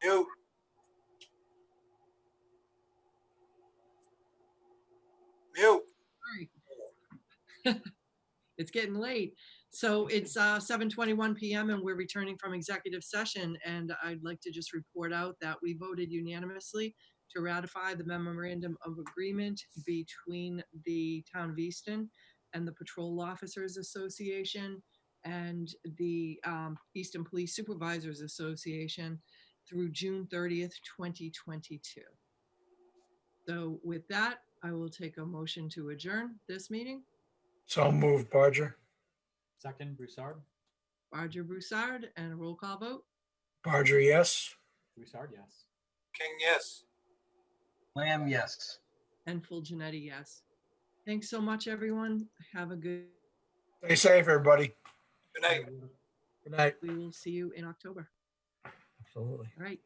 Mute. Mute. Sorry. It's getting late. So it's 7:21 p.m. and we're returning from executive session. And I'd like to just report out that we voted unanimously to ratify the memorandum of agreement between the town of Easton and the Patrol Officers Association and the Easton Police Supervisors Association through June 30th, 2022. So with that, I will take a motion to adjourn this meeting. So moved, Barger. Second, Broussard. Barger, Broussard, and a roll call vote. Barger, yes. Broussard, yes. King, yes. Lamb, yes. And Fulginiti, yes. Thanks so much, everyone. Have a good, Stay safe, everybody. Good night. Good night. we will see you in October. Absolutely. All right.